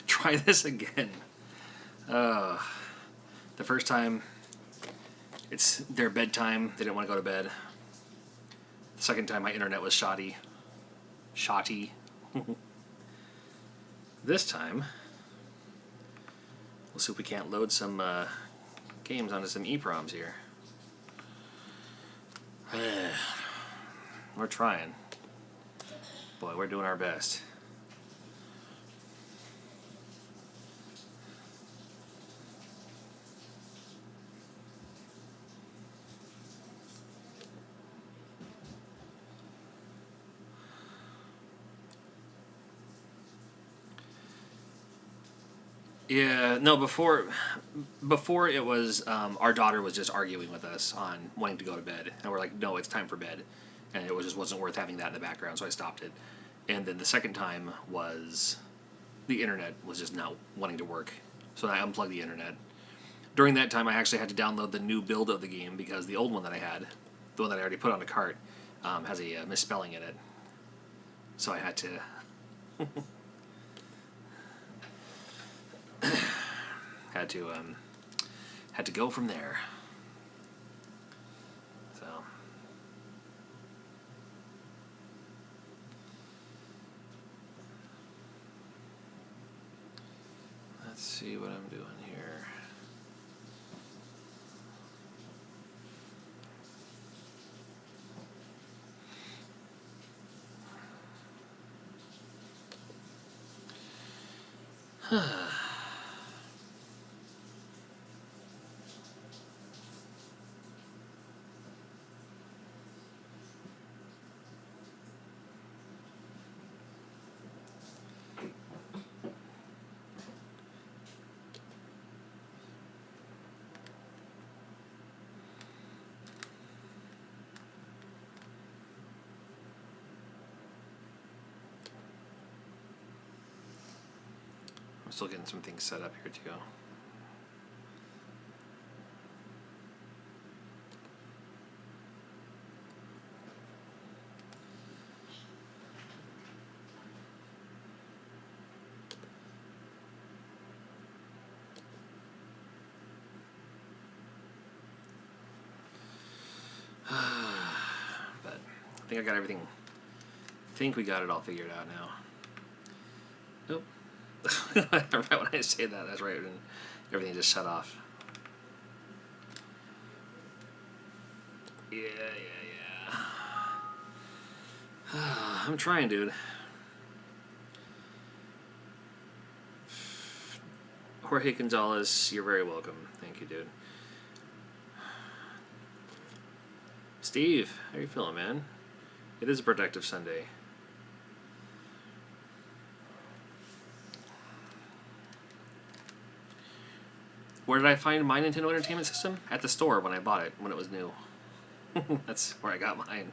Try this again. The first time, it's their bedtime. They didn't want to go to bed. The second time, my internet was shoddy. This time, we'll see if we can't load some games onto some EPROMs here. We're trying. Boy, we're doing our best. Yeah, no, before it was, our daughter was just arguing with us on wanting to go to bed. And we're like, no, it's time for bed. And it just wasn't worth having that in the background, so I stopped it. And then the second time was the internet was just not wanting to work. So I unplugged the internet. During that time, I actually had to download the new build of the game because the old one that I had, the one that I already put on the cart, has a misspelling in it. So I had to... had to go from there. So let's see what I'm doing here. I'm still getting some things set up here too. But I think I got everything. I think we got it all figured out now. Nope. Right when I say that, that's right, and everything just shut off. Yeah. I'm trying, dude. Jorge Gonzalez, you're very welcome. Thank you, dude. Steve, how you feeling, man? It is a productive Sunday. Where did I find my Nintendo Entertainment System? At the store when I bought it, when it was new. That's where I got mine.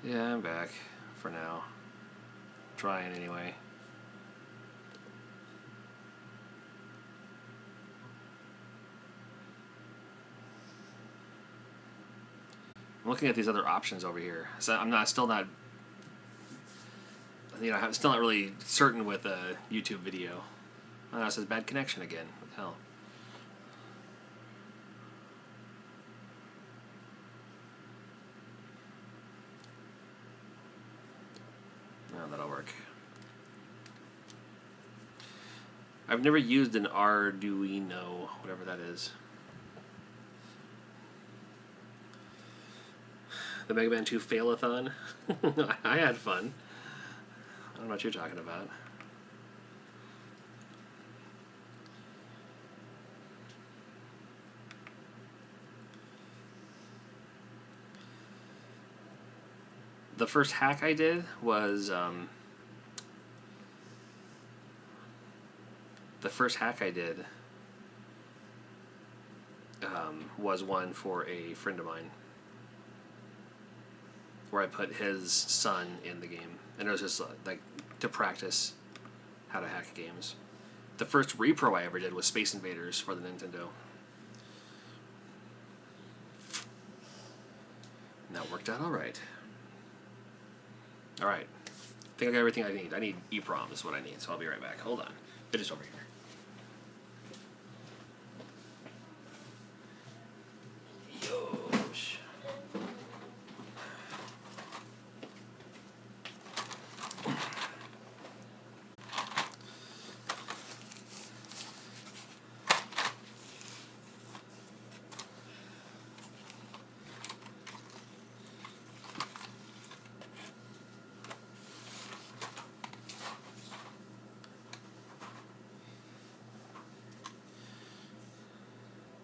Yeah, I'm back for now. Trying anyway. I'm looking at these other options over here. So I'm still not really certain with a YouTube video. Oh, it says bad connection again. What the hell? No, that'll work. I've never used an Arduino, whatever that is. The Mega Man 2 Fail-a-thon. I had fun. I don't know what you're talking about. The first hack I did was was one for a friend of mine, where I put his son in the game, and it was just like to practice how to hack games. The first repro I ever did was Space Invaders for the Nintendo. And that worked out alright. Alright. I think I got everything I need. I need EPROMS is what I need, so I'll be right back. Hold on. It is over here. Yosh.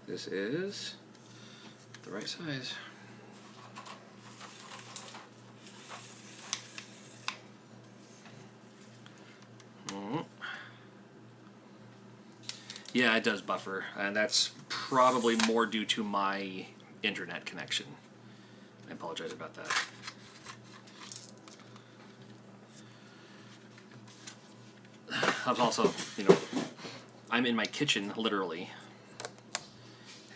This is the right size. Yeah, it does buffer, and that's probably more due to my internet connection. I apologize about that. I'm also, you know, I'm in my kitchen, literally.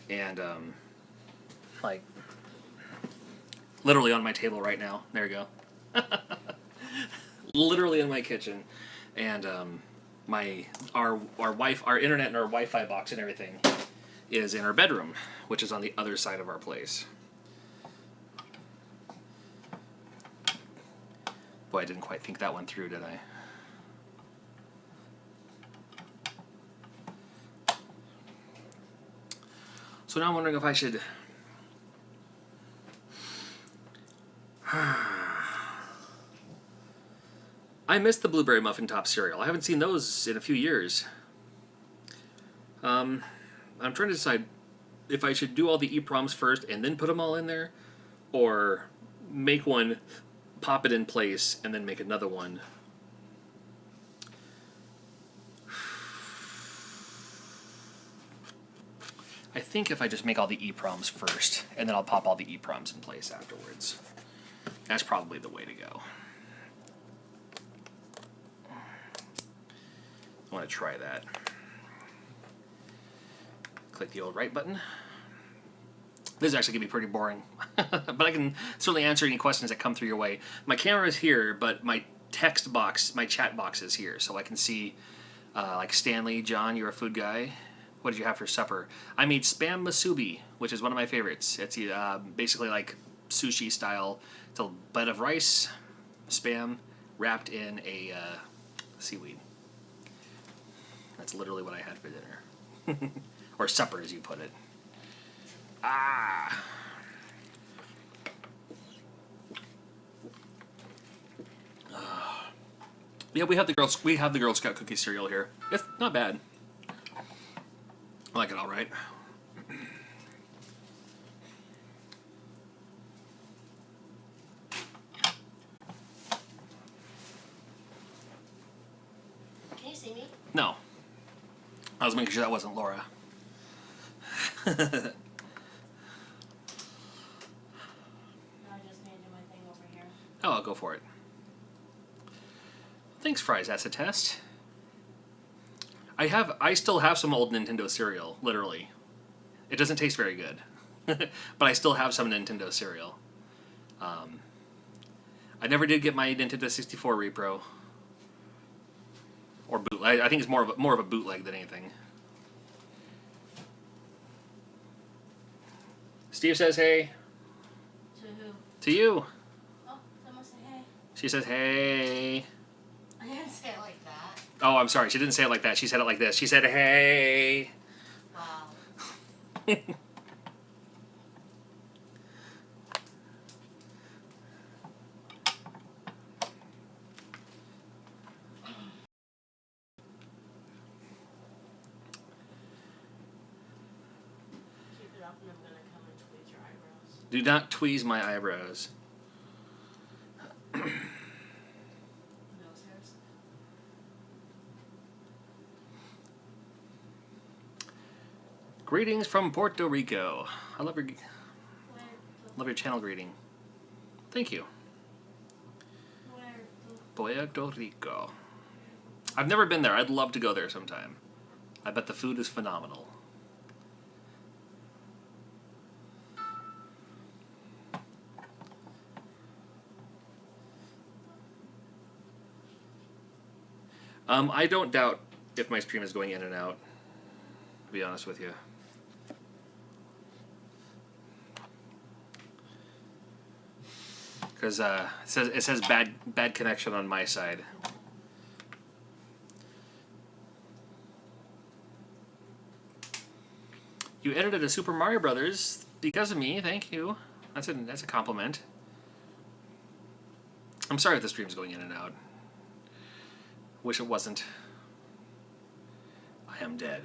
And, like, literally on my table right now. There you go. Literally in my kitchen. And, our internet and our Wi-Fi box and everything is in our bedroom, which is on the other side of our place. Boy, I didn't quite think that one through, did I? So now I'm wondering if I should... I missed the blueberry muffin top cereal. I haven't seen those in a few years. I'm trying to decide if I should do all the EPROMs first and then put them all in there, or make one, pop it in place, and then make another one. I think if I just make all the EPROMs first, and then I'll pop all the EPROMs in place afterwards. That's probably the way to go. I want to try that. Click the old right button. This is actually going to be pretty boring, but I can certainly answer any questions that come through your way. My camera is here, but my text box, my chat box is here, so I can see, like Stanley, John, you're a food guy. What did you have for supper? I made spam musubi, which is one of my favorites. It's basically like sushi style. It's a bed of rice, spam, wrapped in a seaweed. That's literally what I had for dinner. Or supper, as you put it. Ah! Yeah, we have the Girl Scout cookie cereal here. It's not bad. I like it all right. Can you see me? No. I was making sure that wasn't Laura. No, I just need to do my thing over here. Oh, I'll go for it. Thanks, Fries. That's a test. I still have some old Nintendo cereal, literally. It doesn't taste very good. But I still have some Nintendo cereal. I never did get my Nintendo 64 repro. Or bootleg. I think it's more of a bootleg than anything. Steve says hey. To who? To you. Oh, someone say hey. She says hey. I didn't say it like that. Oh, I'm sorry. She didn't say it like that. She said it like this. She said hey. Wow. Keep it up and I'm going to come and tweeze your eyebrows. Do not tweeze my eyebrows. Nose hairs? Greetings from Puerto Rico. I love your channel greeting. Thank you. Puerto Rico. I've never been there. I'd love to go there sometime. I bet the food is phenomenal. I don't doubt if my stream is going in and out, to be honest with you. Because it says bad connection on my side. You edited a Super Mario Brothers because of me. Thank you. That's a compliment. I'm sorry if the stream's going in and out. Wish it wasn't. I am dead.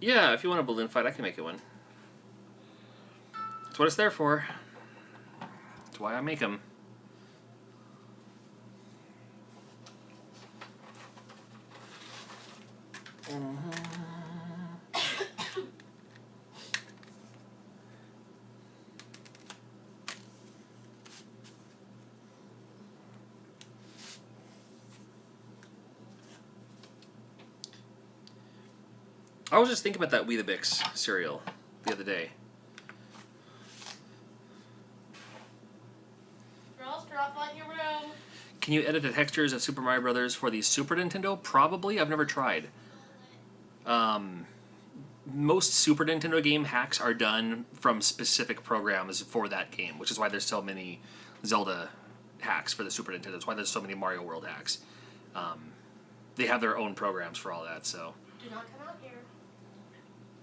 Yeah, if you want a balloon fight, I can make it one. That's what it's there for. That's why I make them. I was just thinking about that Weetabix cereal the other day. Girls, turn off light in your room. Can you edit the textures of Super Mario Brothers for the Super Nintendo? Probably. I've never tried. Most Super Nintendo game hacks are done from specific programs for that game, which is why there's so many Zelda hacks for the Super Nintendo. That's why there's so many Mario World hacks. They have their own programs for all that, so... Do not come out here.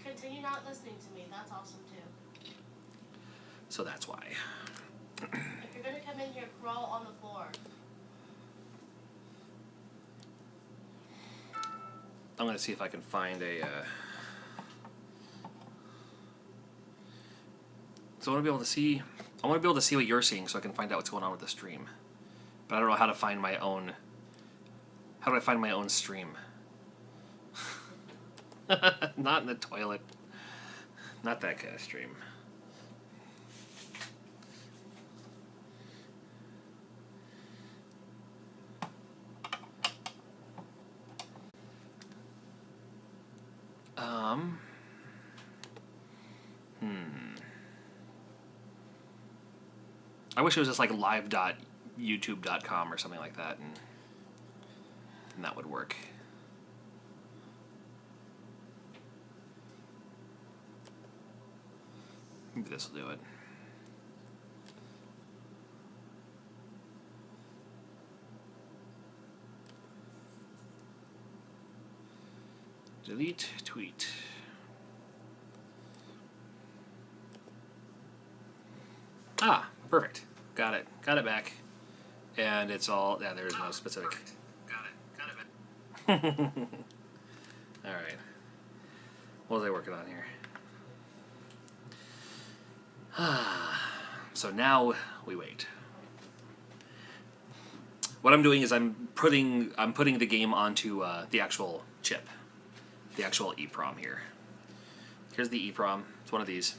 Continue not listening to me. That's awesome, too. So that's why. If you're going to come in here, crawl on the floor. I'm going to see if I can find a... So I want to be able to see... I want to be able to see what you're seeing so I can find out what's going on with the stream. But I don't know how to find my own... How do I find my own stream? Not in the toilet. Not that kind of stream. I wish it was just like live.youtube.com or something like that, and that would work. Maybe this will do it. Delete tweet. Ah, perfect. Got it. Got it back. And it's all, yeah, there's no specific. Perfect. Got it. Got it back. All right. What was I working on here? So now we wait. What I'm doing is I'm putting the game onto the actual chip, the actual EPROM here. Here's the EPROM. It's one of these.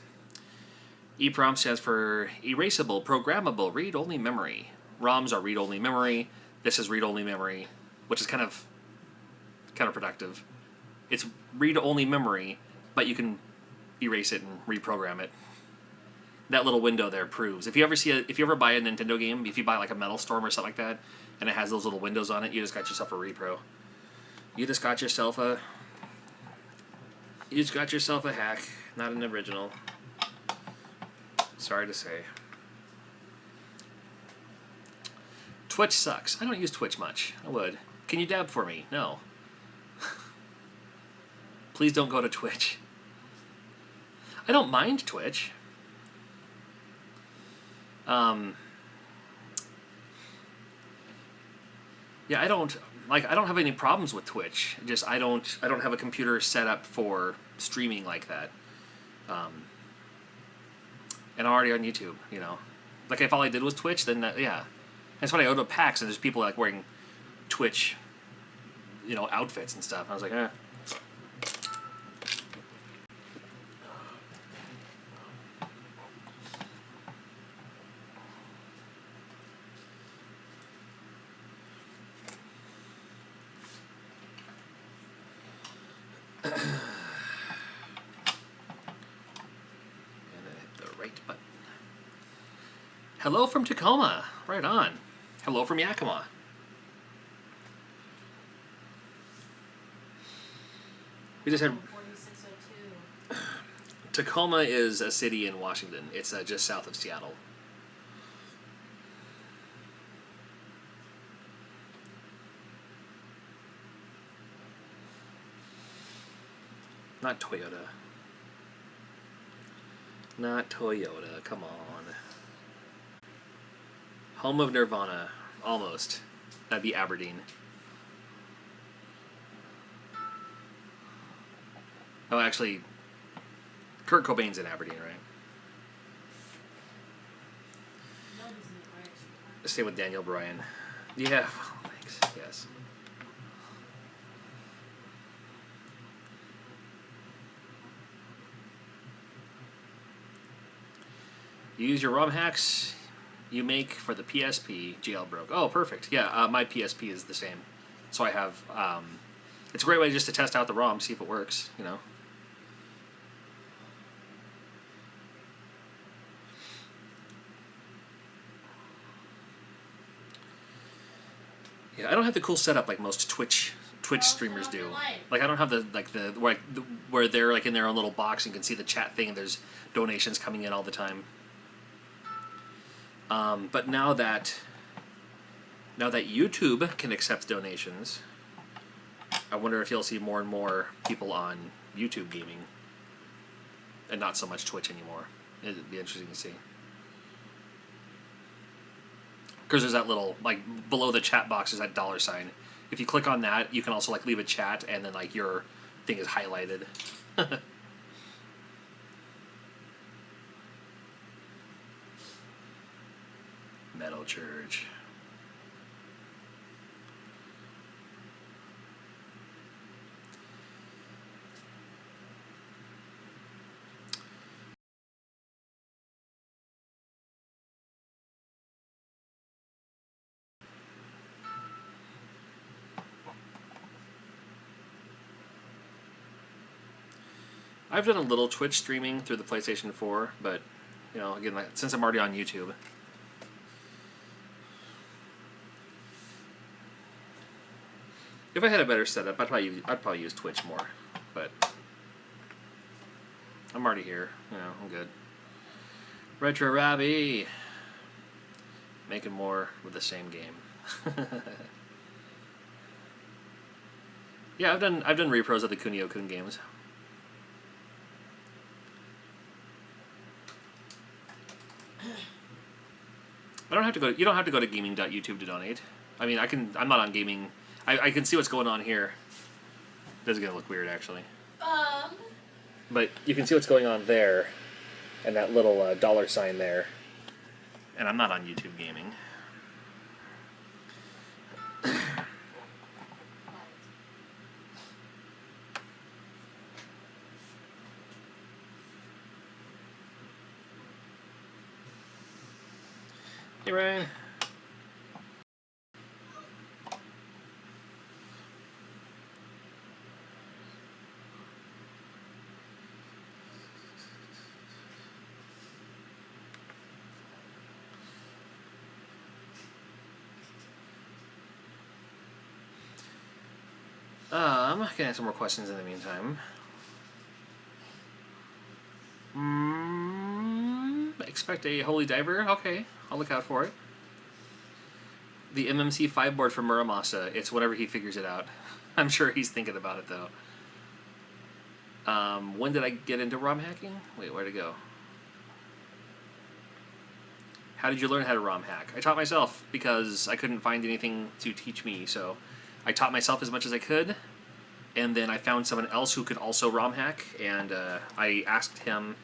EPROM stands for Erasable Programmable Read-Only Memory. ROMs are read-only memory. This is read-only memory, which is kind of counterproductive. It's read-only memory, but you can erase it and reprogram it. That little window there proves. If you ever buy a Nintendo game, if you buy like a Metal Storm or something like that, and it has those little windows on it, you just got yourself a repro. You just got yourself a hack, not an original. Sorry to say. Twitch sucks. I don't use Twitch much. I would. Can you dab for me? No. Please don't go to Twitch. I don't mind Twitch. Yeah, I don't have any problems with Twitch. Just I don't have a computer set up for streaming like that. And I'm already on YouTube, you know. Like if all I did was Twitch, then yeah. It's funny, I go to PAX and there's people like wearing Twitch, outfits and stuff. I was like, eh. Hello from Tacoma. Right on. Hello from Yakima. We just had... 4602. Tacoma is a city in Washington. It's just south of Seattle. Not Toyota. Not Toyota. Come on. Home of Nirvana. Almost. That'd be Aberdeen. Oh, actually, Kurt Cobain's in Aberdeen, right? Stay with Daniel Bryan. Yeah, thanks. Yes. You use your ROM hacks you make for the PSP jailbroke. Oh, perfect. Yeah, my PSP is the same. So I have... it's a great way just to test out the ROM, see if it works, Yeah, I don't have the cool setup like most Twitch streamers do. Like I don't have the where they're like in their own little box and can see the chat thing and there's donations coming in all the time. But now that YouTube can accept donations, I wonder if you'll see more and more people on YouTube gaming and not so much Twitch anymore. It'd be interesting to see. Because there's that little, like, below the chat box is that $sign. If you click on that, you can also, like, leave a chat, and then, like, your thing is highlighted. Metal Church. I've done a little Twitch streaming through the PlayStation 4, but, again, since I'm already on YouTube. If I had a better setup, I'd probably use Twitch more, but I'm already here. I'm good. Retro Robbie, making more with the same game. Yeah, I've done repros of the Kunio-kun games. I don't have to go. You don't have to go to gaming.youtube to donate. I mean, I'm not on gaming. I can see what's going on here. This is gonna look weird, actually. But you can see what's going on there, and that little $sign there. And I'm not on YouTube gaming. Hey, Ryan. I can answer more questions in the meantime. Expect a Holy Diver? Okay, I'll look out for it. The MMC 5 board from Muramasa. It's whenever he figures it out. I'm sure he's thinking about it, though. When did I get into ROM hacking? Wait, where'd it go? How did you learn how to ROM hack? I taught myself because I couldn't find anything to teach me, so I taught myself as much as I could, and then I found someone else who could also ROM hack, and I asked him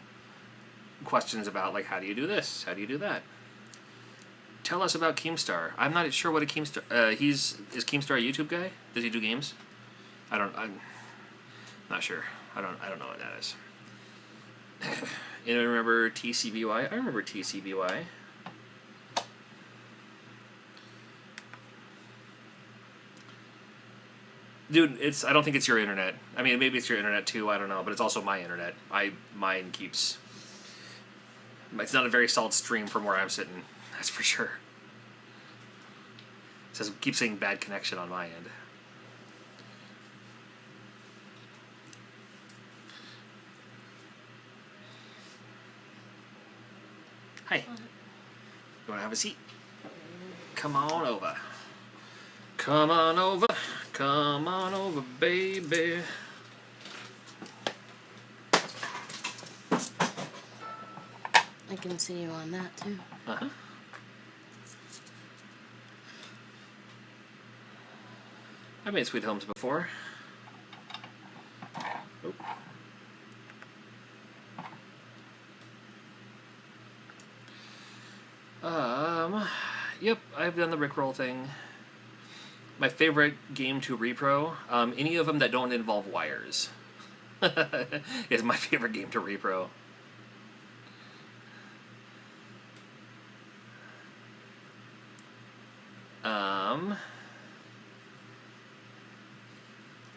questions about, like, how do you do this? How do you do that? Tell us about Keemstar. I'm not sure what a Keemstar. Is Keemstar a YouTube guy? Does he do games? I'm not sure. I don't know what that is. Anyone remember TCBY? I remember TCBY. Dude, I don't think it's your internet. I mean, maybe it's your internet too. I don't know, but it's also my internet. Mine keeps. It's not a very solid stream from where I'm sitting. That's for sure. It says keeps saying bad connection on my end. Hi. You want to have a seat? Come on over. Come on over. Come on over, baby. I can see you on that too. Uh-huh. I've made Sweet Homes before. Oop. Yep, I've done the Rickroll thing. My favorite game to repro, any of them that don't involve wires, is my favorite game to repro.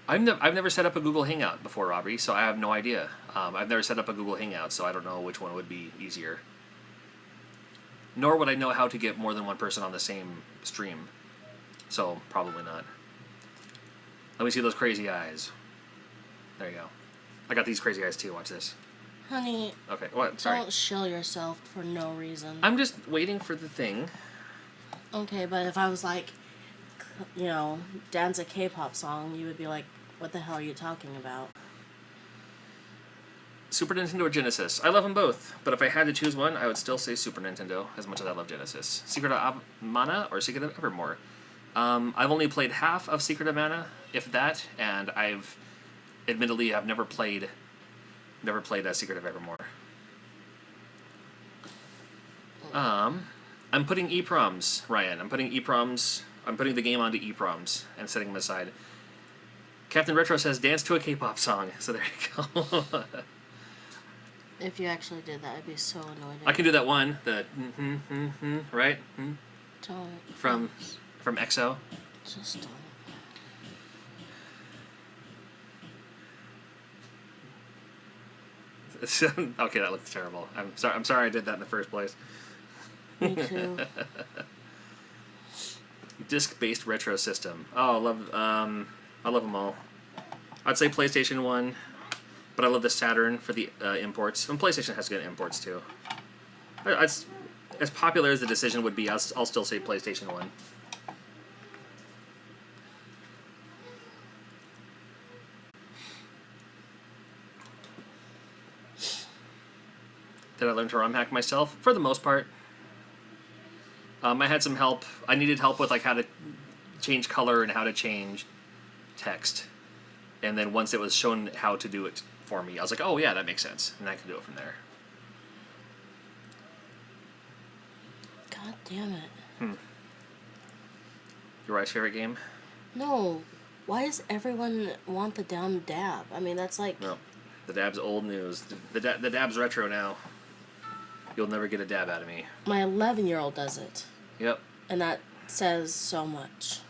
I've never set up a Google Hangout before, Robbie, so I have no idea. I've never set up a Google Hangout, so I don't know which one would be easier. Nor would I know how to get more than one person on the same stream. So, probably not. Let me see those crazy eyes. There you go. I got these crazy eyes too, watch this. Honey, Okay, what? Sorry. don't shill yourself for no reason. I'm just waiting for the thing. Okay, but if I was like, you know, dance a K-pop song, you would be like, what the hell are you talking about? Super Nintendo or Genesis? I love them both, but if I had to choose one, I would still say Super Nintendo, as much as I love Genesis. Secret of Mana or Secret of Evermore? I've only played half of Secret of Mana, if that, and I've never played Secret of Evermore. I'm putting EPROMS, Ryan. I'm putting the game onto EPROMS and setting them aside. Captain Retro says dance to a K-pop song, so there you go. If you actually did that, I'd be so annoyed. I can do that one, the right? Don't. From EXO. Just don't. Okay, that looks terrible. I'm sorry I did that in the first place. Me too. Disc-based retro system. Oh, I love them all. I'd say PlayStation 1, but I love the Saturn for the imports. And PlayStation has good imports too. As popular as the decision would be, I'll still say PlayStation 1. Did I learn to ROM hack myself? For the most part. I had some help. I needed help with like how to change color and how to change text. And then once it was shown how to do it for me, I was like, oh yeah, that makes sense. And I can do it from there. God damn it. Your wife's favorite game? No. Why does everyone want the damn dab? I mean, that's like... No. The dab's old news. The dab's retro now. You'll never get a dab out of me. My 11-year-old does it. Yep. And that says so much.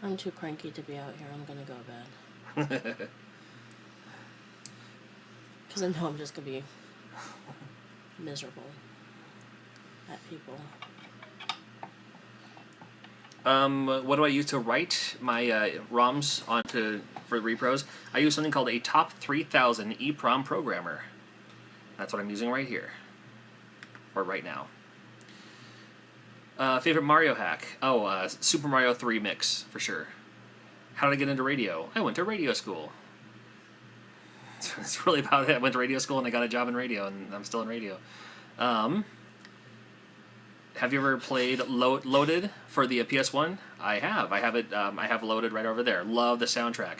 I'm too cranky to be out here. I'm gonna go to bed. Because I know I'm just gonna be miserable at people. What do I use to write my ROMs for repros? I use something called a Top 3000 EPROM Programmer. That's what I'm using right here. Or right now. Favorite Mario hack? Oh, Super Mario 3 Mix, for sure. How did I get into radio? I went to radio school. It's really about it. I went to radio school and I got a job in radio, and I'm still in radio. Have you ever played Loaded for the PS1? I have. I have it. I have Loaded right over there. Love the soundtrack.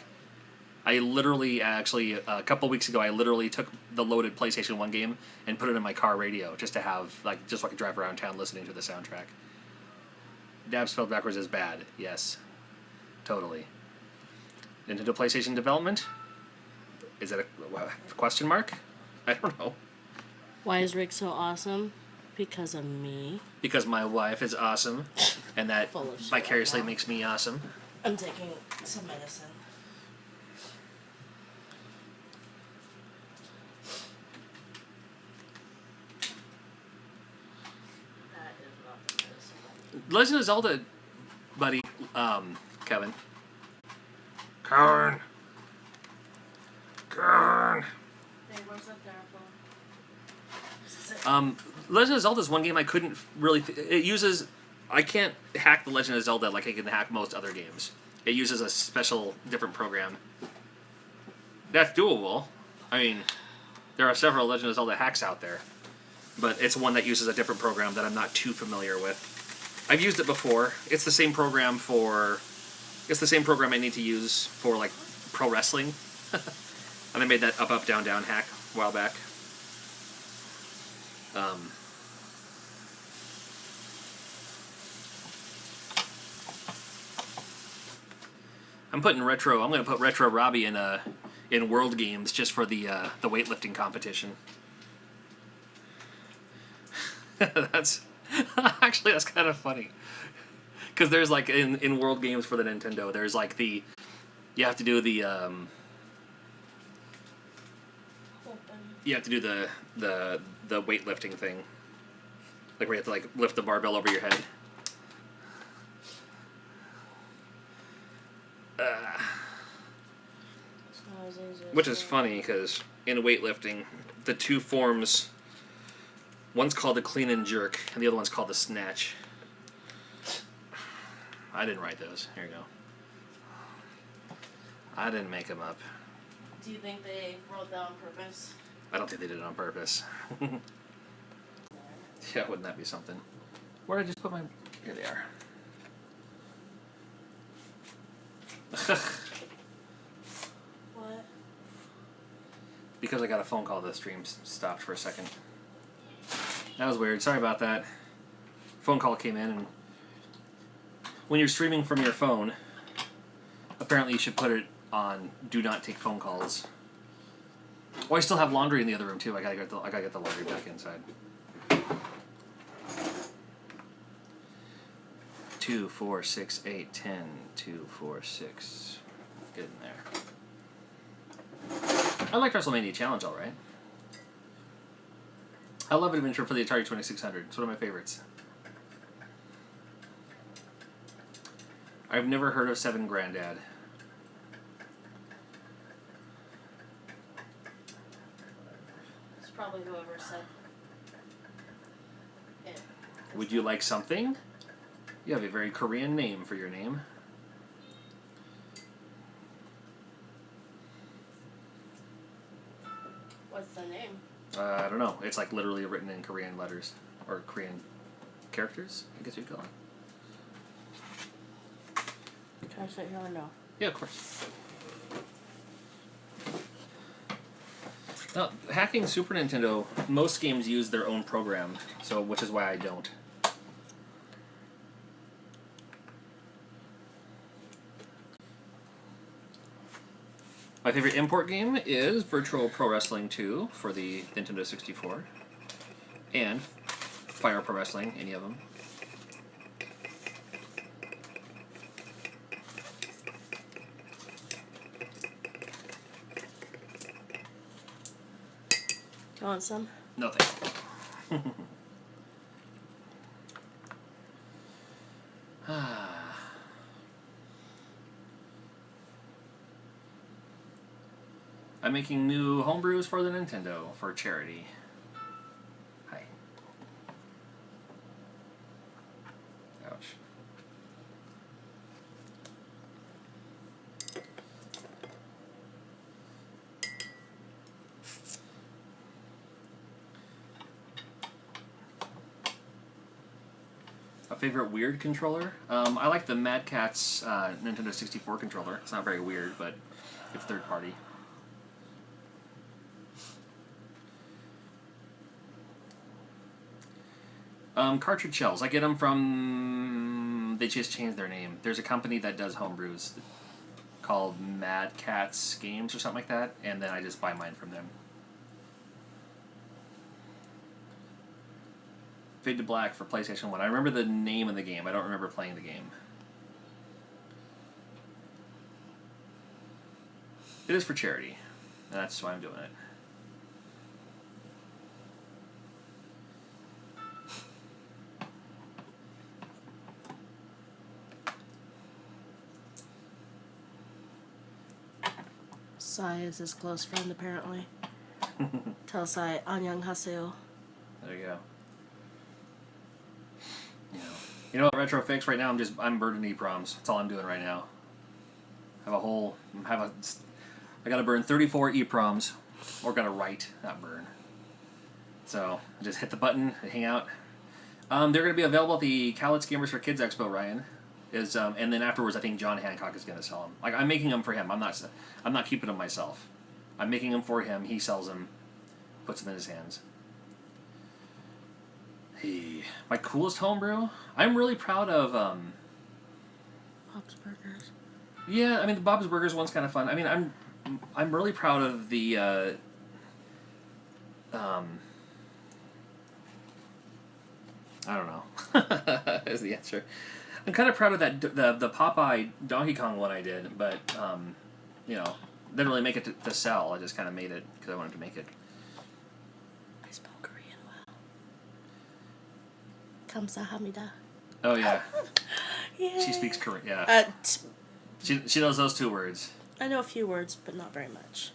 I literally, actually, a couple weeks ago, I literally took the loaded PlayStation 1 game and put it in my car radio just to have, like, just so I could drive around town listening to the soundtrack. Dab spelled backwards is bad. Yes. Totally. Nintendo PlayStation development? Is that a question mark? I don't know. Why is Rick so awesome? Because of me. Because my wife is awesome, and that Full of shit vicariously right now. makes me awesome. I'm taking some medicine. That is not the medicine. Legend of Zelda, buddy, Kevin. Kevin. Hey, where's the therapy? Legend of Zelda is one game I couldn't really... it uses... I can't hack the Legend of Zelda like I can hack most other games. It uses a special, different program. That's doable. I mean, there are several Legend of Zelda hacks out there. But it's one that uses a different program that I'm not too familiar with. I've used it before. It's the same program for... It's the same program I need to use for, like, pro wrestling. And I made that up, down, down hack a while back. I'm going to put Retro Robbie in World Games just for the weightlifting competition. That's actually, that's kind of funny. Because there's like in World Games for the Nintendo, there's like you have to do the the weightlifting thing, like where you have to like lift the barbell over your head. Which is funny because in weightlifting, the two forms, one's called the clean and jerk, and the other one's called the snatch. I didn't write those. Here you go. I didn't make them up. Do you think they wrote that on purpose? I don't think they did it on purpose. Yeah, wouldn't that be something? Where did I just put my... Here they are. What? Because I got a phone call, the stream stopped for a second. That was weird. Sorry about that. Phone call came in, and when you're streaming from your phone, apparently you should put it on do not take phone calls. Oh, I still have laundry in the other room too. I gotta get the laundry back inside. 2, 4, 6, 8, 10. 2, 4, 6. Get in there. I like WrestleMania Challenge, all right. I love Adventure for the Atari 2600. It's one of my favorites. I've never heard of Seven Granddad. It's probably whoever said it. Would you like something? You have a very Korean name for your name. What's the name? I don't know. It's like literally written in Korean letters. Or Korean characters, I guess you'd call it. Can I sit here or no? Yeah, of course. Now, hacking Super Nintendo, most games use their own program, so which is why I don't. My favorite import game is Virtual Pro Wrestling 2 for the Nintendo 64, and Fire Pro Wrestling, any of them. Do you want some? No thanks. I'm making new homebrews for the Nintendo for charity. Hi. Ouch. A favorite weird controller? I like the Mad Catz Nintendo 64 controller. It's not very weird, but It's third party. Cartridge shells. I get them from... They just changed their name. There's a company that does homebrews called Mad Cats Games or something like that, and then I just buy mine from them. Fade to Black for PlayStation 1. I remember the name of the game. I don't remember playing the game. It is for charity, and that's why I'm doing it. Sai is his close friend, apparently. Tell Sai, 안녕하세요. There you go. You know what, Retro Fix, right now I'm burning EPROMs. That's all I'm doing right now. I gotta burn 34 EPROMs, or gotta write, not burn. So, I just hit the button, hang out. They're gonna be available at the Cowlitz Gamers for Kids Expo, Ryan. And then afterwards, I think John Hancock is gonna sell them. Like, I'm making them for him. I'm not keeping them myself. I'm making them for him. He sells them, puts them in his hands. Hey, my coolest homebrew. I'm really proud of. Bob's Burgers. Yeah, I mean the Bob's Burgers one's kind of fun. I mean, I'm really proud of the. I don't know. Is the answer. I'm kind of proud of that the Popeye Donkey Kong one I did, but you know, didn't really make it to sell. I just kind of made it because I wanted to make it. I spoke Korean well. 감사합니다. Oh yeah. Yeah. She speaks Korean. Yeah. She knows those 2 words. I know a few words, but not very much.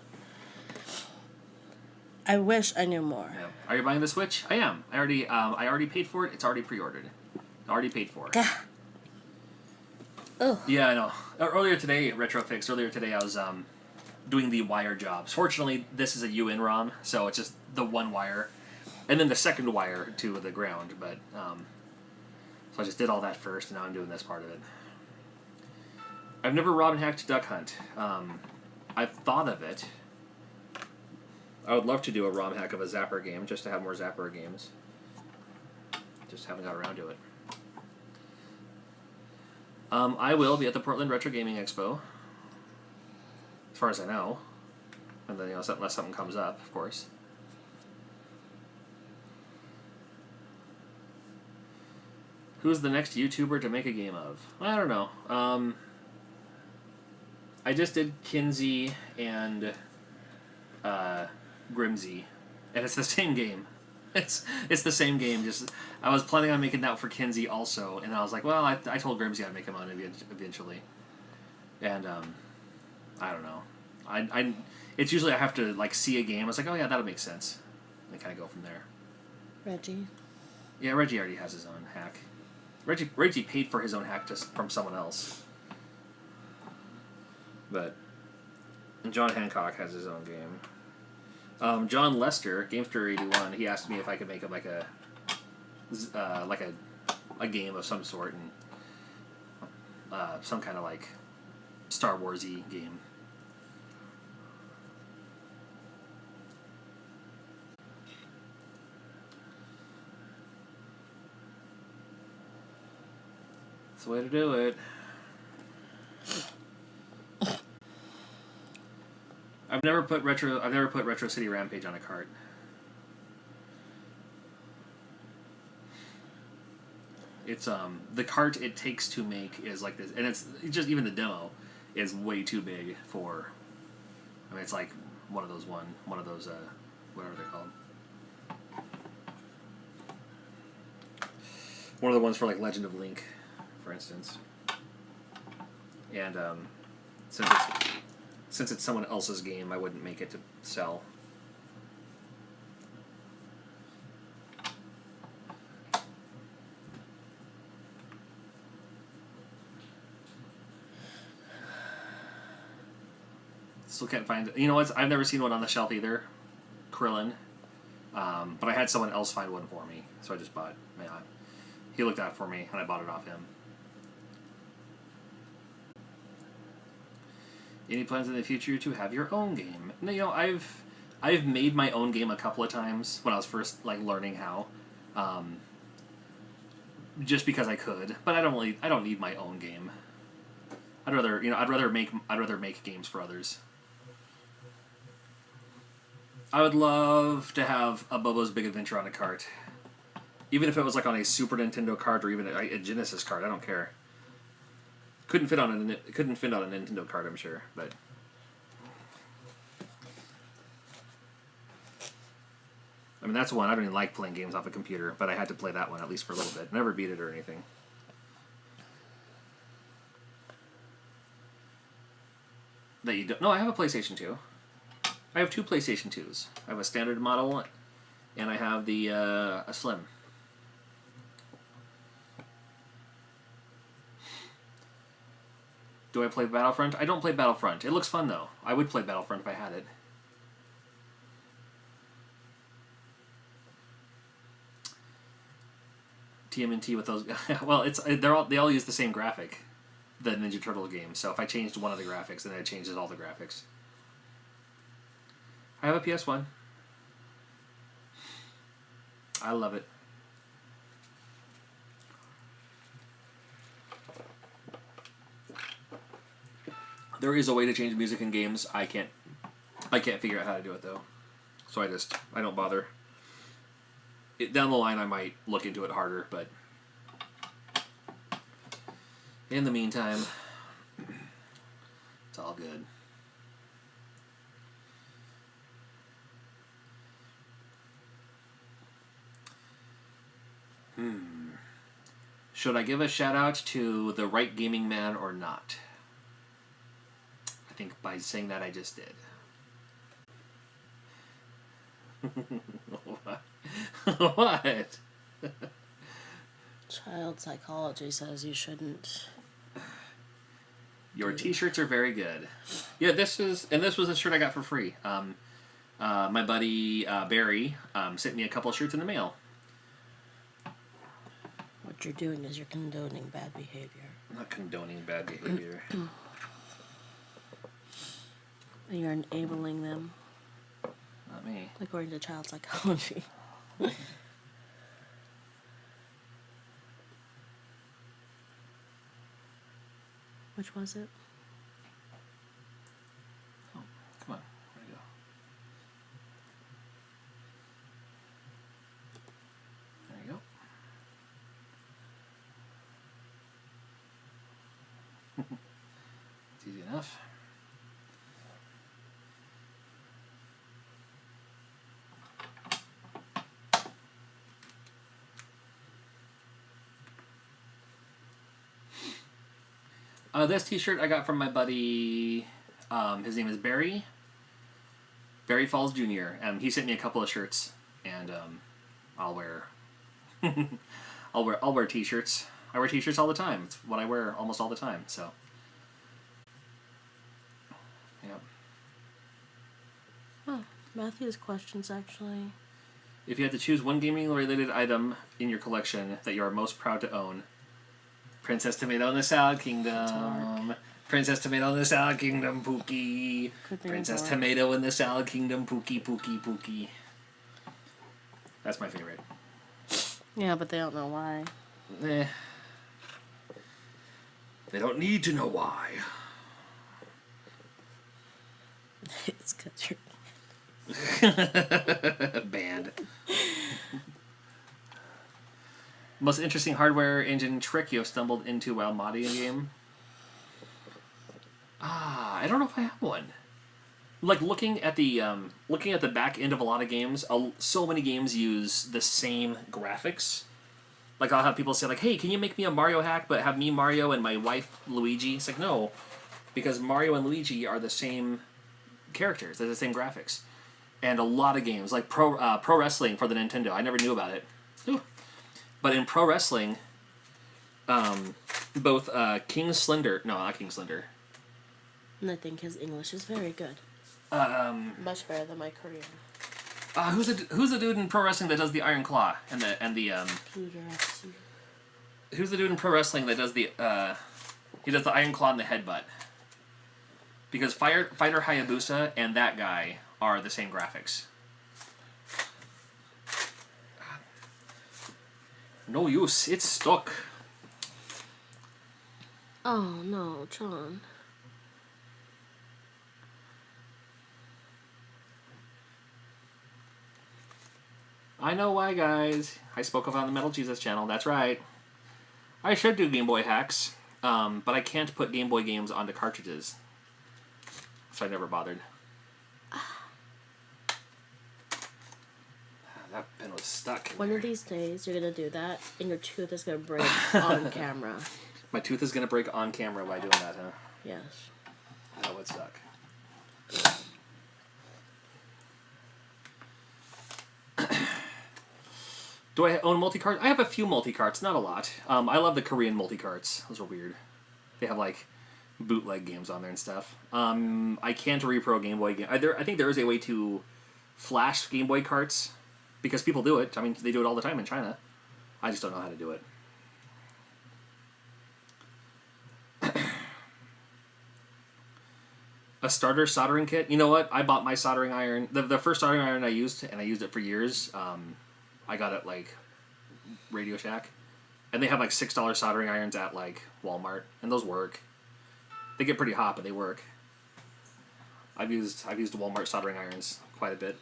I wish I knew more. Yeah. Are you buying the Switch? I am. I already paid for it. It's already pre-ordered. Already paid for it. Ugh. Yeah, I know. Earlier today, Retrofix, I was doing the wire jobs. Fortunately, this is a UN ROM, so it's just the one wire, and then the second wire to the ground, but, so I just did all that first, and now I'm doing this part of it. I've never robbed and hacked Duck Hunt. I've thought of it. I would love to do a ROM hack of a Zapper game, just to have more Zapper games. Just haven't got around to it. I will be at the Portland Retro Gaming Expo, as far as I know. And then, unless something comes up, of course. Who's the next YouTuber to make a game of? I don't know. I just did Kinsey and Grimsey, and it's the same game. It's the same game. Just I was planning on making that for Kinsey also, and I was like, well, I told Grimsey I'd make him on eventually, and I don't know. It's usually I have to like see a game. I was like, oh yeah, that'll make sense, and kind of go from there. Reggie. Yeah, Reggie already has his own hack. Reggie paid for his own hack from someone else, but John Hancock has his own game. John Lester, Gamester81, he asked me if I could make him like a game of some sort, and some kind of like Star Wars-y game. That's the way to do it. I've never put Retro City Rampage on a cart. It's the cart it takes to make is like this, and it's just even the demo is way too big for. I mean, it's like one of those whatever they're called. One of the ones for like Legend of Link, for instance. And since it's someone else's game, I wouldn't make it to sell. Still can't find it. You know what? I've never seen one on the shelf either. Krillin. But I had someone else find one for me, so I just bought. Yeah, he looked out for me, and I bought it off him. Any plans in the future to have your own game? No, you know, I've made my own game a couple of times when I was first like learning how, just because I could. But I don't need my own game. I'd rather make games for others. I would love to have a Bobo's Big Adventure on a cart, even if it was like on a Super Nintendo cart or even a Genesis cart. I don't care. Couldn't fit on a Nintendo cart, I'm sure, but. I mean, that's one. I don't even like playing games off a computer, but I had to play that one at least for a little bit. Never beat it or anything. That you don't? No, I have a PlayStation 2. I have 2 PlayStation 2s. I have a standard model, and I have the a Slim. Do I play Battlefront? I don't play Battlefront. It looks fun though. I would play Battlefront if I had it. TMNT with those. Well, they all use the same graphic, the Ninja Turtle game. So if I changed one of the graphics, then it changes all the graphics. I have a PS1. I love it. There is a way to change music in games. I can't figure out how to do it though. So I don't bother. Down the line, I might look into it harder, but in the meantime, it's all good. Should I give a shout out to the Right Gaming Man or not? I think by saying that I just did. What? Child psychology says you shouldn't. Your t-shirts are very good. Yeah, this was a shirt I got for free. My buddy Barry sent me a couple of shirts in the mail. What you're doing is you're condoning bad behavior. I'm not condoning bad behavior. You're enabling them. Not me. According to child psychology. Which was it? Oh, come on. Where'd it go? There you go. It's easy enough. This t-shirt I got from my buddy, his name is Barry Falls Jr. He sent me a couple of shirts, and I'll wear I'll wear t-shirts. I wear t-shirts all the time. It's what I wear almost all the time, so. Yeah. Oh, Matthew's questions actually. If you had to choose one gaming-related item in your collection that you are most proud to own, Princess Tomato in the Salad Kingdom. Princess Tomato in the Salad Kingdom, Pookie. Princess Tomato in the Salad Kingdom, Pookie, Pookie, Pookie. That's my favorite. Yeah, but they don't know why. They don't need to know why. It's because you're Banned. Most interesting hardware engine trick you have stumbled into while modding a game? I don't know if I have one. Like looking at the back end of a lot of games, so many games use the same graphics. Like I'll have people say like, "Hey, can you make me a Mario hack, but have me Mario and my wife Luigi?" It's like no, because Mario and Luigi are the same characters. They're the same graphics, and a lot of games like pro wrestling for the Nintendo. I never knew about it. Ooh. But in pro wrestling, both King Slender... No, not King Slender. And I think his English is very good. Much better than my Korean. Who's the dude in pro wrestling that does the Iron Claw and the Who's the dude in pro wrestling that does the he does the Iron Claw and the headbutt? Because Fighter Hayabusa and that guy are the same graphics. No use. It's stuck. Oh no, John. I know why, guys. I spoke of on the Metal Jesus channel. That's right. I should do Game Boy hacks, but I can't put Game Boy games onto cartridges. So I never bothered. That pen was stuck. One of these days, you're gonna do that, and your tooth is gonna break on camera. My tooth is gonna break on camera by doing that, huh? Yes. That would suck. Do I own multi-carts? I have a few multi-carts, not a lot. I love the Korean multi-carts. Those are weird. They have, like, bootleg games on there and stuff. I can't repro Game Boy game. I think there is a way to flash Game Boy carts, because people do it. I mean, they do it all the time in China. I just don't know how to do it. A starter soldering kit? You know what? I bought my soldering iron. The first soldering iron I used, and I used it for years, I got it, like, Radio Shack. And they have, like, $6 soldering irons at, like, Walmart. And those work. They get pretty hot, but they work. I've used Walmart soldering irons quite a bit.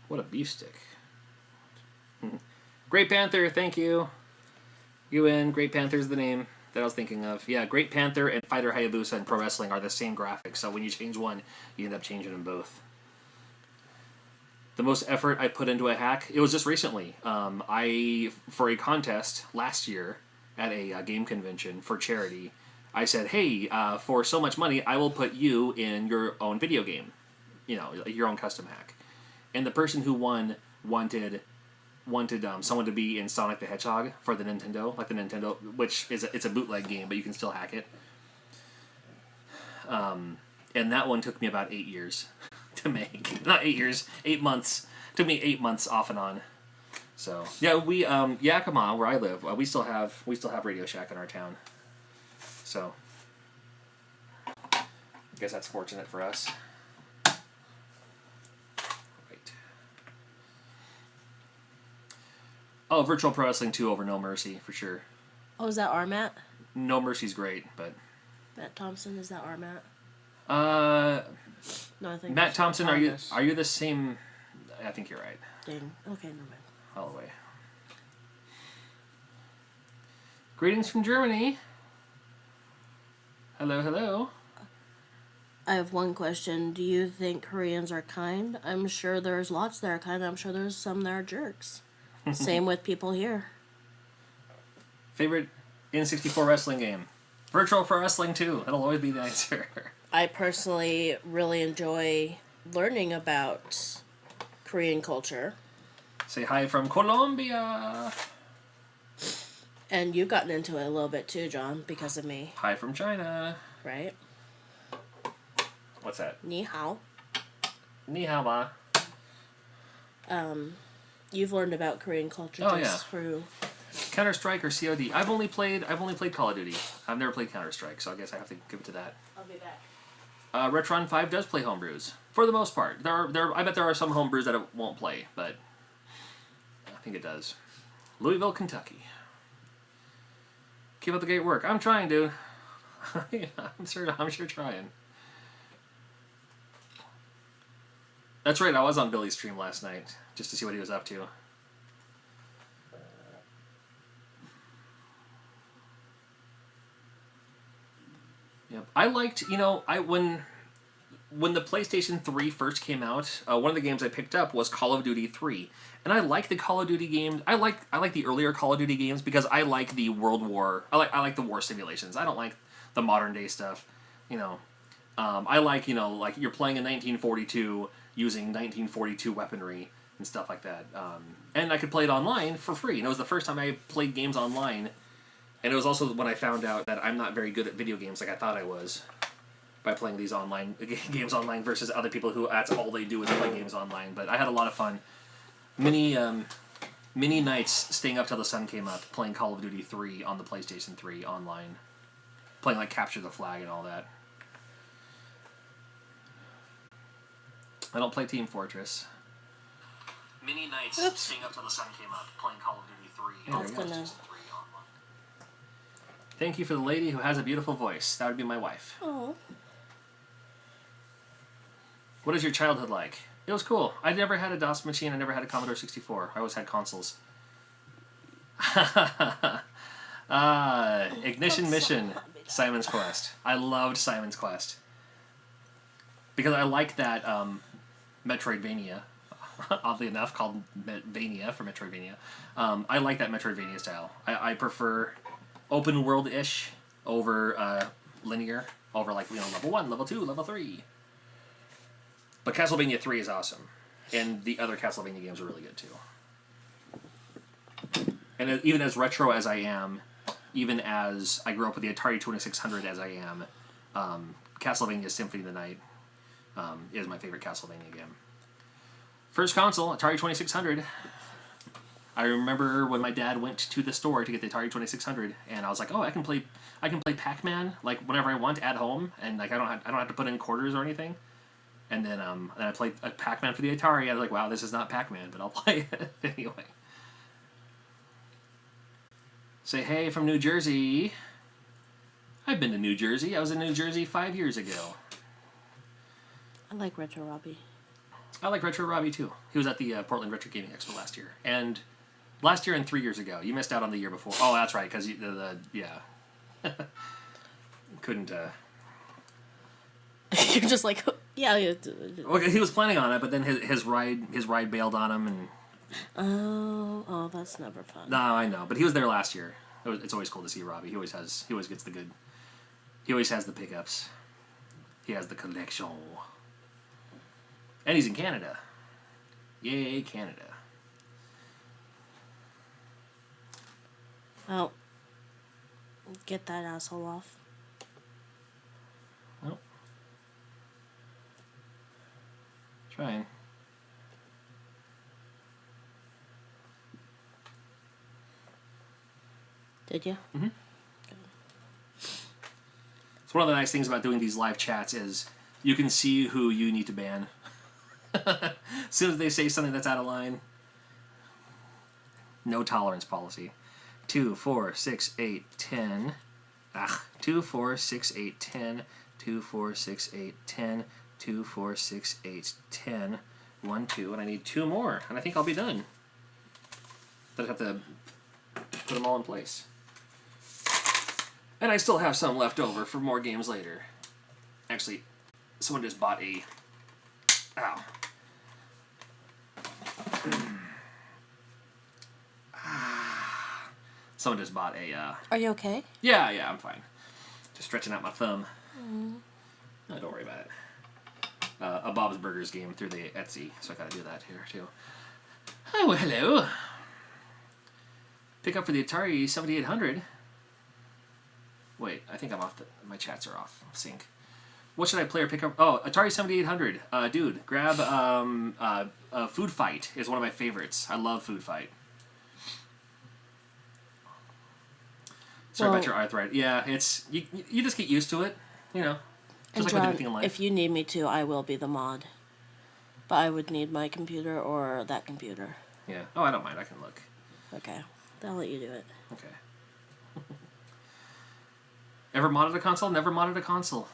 What a beef stick. Great Panther, thank you. You win. Great Panther's the name that I was thinking of. Yeah, Great Panther and Fighter Hayabusa and Pro Wrestling are the same graphics, so when you change one, you end up changing them both. The most effort I put into a hack, it was just recently. For a contest last year at a game convention for charity, I said, hey, for so much money, I will put you in your own video game. You know, your own custom hack. And the person who won wanted someone to be in Sonic the Hedgehog for the Nintendo, which it's a bootleg game, but you can still hack it. And that one took me about 8 years to make. Not 8 years, 8 months. Took me 8 months off and on. So yeah, we Yakima, where I live, we still have Radio Shack in our town. So I guess that's fortunate for us. Oh, Virtual Pro Wrestling 2 over No Mercy, for sure. Oh, is that our Matt? No Mercy's great, but... Matt Thompson, is that our Matt? No, I think Matt Thompson, are you the same... I think you're right. Dang. Okay, never mind. All the way. Greetings from Germany. Hello, hello. I have one question. Do you think Koreans are kind? I'm sure there's lots that are kind. I'm sure there's some that are jerks. Same with people here. Favorite N64 wrestling game? Virtual Pro Wrestling 2. That'll always be the answer. I personally really enjoy learning about Korean culture. Say hi from Colombia. And you've gotten into it a little bit too, John, because of me. Hi from China. Right? What's that? Ni hao. Ni hao ma. You've learned about Korean culture through Counter-Strike or COD. I've only played Call of Duty. I've never played Counter-Strike, so I guess I have to give it to that. I'll be back. Retron 5 does play homebrews for the most part. I bet there are some homebrews that it won't play, but I think it does. Louisville, Kentucky. Keep up the great work. I'm trying, dude. I'm sure trying. That's right, I was on Billy's stream last night, just to see what he was up to. Yep. I liked, when the PlayStation 3 first came out, one of the games I picked up was Call of Duty 3. And I like the Call of Duty games. I like the earlier Call of Duty games because I like the World War. I like the war simulations. I don't like the modern day stuff. I like, like you're playing in 1942 using 1942 weaponry and stuff like that. And I could play it online for free. And it was the first time I played games online. And it was also when I found out that I'm not very good at video games like I thought I was by playing these games online versus other people who that's all they do is play games online. But I had a lot of fun. Many Many nights staying up till the sun came up, playing Call of Duty 3 on the PlayStation 3 online. Playing like Capture the Flag and all that. I don't play Team Fortress. Many nights staying up till the sun came up, playing Call of Duty 3 on the PlayStation 3 online. Thank you for the lady who has a beautiful voice. That would be my wife. Oh. What is your childhood like? It was cool. I never had a DOS machine. I never had a Commodore 64. I always had consoles. Ignition Mission. Simon's Quest. I loved Simon's Quest. Because I like that Metroidvania. Oddly enough, called Vania for Metroidvania. I like that Metroidvania style. I prefer open world-ish over linear. Over like, level 1, level 2, level 3. But Castlevania 3 is awesome. And the other Castlevania games are really good, too. And even as retro as I am, even as I grew up with the Atari 2600 as I am, Castlevania Symphony of the Night is my favorite Castlevania game. First console, Atari 2600. I remember when my dad went to the store to get the Atari 2600, and I was like, "Oh, I can play Pac-Man like whenever I want at home, and like I don't have to put in quarters or anything." And then I played Pac-Man for the Atari. I was like, wow, this is not Pac-Man, but I'll play it anyway. Say hey from New Jersey. I've been to New Jersey. I was in New Jersey 5 years ago. I like Retro Robbie. I like Retro Robbie too. He was at the Portland Retro Gaming Expo last year. And 3 years ago. You missed out on the year before. Oh, that's right, because yeah. Couldn't... You're just like, yeah. Okay, he was planning on it, but then his ride bailed on him, and oh, that's never fun. no, I know, but he was there last year. It's always cool to see Robbie. He always gets the good. He always has the pickups. He has the collection, and he's in Canada. Yay, Canada! Oh, get that asshole off. Oh. Trying. Did you? Mm-hmm. So one of the nice things about doing these live chats is you can see who you need to ban. As soon as they say something that's out of line, no tolerance policy. 2, 4, 6, 8, 10. 2, 4, 6, 8, 10. 2, 4, 6, 8, 10. 2, 4, 6, 8, 10. 1, 2, and I need 2 more, and I think I'll be done. But I have to put them all in place. And I still have some left over for more games later. Actually, someone just bought a... Ow. Someone just bought a... Are you okay? Yeah, I'm fine. Just stretching out my thumb. No, don't worry about it. A Bob's Burgers game through the Etsy, so I gotta do that here, too. Oh, well, hello. Pick up for the Atari 7800. Wait, I think I'm off my chats are off sync. What should I play or pick up? Oh, Atari 7800. Dude, grab Food Fight is one of my favorites. I love Food Fight. Sorry about your arthritis. Yeah, it's you just get used to it, you know. Just like John, with anything in life. if you need me to, I will be the mod. But I would need my computer or that computer. Yeah. Oh, I don't mind. I can look. Okay. I'll let you do it. Okay. Ever modded a console? Never modded a console.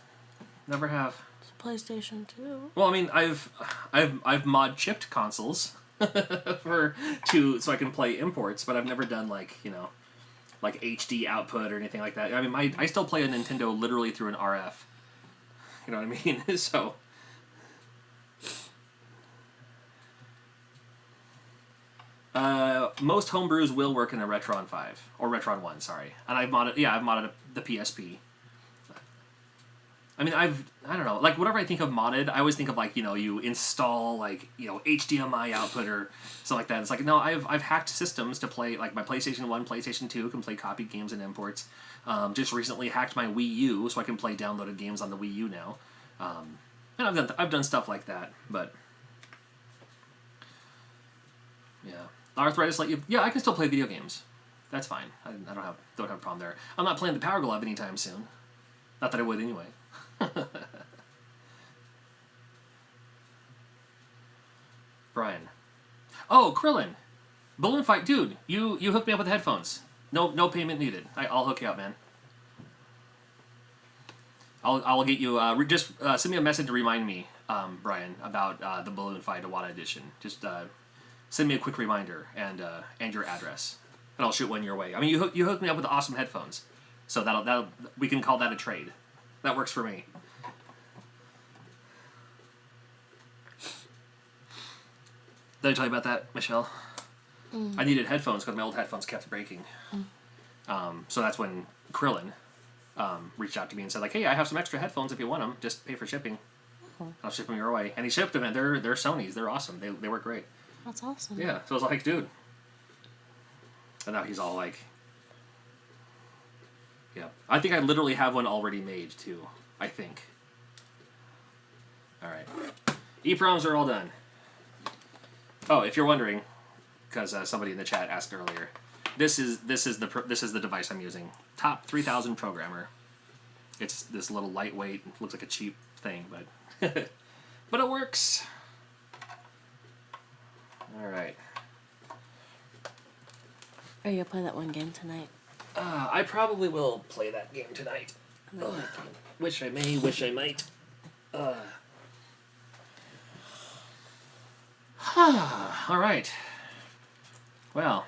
Never have. It's a PlayStation 2. Well, I mean, I've mod chipped consoles so I can play imports, but I've never done like HD output or anything like that. I mean, I still play a Nintendo literally through an RF. You know what I mean? So. Most homebrews will work in a Retron 5 or Retron 1, sorry. And I've modded the PSP. I mean, I don't know, like whatever I think of modded, I always think of like, you install like, HDMI output or something like that. It's like, no, I've hacked systems to play, like my PlayStation 1, PlayStation 2 can play copied games and imports. Just recently hacked my Wii U so I can play downloaded games on the Wii U now. And I've done stuff like that, but yeah. arthritis let you? Yeah, I can still play video games. That's fine. I don't have a problem there. I'm not playing the Power Glove anytime soon. Not that I would anyway. Brian. Oh, Krillin. Balloon fight, dude. You hooked me up with the headphones. No payment needed. I'll hook you up, man. I'll get you. Just send me a message to remind me, Brian, about the balloon fight Iwata edition. Just send me a quick reminder and your address, and I'll shoot one your way. I mean, you hooked me up with awesome headphones, so that'll we can call that a trade. That works for me. Did I tell you about that, Michelle? I needed headphones because my old headphones kept breaking. So that's when Krillin reached out to me and said, like, hey, I have some extra headphones if you want them. Just pay for shipping. I'll ship them your way. And he shipped them, and they're Sony's. They're awesome. They work great. That's awesome. Yeah. So I was like, dude. And now he's all like, yeah. I think I literally have one already made, too. I think. All right. EPROMs are all done. Oh, if you're wondering, because somebody in the chat asked earlier, this is the device I'm using. Top 3000 programmer. It's this little lightweight, looks like a cheap thing, but but it works. All right. Are you gonna play that one game tonight? I probably will play that game tonight. Wish I may. Wish I might. All right. Well.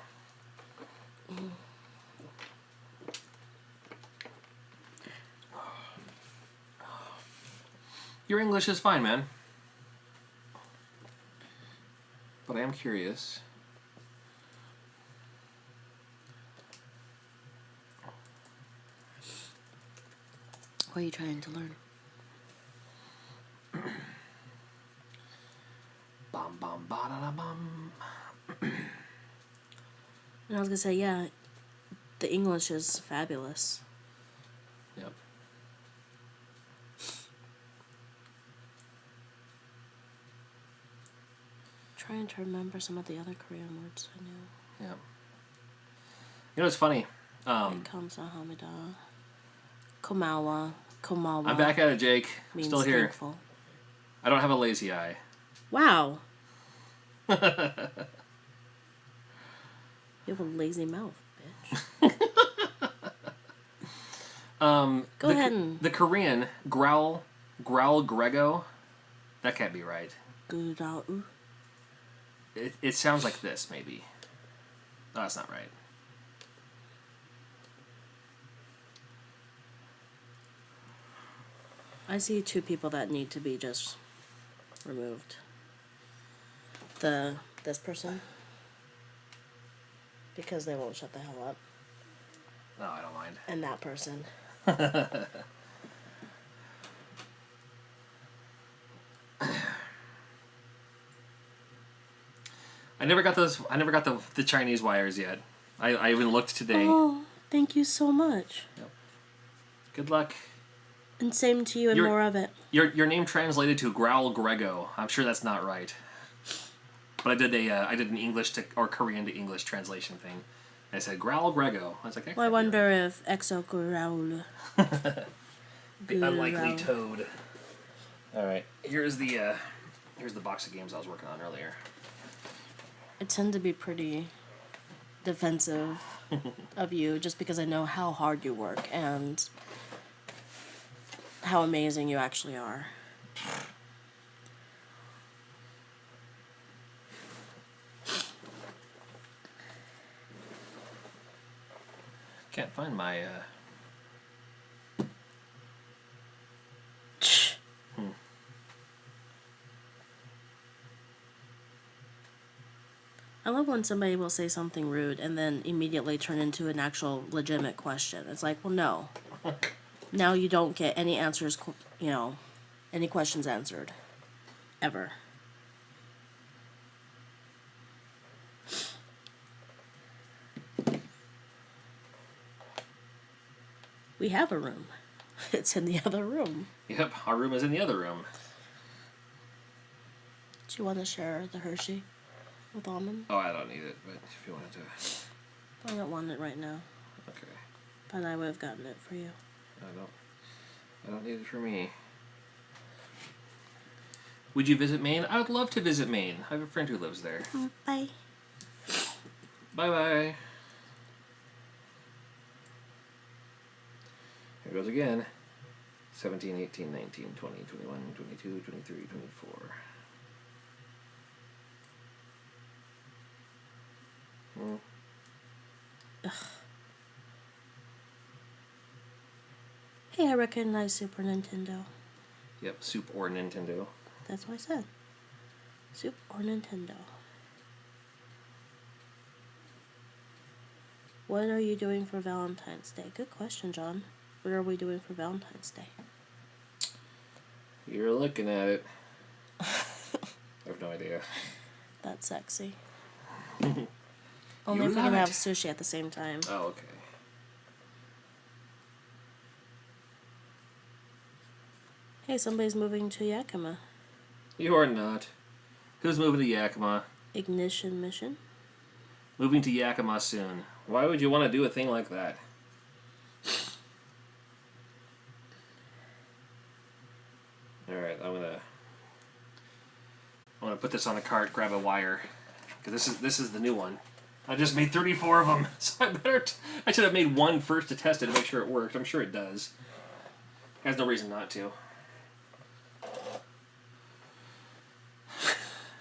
Your English is fine, man. But I am curious. What are you trying to learn? Bum bum ba da da bum. And I was gonna say, yeah, the English is fabulous. Yep. Trying to remember some of the other Korean words I knew. Yep. You know, it's funny. Kamsahamnida, Komawa, Komawa. I'm back at it, Jake. Means Still here. thankful. I don't have a lazy eye. Wow. You have a lazy mouth, bitch. Go ahead and... The Korean, growl Grego, that can't be right. It sounds like this, maybe. No, that's not right. I see two people that need to be just removed. This person, because they won't shut the hell up. No, I don't mind. And that person. I never got the Chinese wires yet. I even looked today. Oh, thank you so much. Yep. Good luck. And same to you and more of it. Your name translated to Growl Grego. I'm sure that's not right. But I did an English or Korean to English translation thing. I said Growl Grego. I was like, well, I wonder if Exo Growl. The unlikely toad. All right, here's the box of games I was working on earlier. I tend to be pretty defensive of you just because I know how hard you work and how amazing you actually are. Can't find my I love when somebody will say something rude and then immediately turn into an actual legitimate question. It's like, well, no. Now you don't get any answers, any questions answered. Ever. We have a room. It's in the other room. Yep, our room is in the other room. Do you want to share the Hershey? with almond. Oh, I don't need it, but if you wanted to. I don't want it right now. Okay. But I would have gotten it for you. I don't need it for me. Would you visit Maine? I would love to visit Maine. I have a friend who lives there. Bye. Bye-bye. Here goes again. 17, 18, 19, 20, 21, 22, 23, 24. Hey, I recognize Super Nintendo. Yep, Soup or Nintendo. That's what I said. Soup or Nintendo. What are you doing for Valentine's Day? Good question, John. What are we doing for Valentine's Day? You're looking at it. I have no idea. That's sexy. You Only if we love can it. have sushi at the same time. Oh, okay. Hey, somebody's moving to Yakima. You are not. Who's moving to Yakima? Ignition mission. Moving to Yakima soon. Why would you want to do a thing like that? Alright, I'm gonna put this on a cart, grab a wire. Because this is the new one. I just made 34 of them, so I should have made one first to test it to make sure it worked. I'm sure it does. There's no reason not to.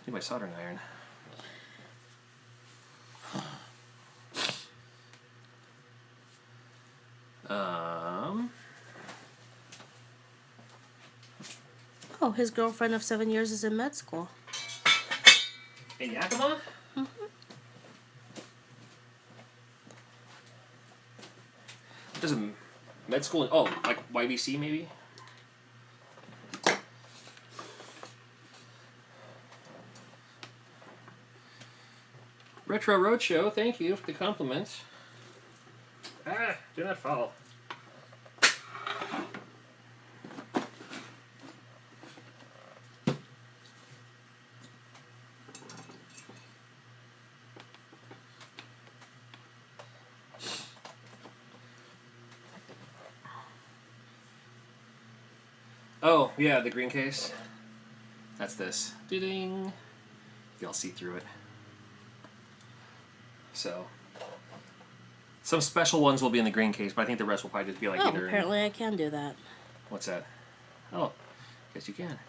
Need my soldering iron. Oh, his girlfriend of 7 years is in med school. In Yakima? There's a med school. Oh, like YBC maybe? Retro Roadshow, thank you for the compliment. Ah, do not fall. Oh, yeah, the green case. That's this. Ding. You'll see through it. So, some special ones will be in the green case, but I think the rest will probably just be like Oh, either... apparently I can do that. What's that? Oh, guess you can.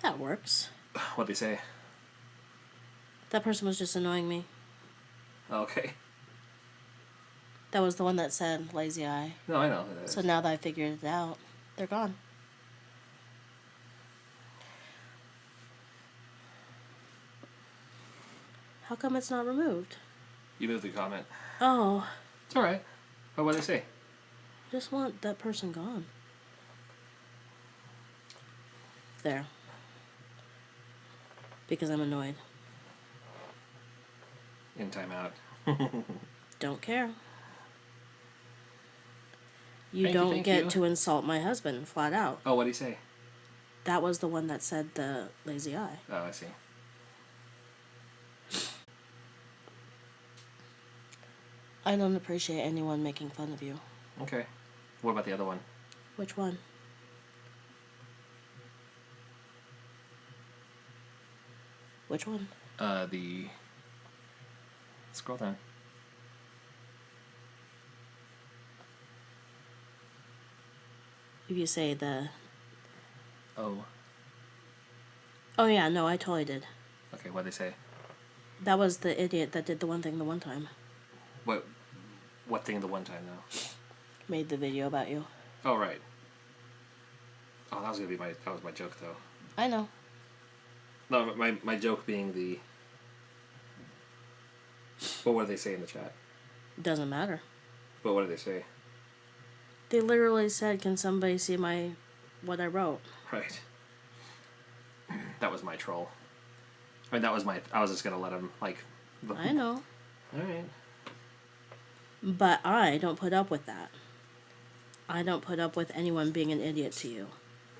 That works. What'd they say? That person was just annoying me. Okay. That was the one that said lazy eye. No, I know who that is. So now that I figured it out, they're gone. How come it's not removed? You moved the comment. Oh, It's alright. Oh, what'd they say? I just want that person gone. There. Because I'm annoyed. In timeout. Don't care. You Thank you, don't thank get you. to insult my husband, flat out. Oh, what'd he say? That was the one that said the lazy eye. Oh, I see. I don't appreciate anyone making fun of you. Okay. What about the other one? Which one? Which one? The... Scroll down. If you say the... Oh. Oh yeah, no, I totally did. Okay, what'd they say? That was the idiot that did the one thing the one time. What thing the one time, though? Made the video about you. Oh, right. Oh, that was gonna be that was my joke, though. I know. No, my joke being the... What did they say in the chat? Doesn't matter. But what did they say? They literally said, can somebody see what I wrote? Right. That was my troll. I mean, I was just gonna let him, like... I know. Alright. But I don't put up with that. I don't put up with anyone being an idiot to you.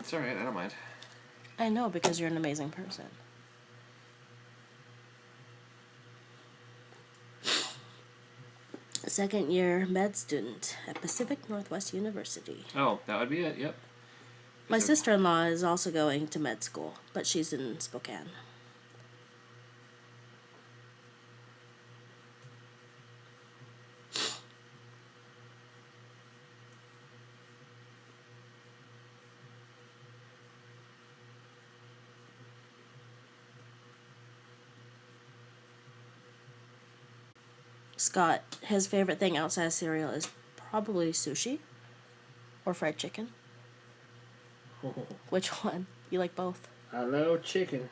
It's alright, I don't mind. I know, because you're an amazing person. Second year med student at Pacific Northwest University. Oh, that would be it. Yep. My sister-in-law is also going to med school, but she's in Spokane. Scott, his favorite thing outside of cereal is probably sushi or fried chicken. Which one? You like both? I love chicken.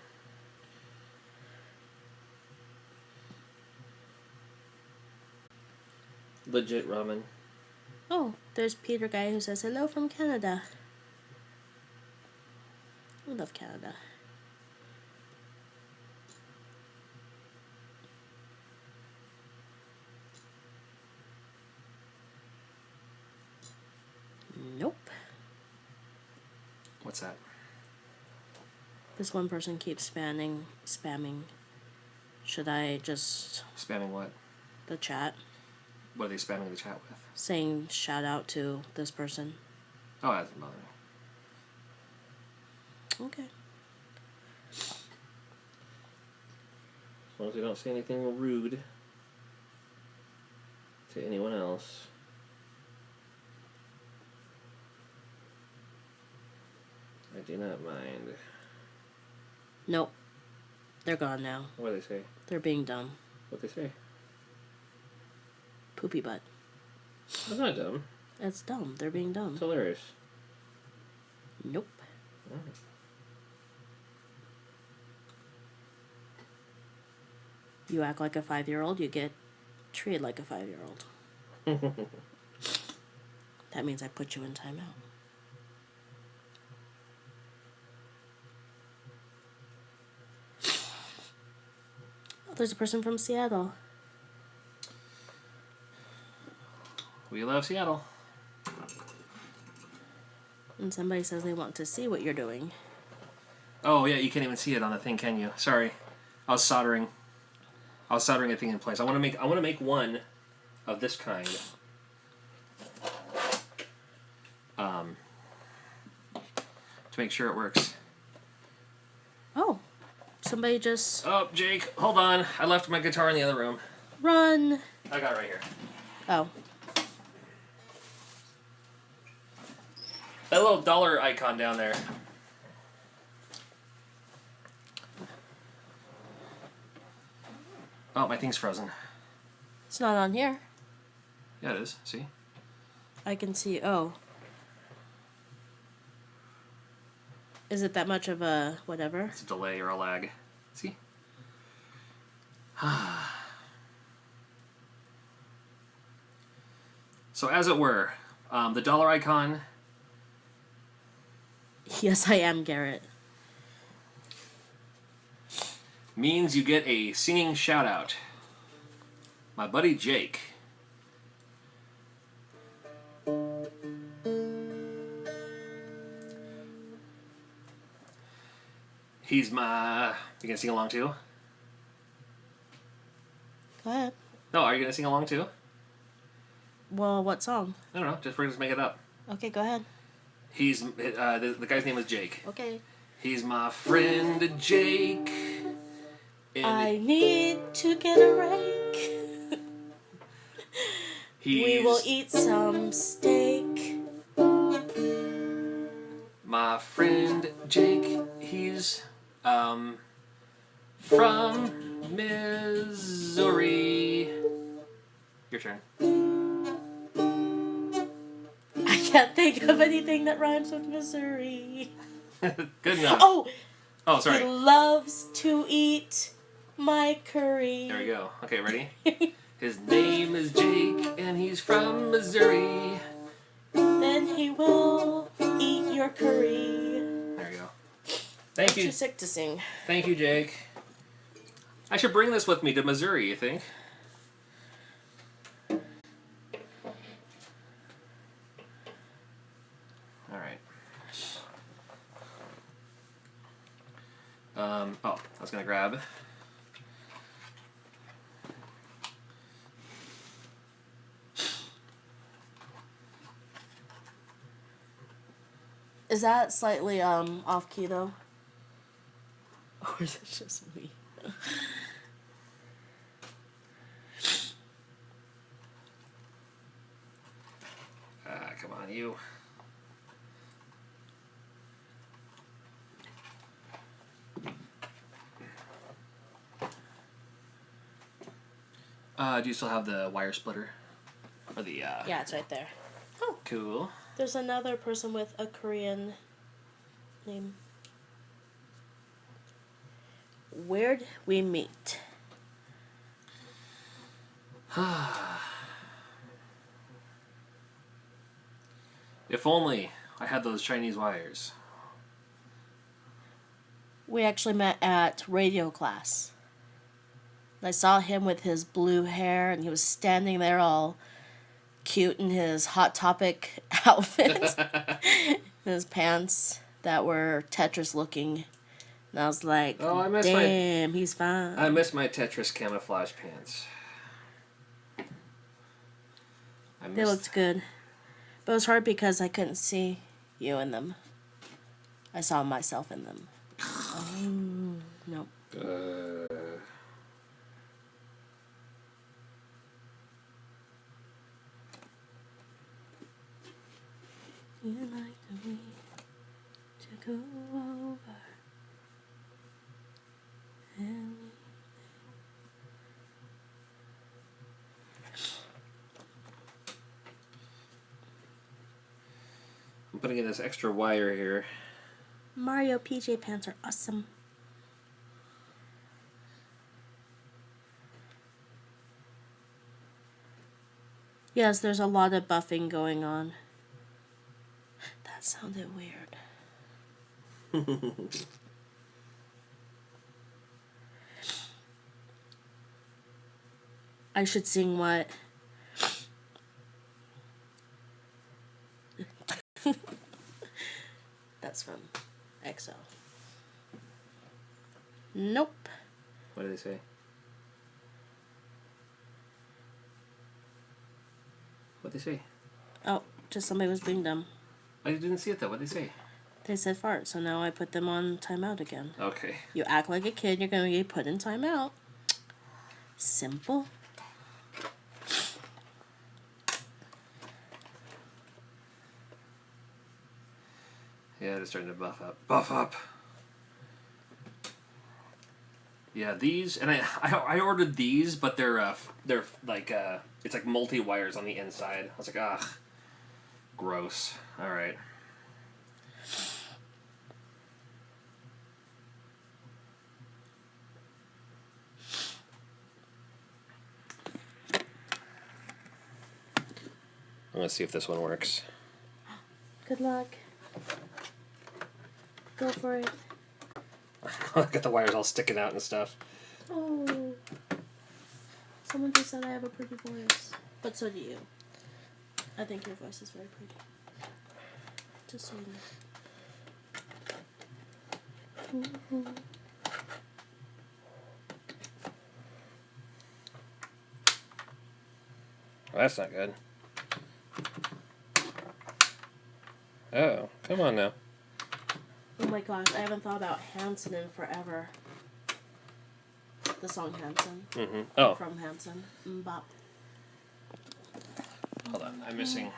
Legit ramen. Oh, there's Peter Guy who says hello from Canada. We love Canada. Nope. What's that? This one person keeps spamming. Should I just... Spamming what? The chat. What are they spamming the chat with? Saying shout out to this person. Oh, that doesn't bother me. Okay. As long as we don't say anything rude to anyone else. I do not mind. Nope. They're gone now. What do they say? They're being dumb. What they say? Poopy butt. That's not dumb. That's dumb. They're being dumb. It's hilarious. Nope. Alright. You act like a 5-year-old, you get treated like a 5-year-old. That means I put you in timeout. Oh, there's a person from Seattle. We love Seattle. And somebody says they want to see what you're doing. Oh yeah, you can't even see it on the thing, can you? Sorry, I was soldering a thing in place. I want to make one of this kind. To make sure it works. Oh, somebody just Oh, Jake, hold on. I left my guitar in the other room. run. I got it right here. Oh, That little dollar icon down there. Oh, my thing's frozen. it's not on here. Yeah, it is. See? I can see. Oh. Is it that much of a whatever? It's a delay or a lag. See? So as it were, the dollar icon Yes, I am, Garrett. means you get a singing shout out. My buddy Jake. He's my... You gonna sing along too? Go ahead. No, are you gonna sing along too? Well, what song? I don't know, we're just make it up. Okay, go ahead. He's... the guy's name is Jake. Okay. He's my friend Jake. And I need to get a rake. We will eat some steak. My friend Jake, he's from Missouri. Your turn. I can't think of anything that rhymes with Missouri. Good enough. Oh, Oh, he sorry. loves to eat my curry. There we go. Okay, ready? His name is Jake, and he's from Missouri. Then he will eat your curry. There we go. Thank you. Too sick to sing. Thank you, Jake. I should bring this with me to Missouri, you think? All right. Oh, I was going to grab... Is that slightly off key though? Or is it just me? Come on, you. Do you still have the wire splitter? Or the, Yeah, it's right there. Oh. Cool. There's another person with a Korean name. Where'd we meet? If only I had those Chinese wires. We actually met at radio class. I saw him with his blue hair, and he was standing there all cute in his Hot Topic outfit. His pants that were Tetris looking. And I was like, damn, he's fine. I miss my Tetris camouflage pants. They looked good. But it was hard because I couldn't see you in them. I saw myself in them. Nope. You like me to go over anything. I'm putting in this extra wire here. Mario PJ pants are awesome. Yes, there's a lot of buffing going on. That sounded weird. I should sing what? That's from EXO. Nope. What did they say? What'd they say? Oh, just somebody was being dumb. I didn't see it though. What'd they say? They said fart, so now I put them on timeout again. Okay. You act like a kid, you're going to get put in timeout. Simple. Yeah, they're starting to buff up. Buff up! Yeah, these, and I ordered these, but they're like, it's like multi-wires on the inside. I was like, ugh. Gross. Alright. I'm gonna see if this one works. Good luck. Go for it. Got the wires all sticking out and stuff. Oh. Someone just said I have a pretty voice. But so do you. I think your voice is very pretty. Just so you know. Well, that's not good. Oh, come on now. Oh my gosh, I haven't thought about Hanson in forever. The song Hanson. Mm-hmm. Oh. From Hanson. Bop. Hold on, I'm missing.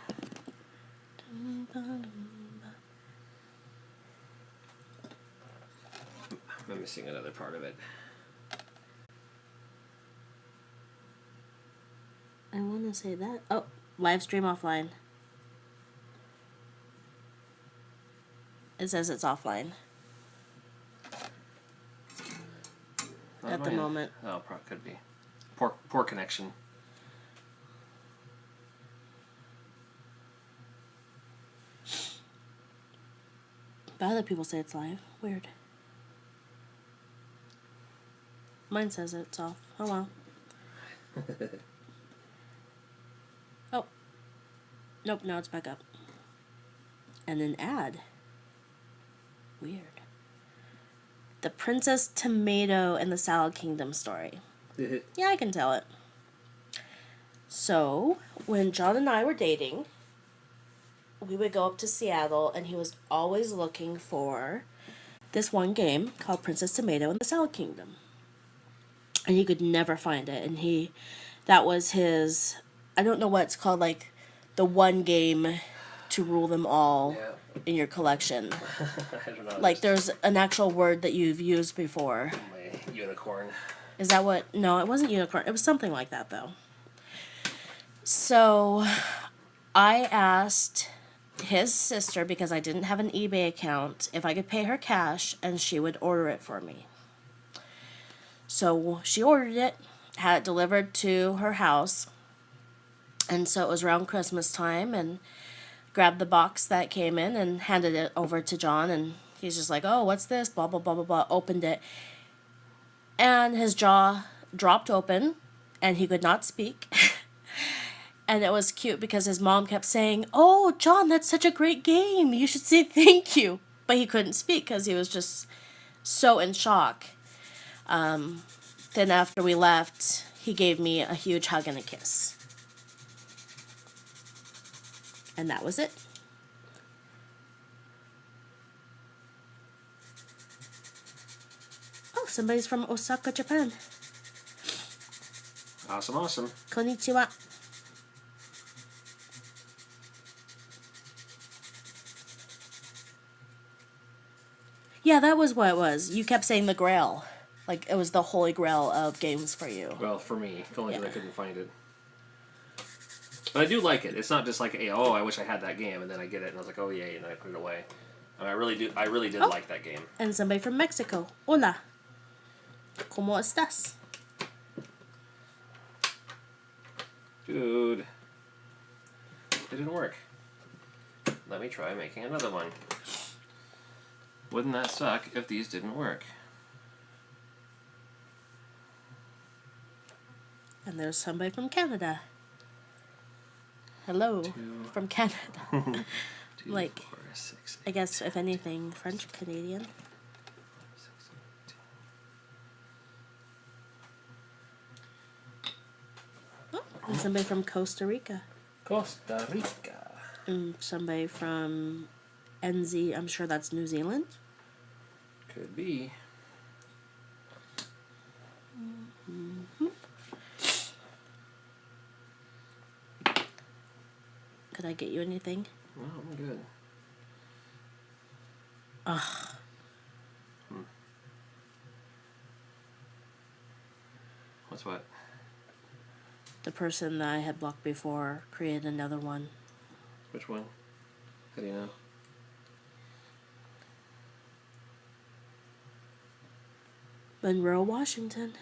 I'm missing another part of it. I want to say that. Oh, live stream offline. It says it's offline. At the moment. Oh, could be. Poor connection. But other people say it's live. Weird. Mine says it's off. Oh well. Oh. Nope, now it's back up. And an ad. Weird. The Princess Tomato and the Salad Kingdom story. Yeah, I can tell it. So, when John and I were dating, we would go up to Seattle, and he was always looking for this one game called Princess Tomato in the Salad Kingdom. And he could never find it. And that was his, I don't know what it's called, like the one game to rule them all in your collection. I don't know. Like there's an actual word that you've used before. My unicorn. Is that what? No, it wasn't unicorn. It was something like that, though. So I asked his sister, because I didn't have an eBay account, if I could pay her cash and she would order it for me. So she ordered it, had it delivered to her house, and so it was around Christmas time, and grabbed the box that came in and handed it over to John, and he's just like, oh, what's this? Blah, blah, blah, blah, blah. Opened it, and his jaw dropped open, and he could not speak. And it was cute because his mom kept saying, oh, John, that's such a great game. You should say thank you. But he couldn't speak because he was just so in shock. Then after we left, he gave me a huge hug and a kiss. And that was it. Oh, somebody's from Osaka, Japan. Awesome, awesome. Konnichiwa. Yeah, that was what it was. You kept saying the Grail. Like, it was the holy grail of games for you. Well, for me, only because I couldn't find it. But I do like it. It's not just like, hey, oh, I wish I had that game, and then I get it, and I was like, oh, yay, and then I put it away. I mean, I really did like that game. And somebody from Mexico. Hola. ¿Cómo estás? Dude. It didn't work. Let me try making another one. Wouldn't that suck if these didn't work? And there's somebody from Canada. Hello. From Canada. 2, like, 4, 6, 8, I guess, if anything, French, Canadian. 6, 8, 2. Oh, and somebody from Costa Rica. Costa Rica. And somebody from NZ, I'm sure that's New Zealand. Could be. Mm-hmm. Could I get you anything? No, I'm good. Ugh. What's what? The person that I had blocked before created another one. Which one? How do you know? Monroe, Washington.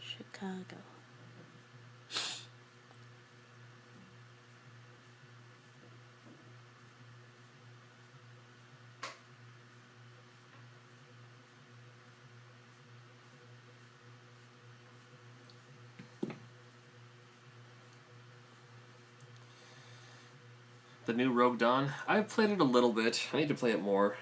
Chicago. The new Rogue Dawn. I've played it a little bit. I need to play it more.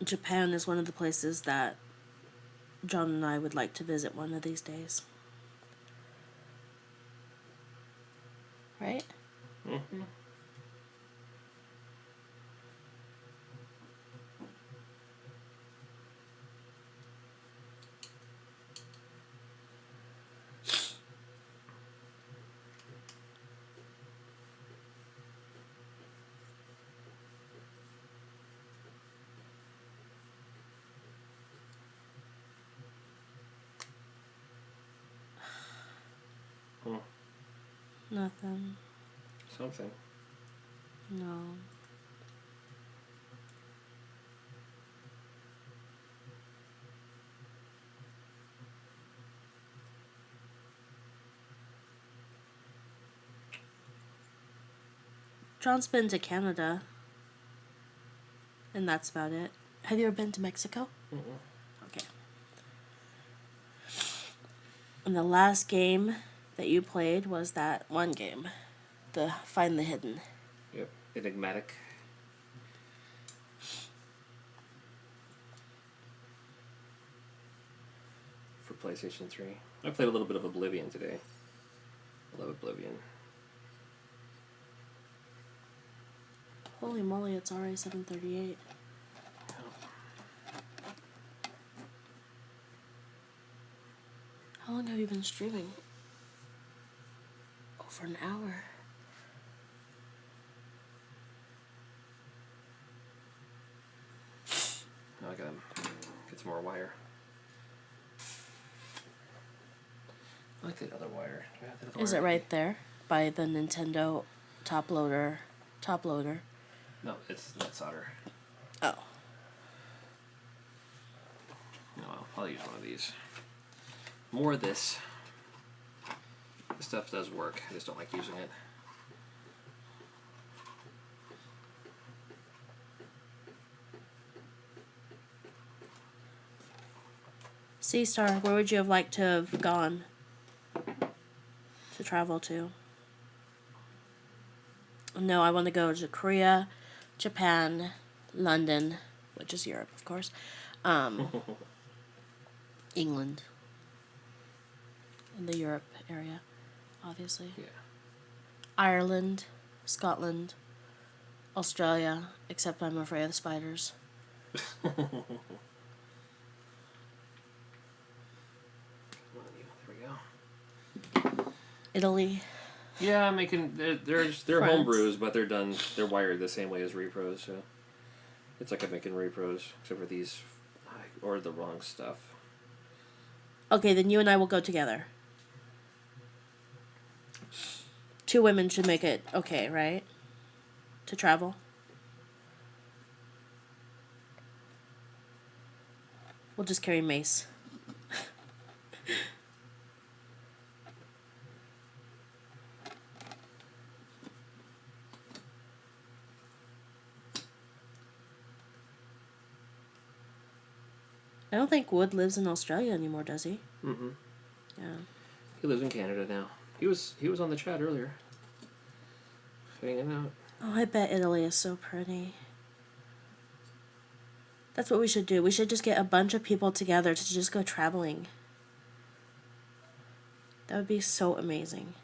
Japan is one of the places that John and I would like to visit one of these days. Right? Mm-hmm. Hmm. Nothing. Something. No. John's been to Canada. And that's about it. Have you ever been to Mexico? Mm-mm. Okay. And the last game that you played was that one game, the Find the Hidden. Yep. Enigmatic. For PlayStation 3. I played a little bit of Oblivion today. I love Oblivion. Holy moly, it's already 7:38. How long have you been streaming? Over an hour. Now I gotta get some more wire. I like that other wire. Do I have that other Is wire? it right there by the Nintendo top loader? No, it's not solder. Oh. No, I'll use one of these. More of this. This stuff does work. I just don't like using it. Sea Star, where would you have liked to have gone to travel to? No, I want to go to Korea, Japan, London, which is Europe, of course, England, in the Europe area, obviously. Yeah. Ireland, Scotland, Australia, except I'm afraid of the spiders. There we go. Italy. Yeah, I'm making they're France. homebrews, but they're wired the same way as repros, so it's like I'm making repros, except for these I ordered the wrong stuff. Okay, then you and I will go together. 2 women should make it okay, right? To travel. We'll just carry mace. I don't think Wood lives in Australia anymore, does he? Mm-hmm. Yeah. He lives in Canada now. He was on the chat earlier. Hanging out. Oh, I bet Italy is so pretty. That's what we should do. We should just get a bunch of people together to just go traveling. That would be so amazing.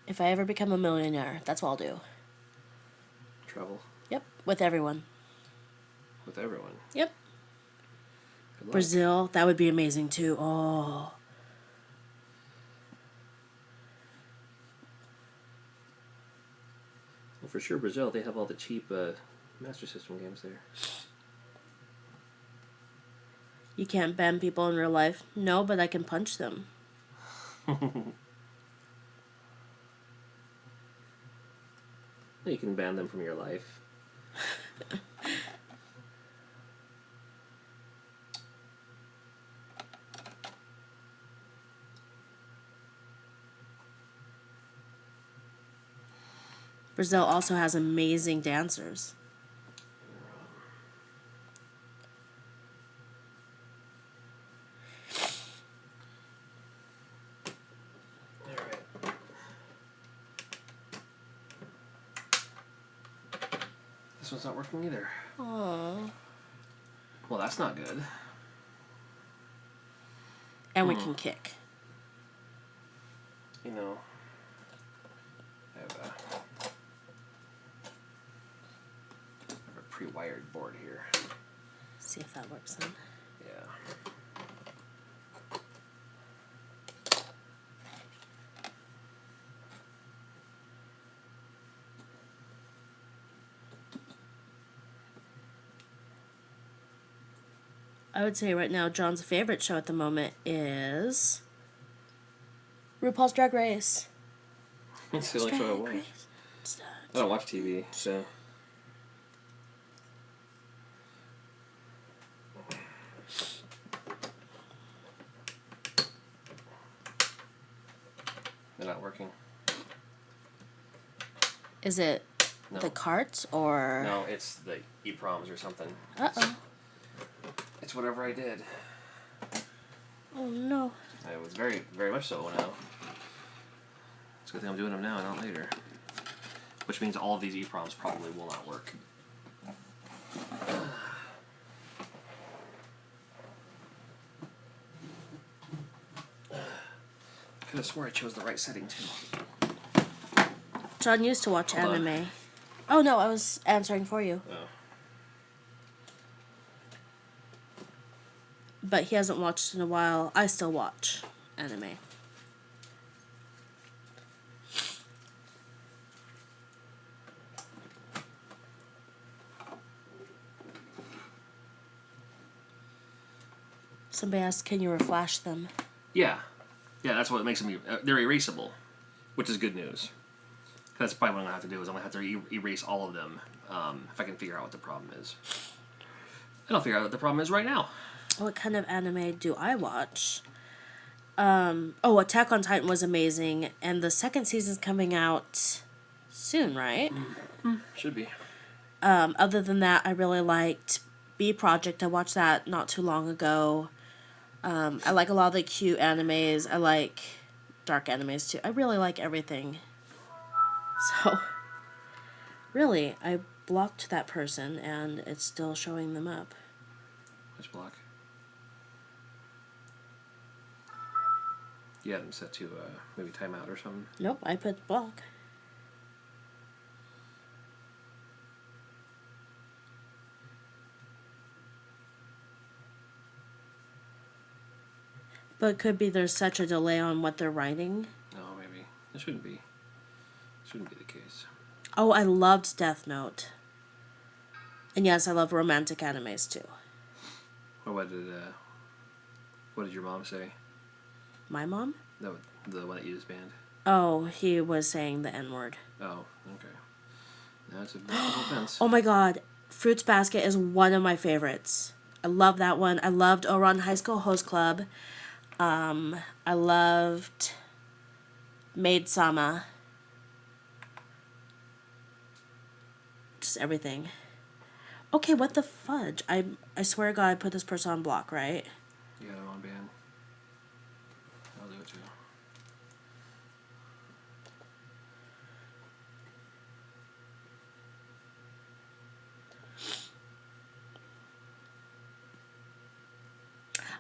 If I ever become a millionaire, that's what I'll do. Travel Yep, with everyone. with everyone. Yep. Good luck. Brazil, that would be amazing too. Oh. Well, for sure, Brazil. They have all the cheap Master System games there. You can't ban people in real life. No, but I can punch them. You can ban them from your life. Brazil also has amazing dancers. Alright. This one's not working either. Aww. Well, that's not good. And we can kick. You know, I have a pre-wired board here. See if that works then. Yeah. I would say right now John's favorite show at the moment is RuPaul's Drag Race. It's the only show I watch. I don't watch TV, so. They're not working. Is it No. the carts or? No, it's the EPROMS or something. Uh-oh. It's whatever I did. Oh, no. It was very, very much so now. It's a good thing I'm doing them now and not later. Which means all of these EPROMs probably will not work. Could have swore I chose the right setting too. John used to watch Hold anime. Oh, no, I was answering for you. Oh. But he hasn't watched in a while. I still watch anime. Somebody asked, can you reflash them? Yeah. Yeah, that's what makes them... they're erasable, which is good news. That's probably what I'm going to have to do, is I'm going to have to erase all of them if I can figure out what the problem is. And I'll figure out what the problem is right now. What kind of anime do I watch? Oh, Attack on Titan was amazing, and the second season's coming out soon, right? Should be. Other than that, I really liked B Project. I watched that not too long ago. I like a lot of the cute animes. I like dark animes too. I really like everything. So, really, I blocked that person and it's still showing them up. Which block? You had them set to maybe timeout or something? Nope, I put block. But it could be there's such a delay on what they're writing. No, maybe. It shouldn't be. Shouldn't be the case. Oh, I loved Death Note. And yes, I love romantic animes too. Well, what did your mom say? My mom? No, the one that you just banned. Oh, he was saying the N-word. Oh, okay. That's a big offense. Oh my god, Fruits Basket is one of my favorites. I love that one. I loved Ouran High School Host Club. I loved Maid Sama. Just everything. Okay, what the fudge? I swear to God I put this person on block, right? Yeah, I'm on ban. I'll do it too.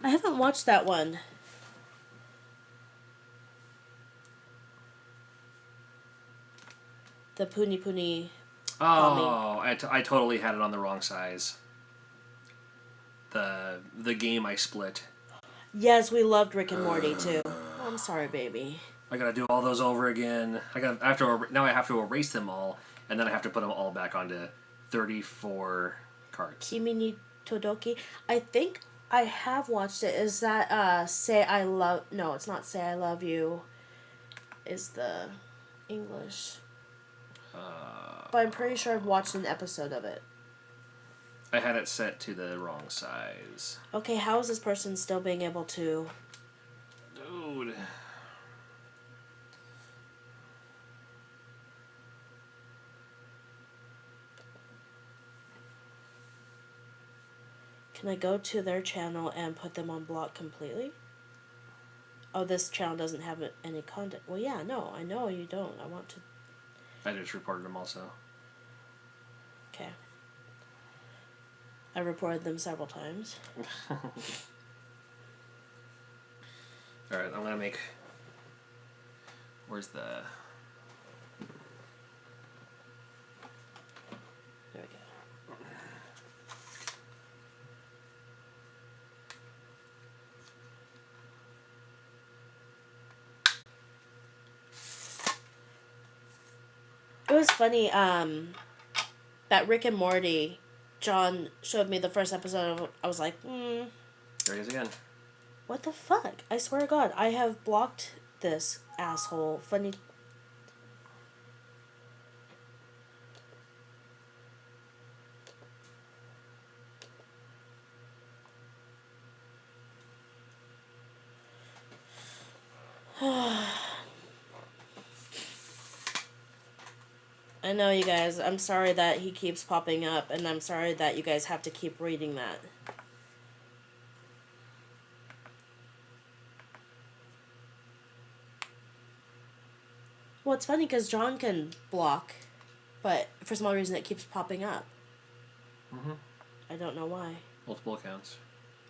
I haven't watched that one. The Puni Puni. Oh, I totally had it on the wrong size. The game I split. Yes, we loved Rick and Morty too. Oh, I'm sorry, baby. I gotta do all those over again. Now I have to erase them all, and then I have to put them all back onto 34 carts. Kimi ni Todoki. I think I have watched it. Is that Say I Love... No, it's not Say I Love You. Is the English. But I'm pretty sure I've watched an episode of it. I had it set to the wrong size. Okay, how is this person still being able to... Dude. Can I go to their channel and put them on block completely? Oh, this channel doesn't have any content. Well, yeah, no, I know you don't. I want to... I just reported them also. Okay. I reported them several times. Alright, I'm gonna make... Where's the... There we go. It was funny, that Rick and Morty, John showed me the first episode, I was like, There he is again. What the fuck? I swear to God, I have blocked this asshole. Funny. I know, you guys. I'm sorry that he keeps popping up, and I'm sorry that you guys have to keep reading that. Well, it's funny because John can block, but for some odd reason it keeps popping up. Mm-hmm. I don't know why. Multiple accounts.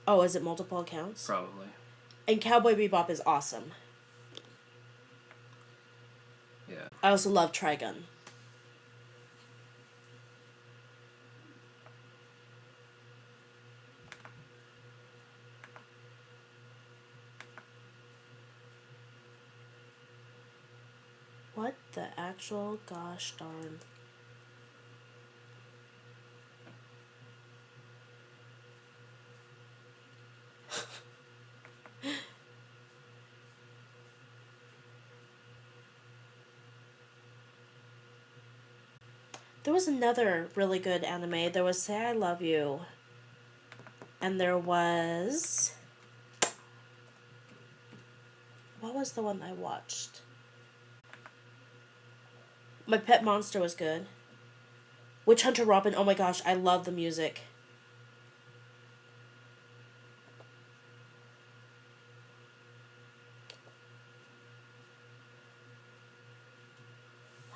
Oh, is it multiple accounts? Probably. And Cowboy Bebop is awesome. Yeah. I also love Trigun. What the actual gosh darn? There was another really good anime. There was Say I Love You. And there was... What was the one I watched? My Pet Monster was good. Witch Hunter Robin, oh my gosh, I love the music.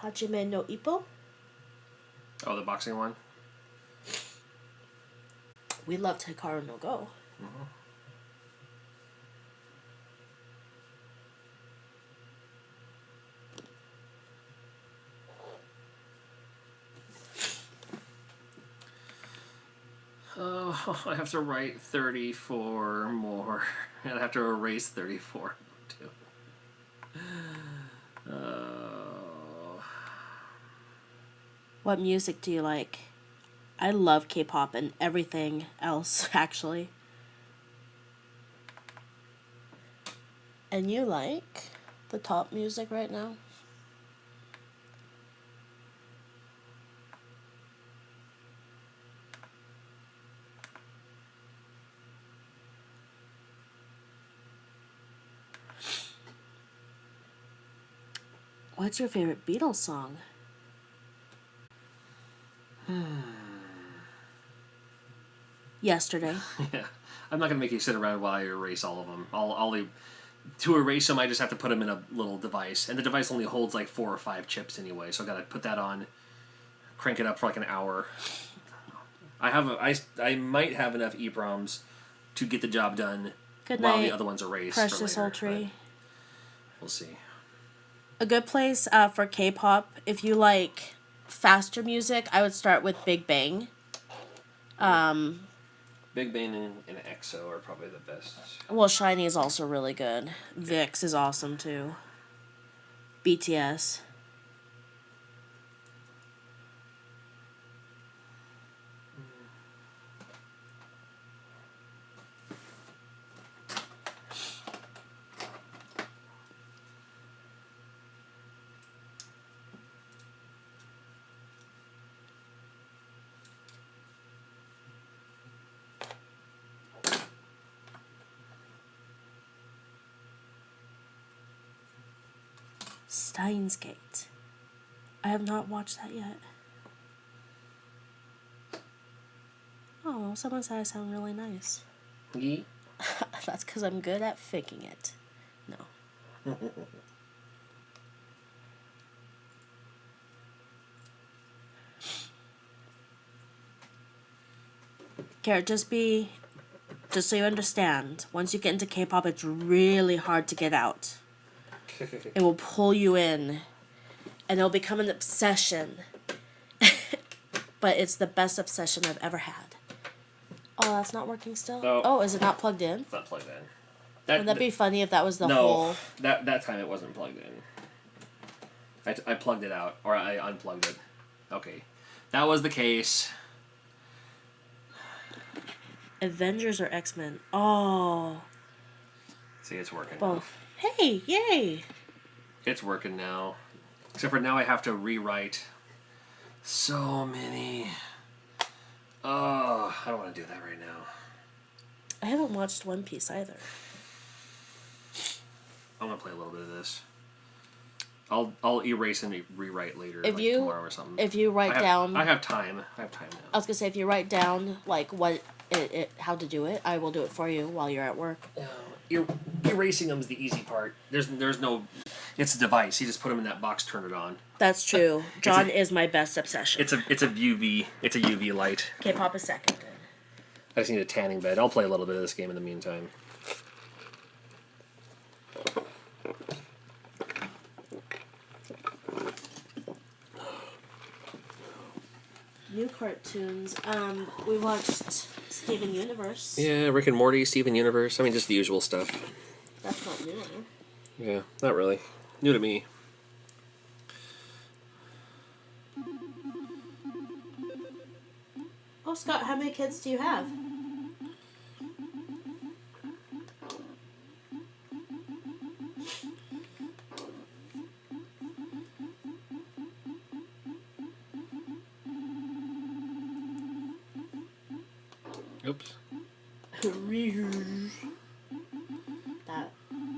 Hajime no Ippo? Oh, the boxing one? We loved Hikaru no Go. Mm-hmm. Oh, I have to write 34 more. And I have to erase 34 too. What music do you like? I love K-pop and everything else, actually. And you like the top music right now? What's your favorite Beatles song? Yesterday. Yeah. I'm not going to make you sit around while I erase all of them. To erase them, I just have to put them in a little device. And the device only holds like 4 or 5 chips anyway, so I got to put that on, crank it up for like an hour. I might have enough EPROMs to get the job done. Good while night, the other ones erase Precious for later, Old Tree. We'll see. A good place for K-pop, if you like faster music, I would start with Big Bang. Big Bang and EXO are probably the best. Well, Shiny is also really good. VIX is awesome too. BTS. Steins Gate. I have not watched that yet. Oh, someone said I sound really nice. Yeet. That's because I'm good at faking it. No. Garrett, just so you understand, once you get into K-pop, it's really hard to get out. It will pull you in, and it'll become an obsession. But it's the best obsession I've ever had. Oh, that's not working still? No. Oh, is it not plugged in? It's not plugged in. Wouldn't that be funny if that was the no, whole... that time it wasn't plugged in. I plugged it out, or I unplugged it. Okay. That was the case. Avengers or X-Men? Oh, See, it's working both. Hey, yay! now. It's working now. Except for now I have to rewrite so many. Oh, I don't want to do that right now. I haven't watched One Piece either. I'm gonna play a little bit of this. I'll erase and rewrite later, If like you tomorrow or something. if you write down, I have time. I have time I now. was gonna say if you write down like what how to do it, I will do it for you while you're at work. Erasing them is the easy part. There's no. It's a device. You just put them in that box, turn it on. That's true. John is my best obsession. It's a UV light. Okay, pop a second. I just need a tanning bed. I'll play a little bit of this game in the meantime. New cartoons. We watched Steven Universe. Yeah, Rick and Morty, Steven Universe. I mean, just the usual stuff. That's not new. Yeah, not really. New to me. Oh, Scott, how many kids do you have? Oops. That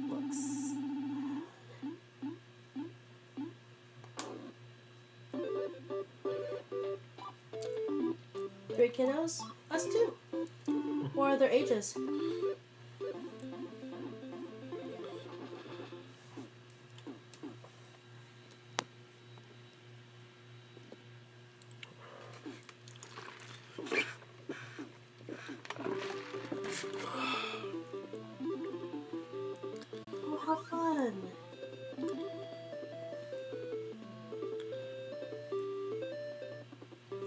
looks... Three kiddos? Us too. What are their ages? Oh, how fun.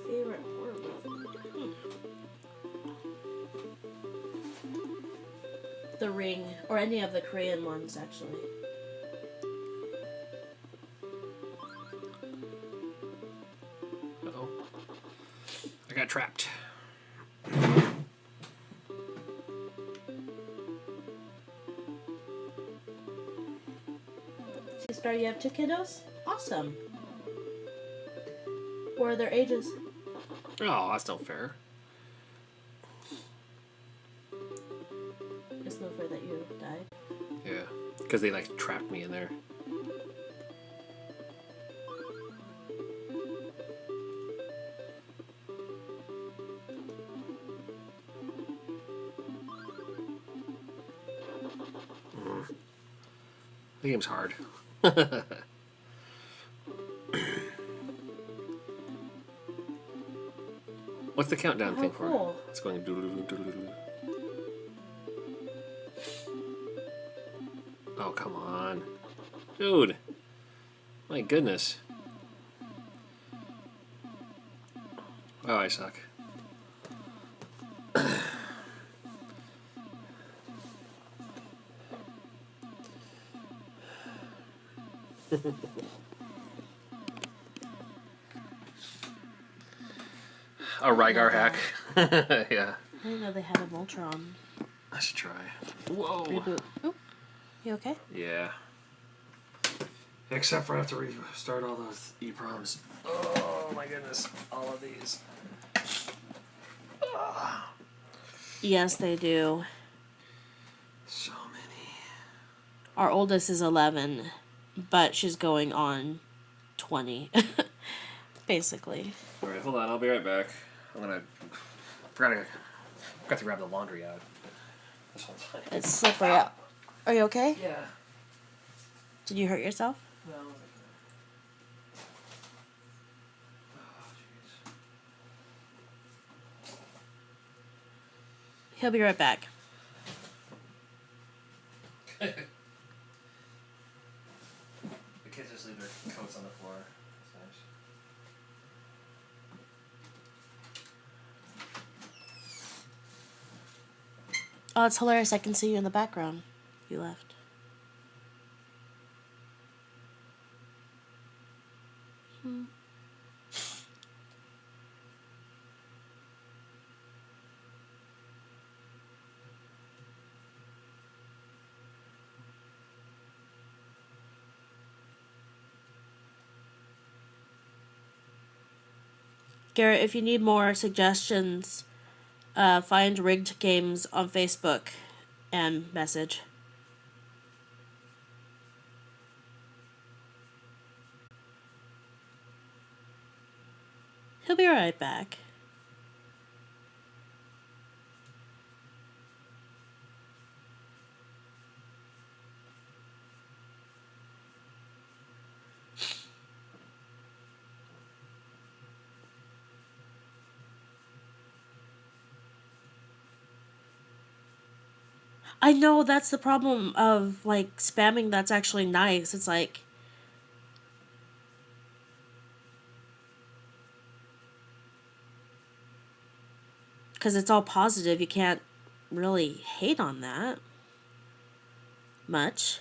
Favorite horror movie? The Ring, or any of the Korean ones, actually. Uh-oh. I got trapped. Sister, you have two kiddos? Awesome. What are their ages? Oh, that's not fair. It's no fair that you died. Yeah, because they like trapped me in there. The game's hard. What's the countdown thing for? Cool. It's going doodle-doodle-doodle-doodle. Oh, come on. Dude. My goodness. Oh, I suck. A Rygar hack. Yeah. I didn't know they had a Voltron I should try. Whoa. reboot. Oop. You okay? Yeah. Except for I have to restart all those EPROMs. Oh my goodness. All of these. Yes, they do. So many. Our oldest is 11, but she's going on 20, basically. Alright, hold on. I'll be right back. I'm gonna... Forgot to grab the laundry out. This one's fine. It's slippery out. Are you okay? Yeah. Did you hurt yourself? No. He'll be right back. The kids just leave their coats on the floor. That's nice. Oh, it's hilarious. I can see you in the background. You left. Garrett, if you need more suggestions, find Rigg'd Games on Facebook and message. He'll be right back. I know that's the problem of like spamming that's actually nice. It's like because it's all positive, you can't really hate on that much.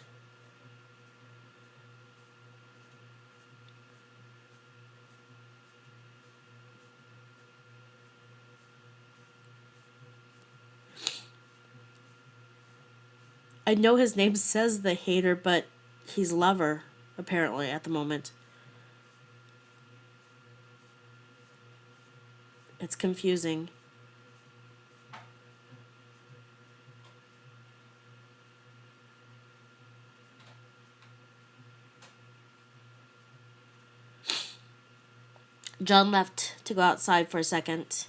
I know his name says the hater, but he's lover, apparently, at the moment. It's confusing. John left to go outside for a second.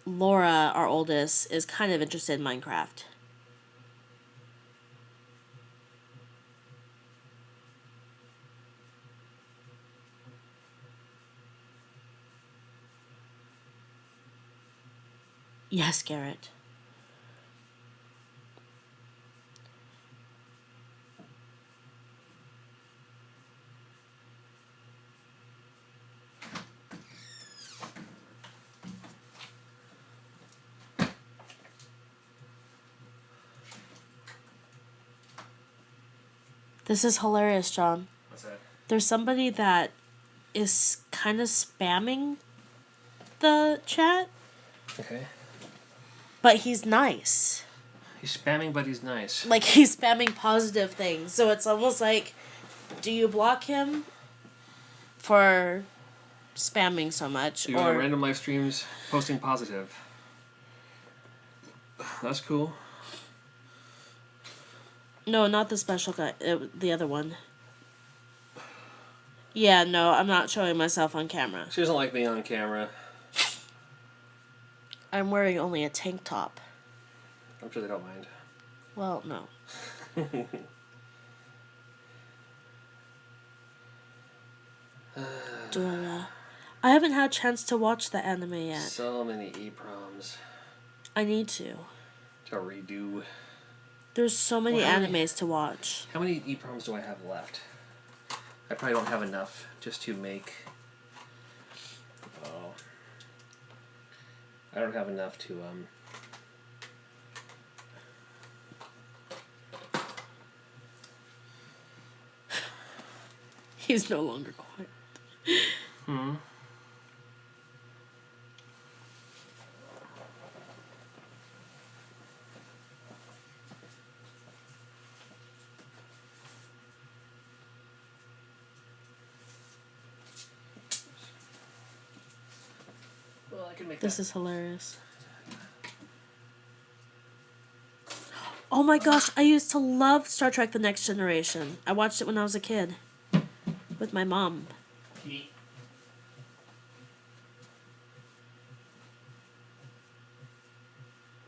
Laura, our oldest, is kind of interested in Minecraft. Yes, Garrett. This is hilarious, John. What's that? There's somebody that is kind of spamming the chat, Okay. but he's nice. He's spamming, but he's nice. Like, he's spamming positive things. So it's almost like, do you block him for spamming so much? You go to random live streams posting positive. That's cool. No, not the special guy. The other one. Yeah, no, I'm not showing myself on camera. She doesn't like being on camera. I'm wearing only a tank top. I'm sure they don't mind. Well, no. I haven't had a chance to watch the anime yet. So many EPROMs I need to. to redo. There's so many Well, animes to watch. How many EPROMs do I have left? I probably don't have enough just to make... Oh. I don't have enough to, He's no longer quiet. Hmm? Well, I can make This that. is hilarious. Oh my gosh, I used to love Star Trek The Next Generation. I watched it when I was a kid. With my mom.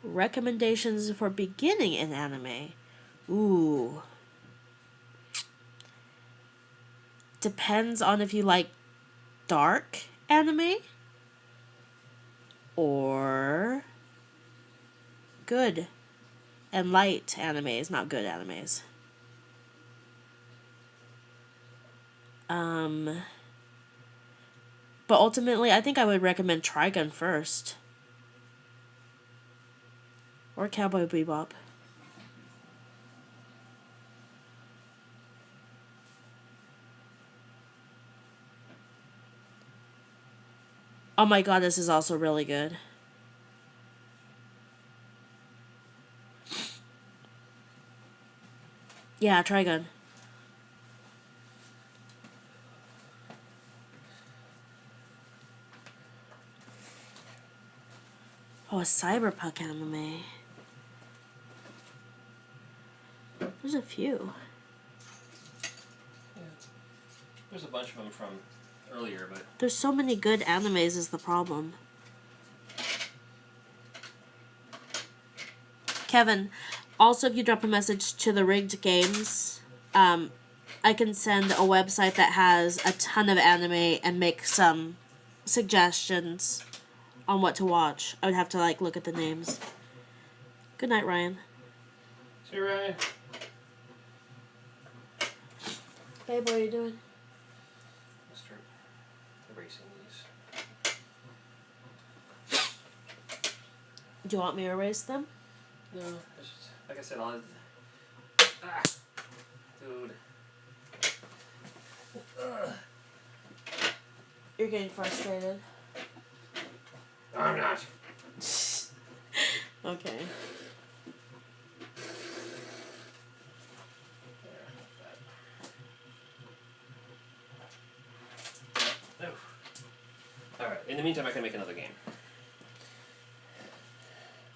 Recommendations for beginning in anime. Ooh. Depends on if you like dark anime or good and light animes, not good animes. But ultimately, I think I would recommend Trigun first. Or Cowboy Bebop. Oh my god, this is also really good. Yeah, Trigun. a cyberpunk anime. There's a few. Yeah. There's a bunch of them from earlier, but... There's so many good animes is the problem. Kevin, also if you drop a message to the Rigg'd Games, I can send a website that has a ton of anime and make some suggestions on what to watch. I would have to like look at the names. Good night, Ryan. See you, Ryan. Babe, what are you doing? Start erasing these. Do you want me to erase them? No, it's just, like I said, dude. You're getting frustrated. I'm not. Okay. Alright, in the meantime I can make another game.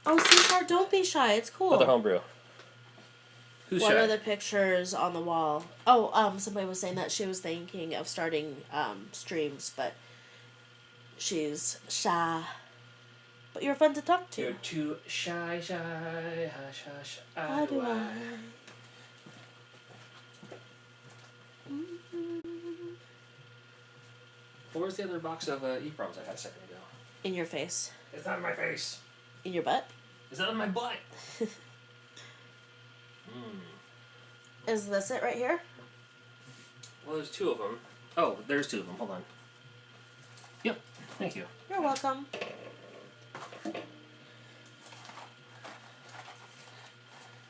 Oh, Cesar, don't be shy. It's cool. Another homebrew. Who's What shy? are the pictures on the wall? Oh, somebody was saying that she was thinking of starting streams, but she's shy. But you're fun to talk to. You're too shy, hush, hush. How do I? Where's the other box of EPROMS I had a second ago? In your face. It's not in my face. In your butt? It's not in my butt. Is this it right here? Well, there's two of them. Oh, there's two of them. Hold on. Yep. Thank you. You're welcome.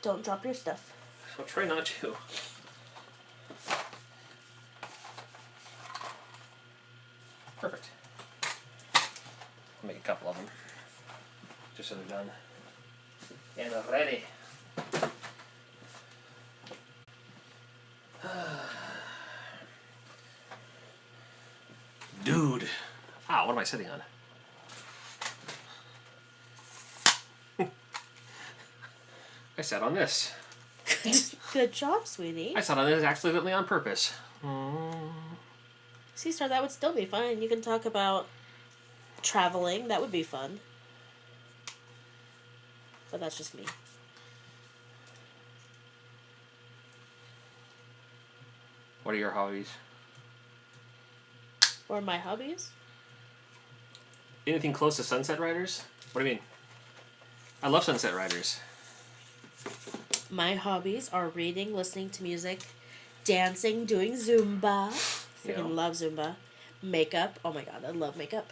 Don't drop your stuff. I'll try not to. Perfect. I'll make a couple of them. Just so they're done. And ready. Dude. Ah, what am I sitting on? I sat on this. Good job, sweetie. I sat on this accidentally on purpose. Cesar, that would still be fun. You can talk about traveling. That would be fun. But that's just me. What are your hobbies? Or my hobbies? Anything close to Sunset Riders? What do you mean? I love Sunset Riders. My hobbies are reading, listening to music, dancing, doing Zumba. Freaking love Zumba. Makeup. Oh my god, I love makeup.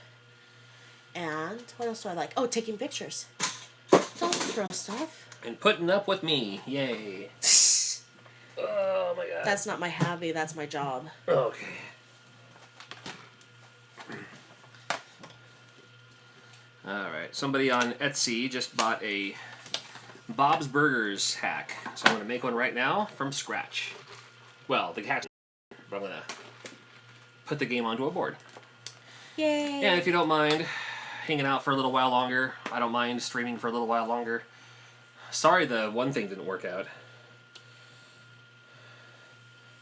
And what else do I like? Oh, taking pictures. Don't throw stuff. And putting up with me. Yay. Oh my god. That's not my hobby, that's my job. Okay. Alright, somebody on Etsy just bought a Bob's Burgers hack. So I'm going to make one right now from scratch. Well, the hack, but I'm going to put the game onto a board. Yay! And if you don't mind hanging out for a little while longer, I don't mind streaming for a little while longer. Sorry the one thing didn't work out.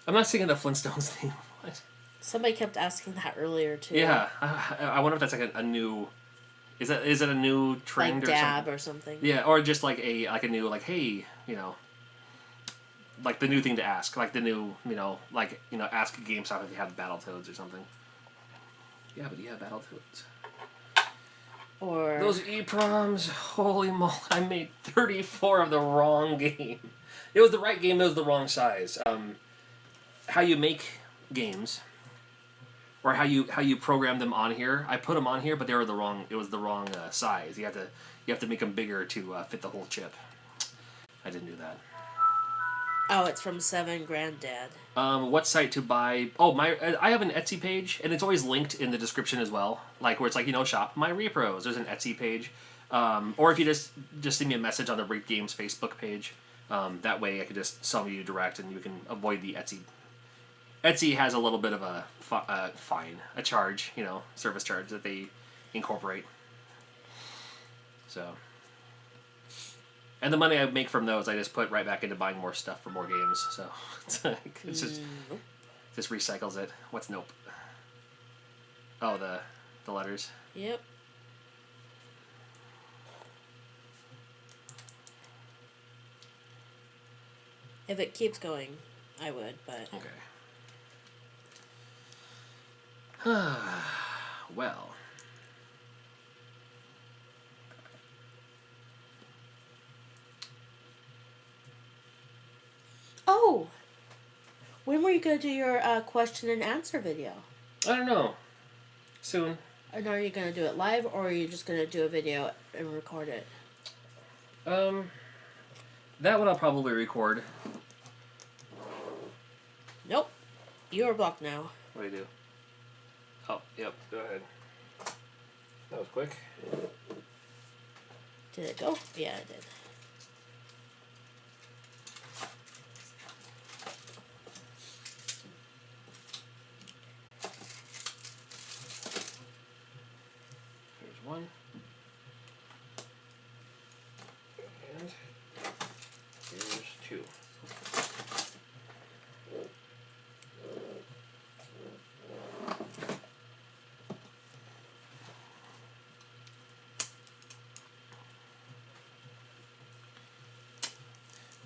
I'm not singing the Flintstones theme. What? Somebody kept asking that earlier too. Yeah, I wonder if that's like a new... Is it a new trend like or dab something? or something? Yeah, or just like a new like, hey, you know, like the new thing to ask, like the new, ask GameStop if you have Battletoads or something. Yeah, but yeah, Battletoads. Or Those EPROMs, holy moly! I made 34 of the wrong game. It was the right game, it was the wrong size. How you make games, or how you program them on here. I put them on here, but they were the wrong. It was the wrong size. You have to make them bigger to fit the whole chip. I didn't do that. oh, it's from Seven Granddad. What site to buy? Oh, I have an Etsy page, and it's always linked in the description as well. Like where it's like, shop my repros. There's an Etsy page, or if you just send me a message on the Rigg'd Games Facebook page. That way I could just sell you direct, and you can avoid the Etsy. Etsy has a little bit of a fine, a charge, service charge that they incorporate. So, and the money I make from those, I just put right back into buying more stuff for more games. So it's like, it's just recycles it. What's nope? Oh, the letters. Yep. If it keeps going, I would, but... Okay. Well. Oh! When were you going to do your question and answer video? I don't know. Soon. And are you going to do it live, or are you just going to do a video and record it? That one I'll probably record. Nope. You are blocked now. What do you do? Oh, yep, go ahead. That was quick. Did it go? Yeah, it did. Here's one. And here's two.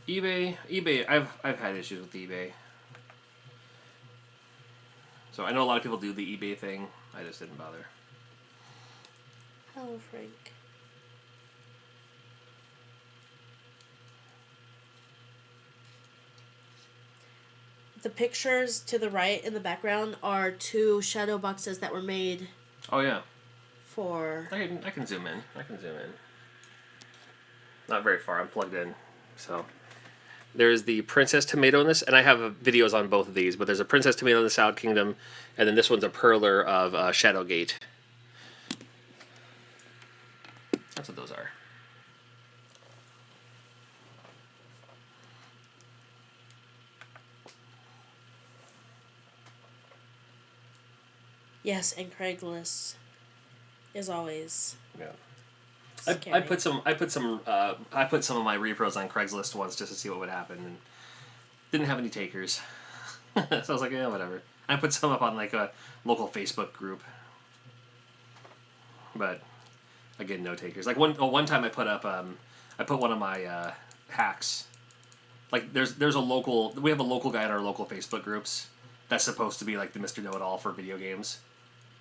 eBay. I've had issues with eBay. So I know a lot of people do the eBay thing. I just didn't bother. Hello, Frank. The pictures to the right in the background are 2 shadow boxes that were made Oh yeah. for... I can zoom in. Not very far. I'm plugged in. So there's the Princess Tomato in this, and I have videos on both of these, but there's a Princess Tomato in the South Kingdom, and then this one's a Perler of Shadowgate. That's what those are. Yes, and Craigslist is always... Yeah. scary. I put some of my repros on Craigslist once just to see what would happen, and didn't have any takers. So I was like, yeah, whatever. I put some up on like a local Facebook group, but again, no takers. Like one time I put up I put one of my hacks. Like we have a local guy in our local Facebook groups that's supposed to be like the Mr. Know-It-All for video games,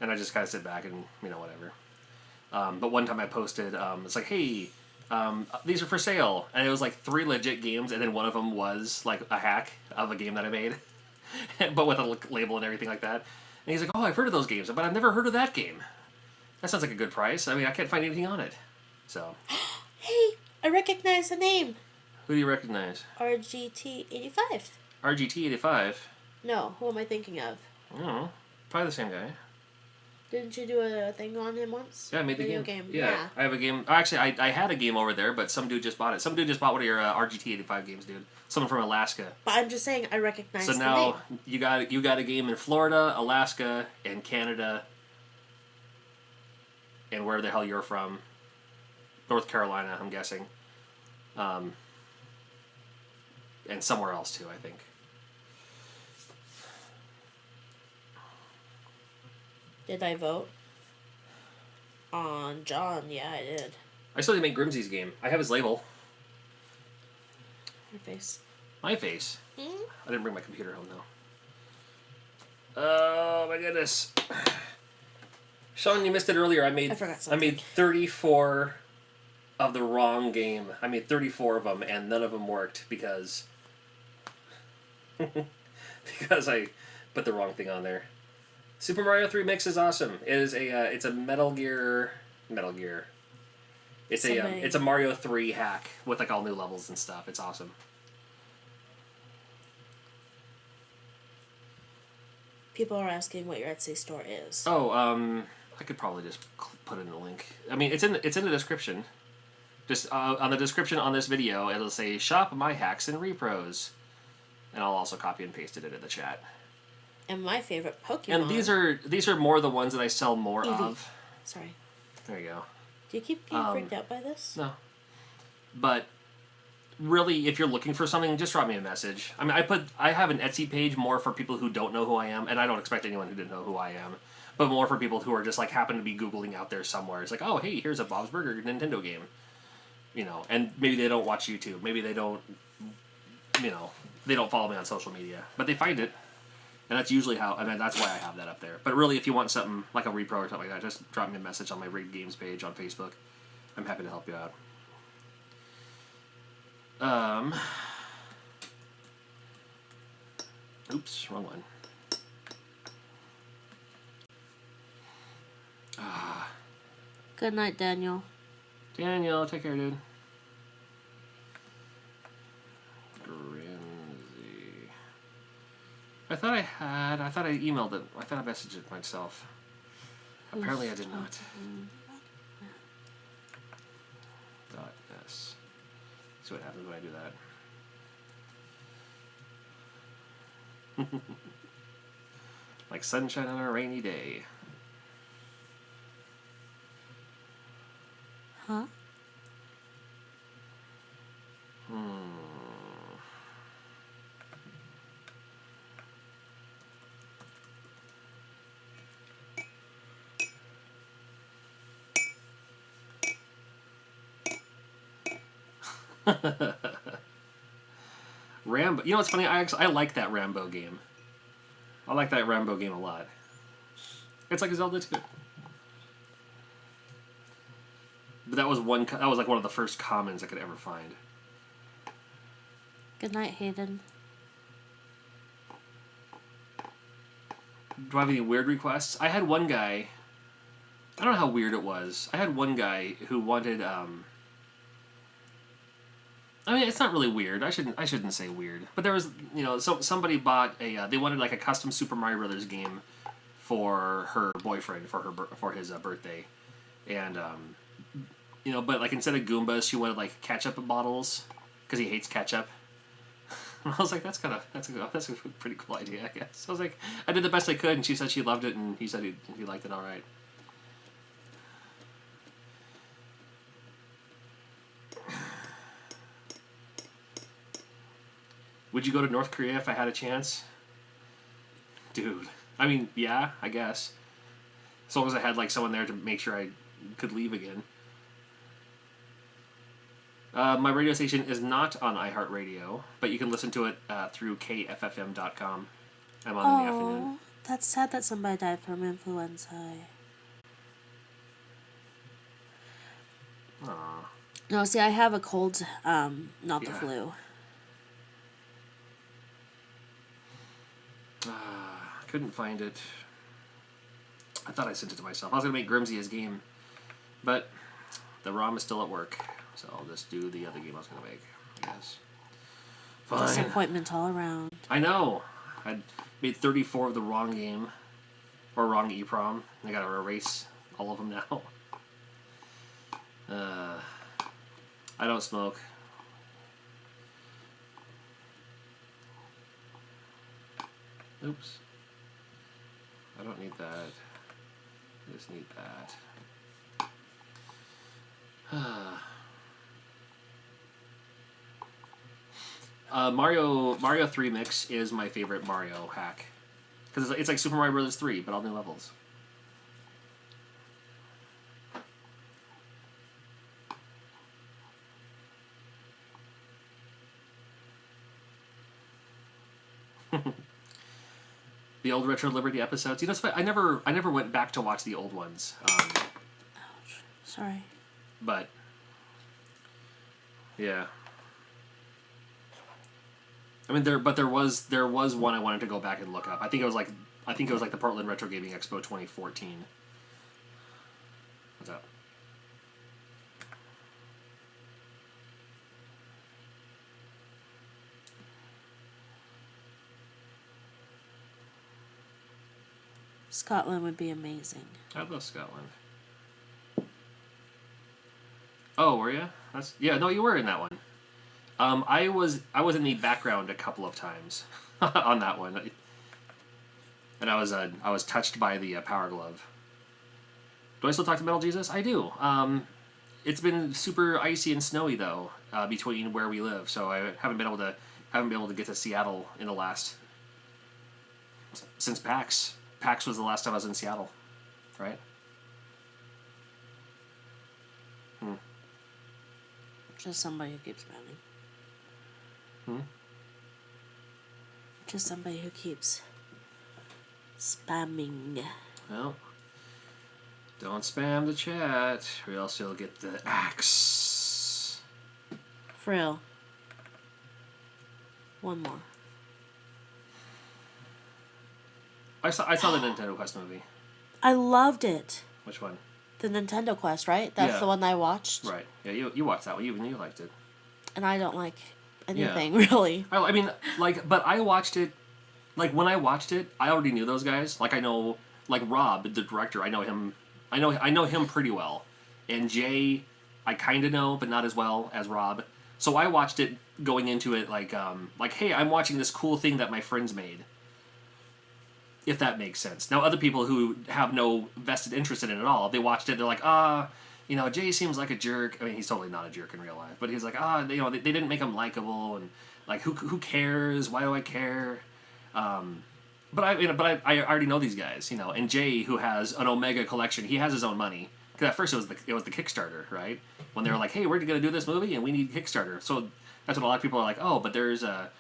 and I just kind of sit back and whatever. But one time I posted, it's like, hey, these are for sale. And it was like 3 legit games, and then one of them was like a hack of a game that I made, but with a label and everything like that. And he's like, oh, I've heard of those games, but I've never heard of that game. That sounds like a good price. I mean, I can't find anything on it. So. Hey, I recognize the name. Who do you recognize? RGT85. RGT85? No, who am I thinking of? I don't know. Probably the same guy. Didn't you do a thing on him once? Yeah, I made the Video game. Yeah. Yeah, I have a game. Actually, I had a game over there, but some dude just bought it. Some dude just bought one of your RGT85 games, dude. Someone from Alaska. But I'm just saying, I recognize So the now name. you got a game in Florida, Alaska, and Canada, and where the hell you're from, North Carolina, I'm guessing, and somewhere else too, I think. Did I vote? On John, yeah, I did. I still didn't make Grimsey's game. I have his label. Your face. My face. Hmm? I didn't bring my computer home though. Oh my goodness. Sean, you missed it earlier. I forgot I made 34 of the wrong game. I made 34 of them, and none of them worked because I put the wrong thing on there. Super Mario 3 Mix is awesome. It is it's a Metal Gear. It's a Mario 3 hack with like all new levels and stuff. It's awesome. People are asking what your Etsy store is. Oh, I could probably just put in a link. I mean, it's in the description. Just on the description on this video, it'll say "Shop My Hacks and Repros," and I'll also copy and paste it into the chat. And my favorite Pokemon. And these are more the ones that I sell more Eevee. of. Sorry. There you go. Do you keep getting freaked out by this? No. But really, if you're looking for something, just drop me a message. I mean, I have an Etsy page more for people who don't know who I am, and I don't expect anyone who didn't know who I am, but more for people who are just like happen to be Googling out there somewhere. It's like, oh, hey, here's a Bob's Burger Nintendo game, you know, and maybe they don't watch YouTube, maybe they don't, you know, they don't follow me on social media, but they find it, and that's usually how, and that's why I have that up there. But really, if you want something like a repro or something like that, just drop me a message on my Rigg'd Games page on Facebook. I'm happy to help you out. Oops, wrong one. Good night, Daniel. Daniel, take care, dude. I thought I emailed it. I thought I messaged it myself. Apparently I did not. .s. See what happens when I do that. Like sunshine on a rainy day. Huh? Rambo. You know what's funny? I like that Rambo game. I like that Rambo game a lot. It's like a Zelda too. But that was like one of the first commons I could ever find. Good night, Hayden. Do I have any weird requests? I had one guy. I don't know how weird it was. I had one guy who wanted. I mean, it's not really weird. I shouldn't say weird. But there was, you know, somebody bought a. They wanted like a custom Super Mario Brothers game for her boyfriend for his birthday, and you know, but like instead of Goombas, she wanted like ketchup bottles because he hates ketchup. And I was like, that's a pretty cool idea, I guess. So I was like, I did the best I could, and she said she loved it, and he said he liked it all right. Would you go to North Korea if I had a chance? Dude. I mean, yeah, I guess. As long as I had like someone there to make sure I could leave again. My radio station is not on iHeartRadio, but you can listen to it through kffm.com. I'm on in the afternoon. That's sad that somebody died from influenza. Aww. No, see, I have a cold, not the flu. Couldn't find it. I thought I sent it to myself. I was going to make Grimsy his game, but the ROM is still at work, so I'll just do the other game I was going to make, I guess. Fine. Disappointment all around. I know. I made 34 of the wrong game, or wrong EPROM. I got to erase all of them now. I don't smoke. Oops. I don't need that. I just need that. Mario 3 Mix is my favorite Mario hack. Because it's like Super Mario Bros. 3, but all new levels. The old Retro Liberty episodes. You know, it's funny, I never went back to watch the old ones. Ouch. Sorry. But yeah. I mean, there was one I wanted to go back and look up. I think it was like the Portland Retro Gaming Expo 2014. What's up? Scotland would be amazing. I love Scotland. Oh, were you? No, you were in that one. I was in the background a couple of times on that one, and I was touched by the Power Glove. Do I still talk to Metal Jesus? I do. It's been super icy and snowy though between where we live, so I haven't been able to get to Seattle in the last since PAX. PAX was the last time I was in Seattle, right? Just somebody who keeps spamming. Just somebody who keeps spamming. Well, don't spam the chat, or else you'll get the axe. For real. One more. I saw the Nintendo Quest movie. I loved it. Which one? The Nintendo Quest, right? That's the one I watched. Right. Yeah, you watched that one. You liked it. And I don't like anything, really. I mean, like, but I watched it. Like, when I watched it, I already knew those guys. Like, I know, like, Rob, the director, I know him. I know him pretty well. And Jay, I kind of know, but not as well as Rob. So I watched it going into it like, hey, I'm watching this cool thing that my friends made. If that makes sense. Now, other people who have no vested interest in it at all, they watched it, they're like, Jay seems like a jerk. I mean, he's totally not a jerk in real life, but he's like, they didn't make him likable, and like, who cares? Why do I care? But I already know these guys, and Jay, who has an Omega collection, he has his own money. Because at first it was the Kickstarter, right? When they were like, hey, we're gonna do this movie and we need Kickstarter. So that's what a lot of people are like, oh, but there's why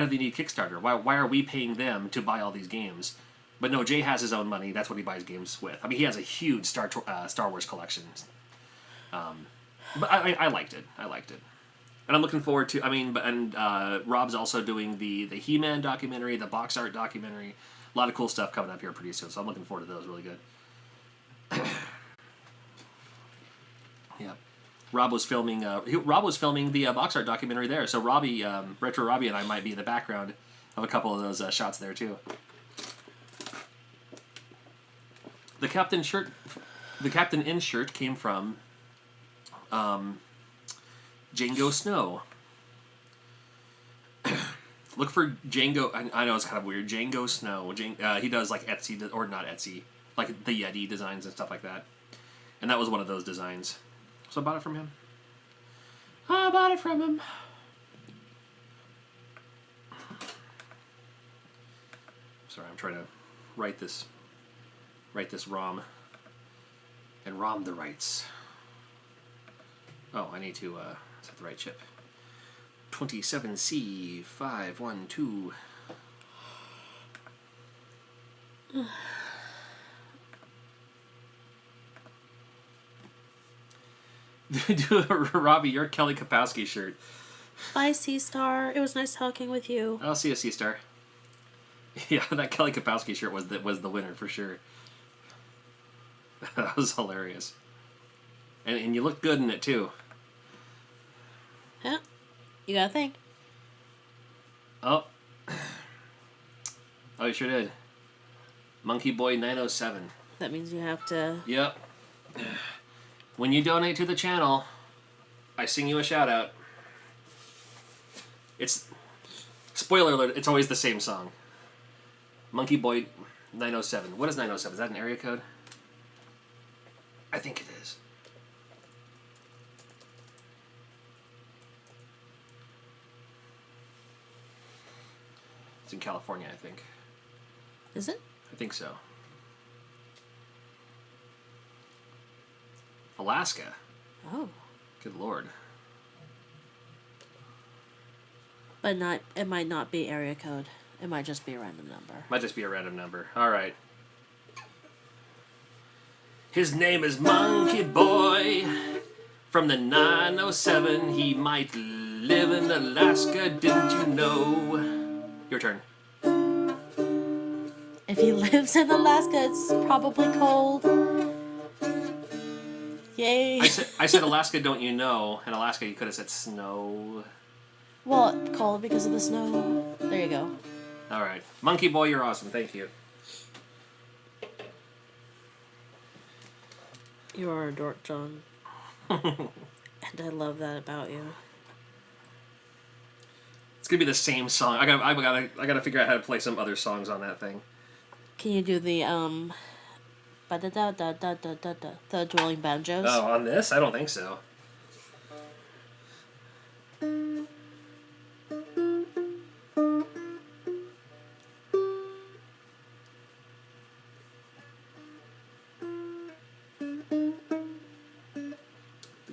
do they need Kickstarter? Why are we paying them to buy all these games? But no, Jay has his own money. That's what he buys games with. I mean, he has a huge Star Wars collection. But I liked it. And I'm looking forward to. Rob's also doing the He-Man documentary, the box art documentary. A lot of cool stuff coming up here pretty soon. So I'm looking forward to those. Really good. Yeah. Rob was filming the box art documentary there. So Robbie, Retro Robbie, and I might be in the background of a couple of those shots there too. The Captain in shirt came from Django Snow. Look for Django. I know it's kind of weird. Django Snow. He does like Etsy, or not Etsy, like the Yeti designs and stuff like that. And that was one of those designs. So I bought it from him. Sorry, I'm trying to write this ROM. And ROM the rights. Oh, I need to set the right chip. 27C512. Robbie, your Kelly Kapowski shirt. Bye, C-Star. It was nice talking with you. I'll see you, C-Star. Yeah, that Kelly Kapowski shirt was the winner for sure. That was hilarious. And you looked good in it too. Yeah, you gotta think. Oh, you sure did. Monkey Boy 907. That means you have to... Yep. When you donate to the channel, I sing you a shout out. It's... Spoiler alert, it's always the same song. Monkey Boy 907. What is 907? Is that an area code? I think it is. It's in California, I think. Is it? I think so. Alaska. Oh. Good lord. But it might not be area code. It might just be a random number. Might just be a random number. Alright. His name is Monkey Boy. From the 907, he might live in Alaska, didn't you know? Your turn. If he lives in Alaska, it's probably cold. Yay. I said Alaska, don't you know? In Alaska, you could have said snow. Well, cold because of the snow. There you go. Alright. Monkey Boy, you're awesome. Thank you. You are a dork, John. And I love that about you. It's gonna be the same song. I gotta figure out how to play some other songs on that thing. Can you do the Ba da da da da da da da. The dueling banjos. Oh, on this? I don't think so.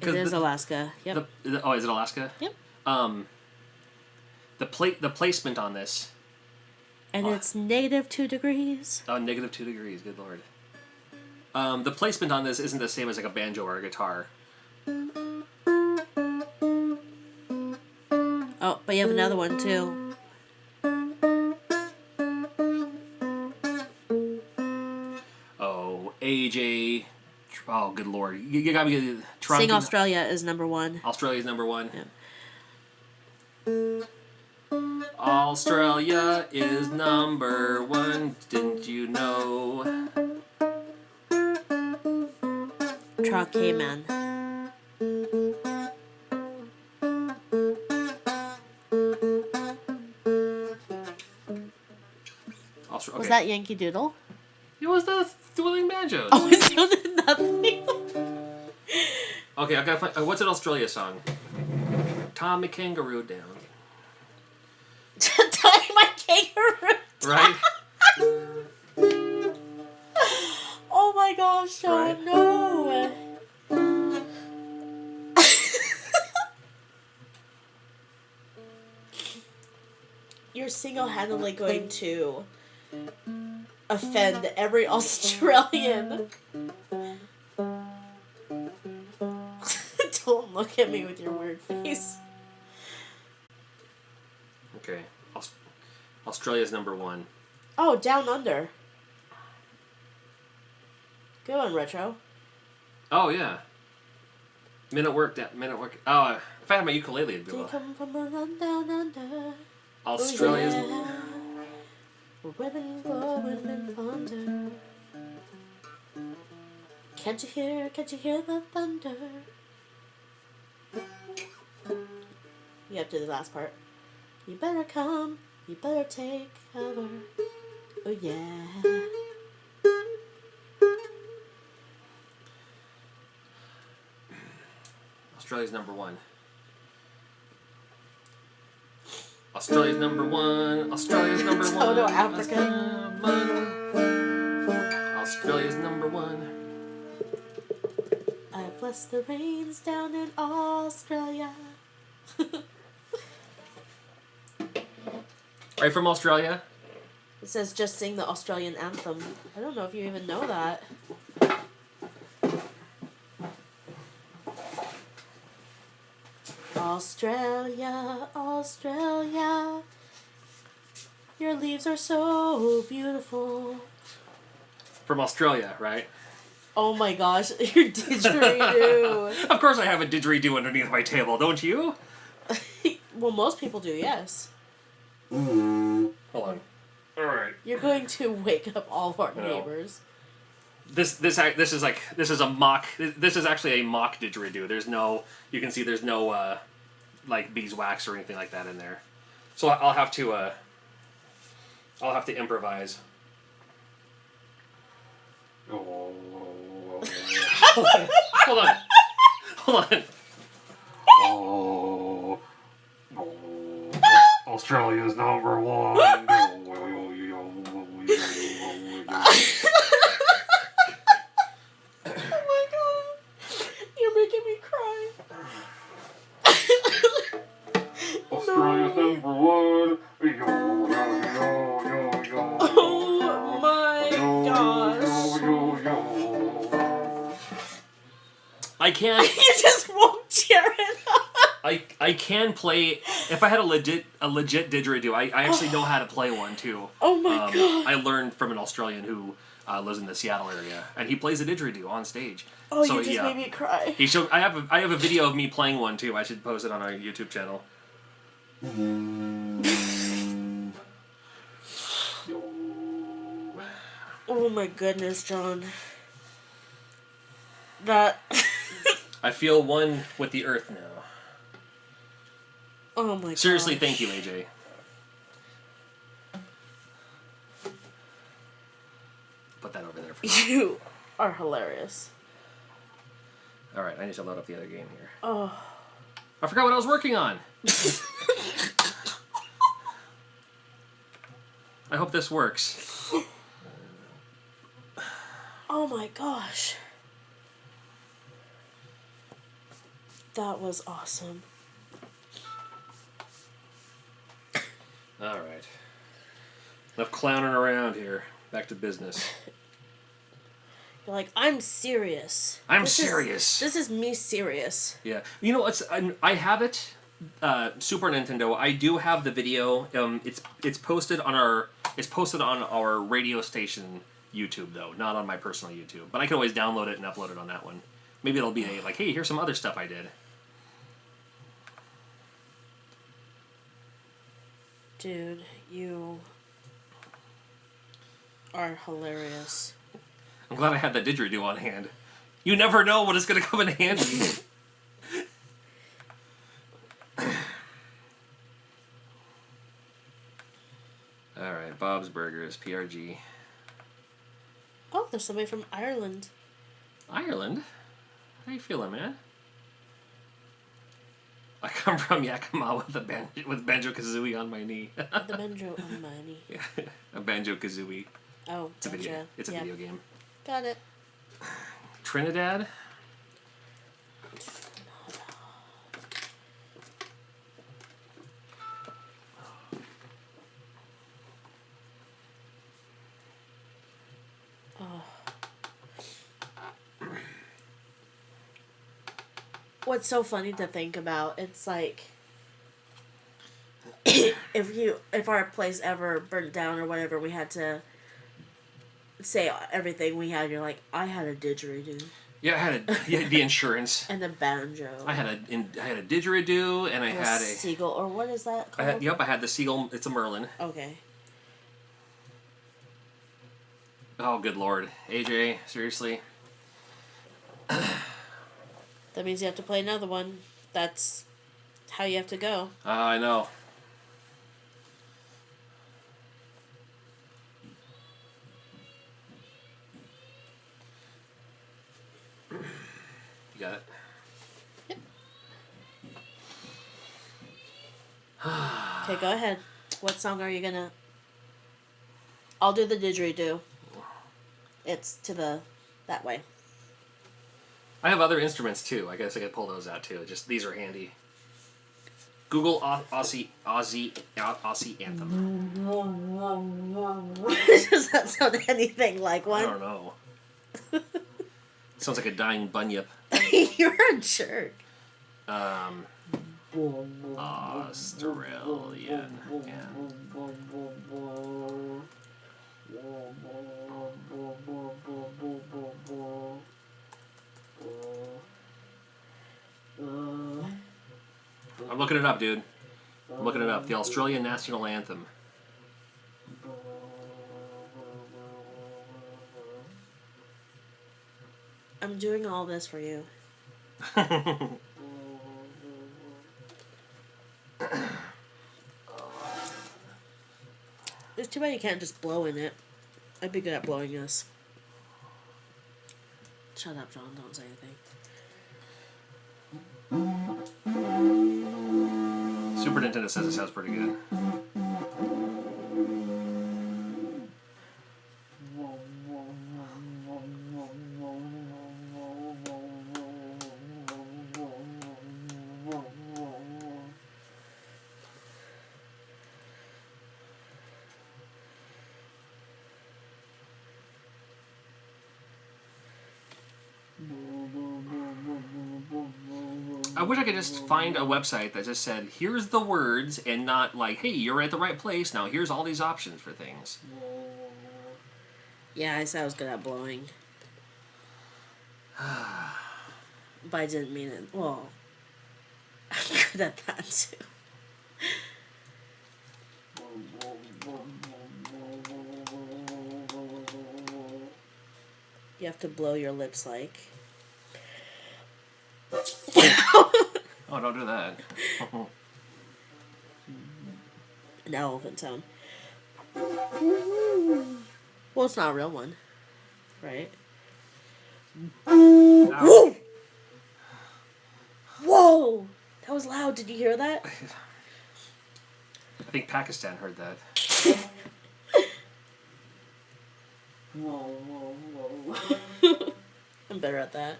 It is Alaska. Yep. Oh, is it Alaska? Yep. The placement on this. And it's -2 degrees. Oh, -2 degrees. Good lord. The placement on this isn't the same as like a banjo or a guitar. Oh, but you have another one too. Oh, AJ. Oh, good lord. You got me. Sing Australia is #1. Australia's #1. Yeah. Australia is #1. Didn't you know? Truck Cayman. Okay. Was that Yankee Doodle? It was the dueling banjos. Oh, it sounded nothing. Okay, I gotta find. What's an Australia song? Tommy Kangaroo down. Tie my kangaroo. Right? Oh my gosh, Sean, Right. no. You're single-handedly going to offend every Australian. Don't look at me with your weird face. Okay. Australia's #1. Oh, Down Under. Good one, Retro. Oh yeah. Men at Work. Oh, if I had my ukulele, it'd be They well. come from a run down under. Australia's. Oh, yeah. Women go, women ponder. Can't you hear the thunder? You have to do the last part. You better come, you better take cover. Oh yeah. Australia's #1. Australia's #1. Australia's #1. Toto Africa. Australia's #1. I bless the rains down in Australia. Are you from Australia? It says just sing the Australian anthem. I don't know if you even know that. Australia, Australia, your leaves are so beautiful. From Australia, right? Oh my gosh, your didgeridoo. Of course I have a didgeridoo underneath my table, don't you? Well, most people do, yes. Hold on. Alright. You're going to wake up all of our No. neighbors. This is a mock. This is actually a mock didgeridoo. There's no. You can see there's no like beeswax or anything like that in there. So I'll have to improvise. Oh. Hold on. Hold on. Oh. Australia's #1. Oh my god. You're making me cry. Australia's #1. Oh my gosh. I can't. You just woke Jared up. I can play. If I had a legit didgeridoo, I actually know how to play one too. Oh my god. I learned from an Australian who lives in the Seattle area, and he plays a didgeridoo on stage. Oh, so, you just made me cry. He showed. I have a video of me playing one too. I should post it on our YouTube channel. Oh my goodness, John. That. I feel one with the earth now. Oh my god. Seriously, thank you, AJ. Put that over there for You. are hilarious. All right, I need to load up the other game here. Oh. I forgot what I was working on. I hope this works. Oh my gosh. That was awesome. All right. Enough clowning around here. Back to business. You're like, I'm serious. I'm serious. This is me serious. Yeah. You know, I have it. Super Nintendo. I do have the video. It's posted on our radio station YouTube though, not on my personal YouTube. But I can always download it and upload it on that one. Maybe it'll be like, hey, here's some other stuff I did. Dude, you are hilarious. I'm glad I had that didgeridoo on hand. You never know when it's going to come in handy. Alright, Bob's Burgers, PRG. Oh, there's somebody from Ireland. Ireland? How you feeling, man? I come from Yakima with Banjo-Kazooie on my knee. The banjo on my knee. Yeah, a Banjo-Kazooie. Oh, It's a video. It's a video game. Got it. Trinidad? What's so funny to think about, it's like if our place ever burnt down or whatever, we had to say everything we had. You're like, I had a didgeridoo. Yeah, I had the insurance. And the banjo. I had a didgeridoo, and I had a seagull, or what is that called? I had the seagull. It's a Merlin. Okay. Oh, good lord, AJ, seriously. That means you have to play another one. That's how you have to go. I know. You got it? Yep. Okay, go ahead. What song are you gonna... I'll do the didgeridoo. It's to the... that way. I have other instruments too. I guess I could pull those out too. Just these are handy. Google Aussie anthem. Does that sound anything like one? I don't know. Sounds like a dying bunyip. You're a jerk. Australian. Yeah. I'm looking it up, dude. I'm looking it up. The Australian National Anthem. I'm doing all this for you. It's too bad you can't just blow in it. I'd be good at blowing this. Shut up, John. Don't say anything. Super Nintendo says it sounds pretty good. I wish I could just find a website that just said, here's the words, and not like, hey, you're at the right place, now here's all these options for things. Yeah, I said I was good at blowing. But I didn't mean it. Well, I'm good at that too. You have to blow your lips like... Oh, don't do that. An elephant sound. Well, it's not a real one, right? Whoa! Whoa! That was loud. Did you hear that? I think Pakistan heard that. Whoa, whoa, whoa. I'm better at that.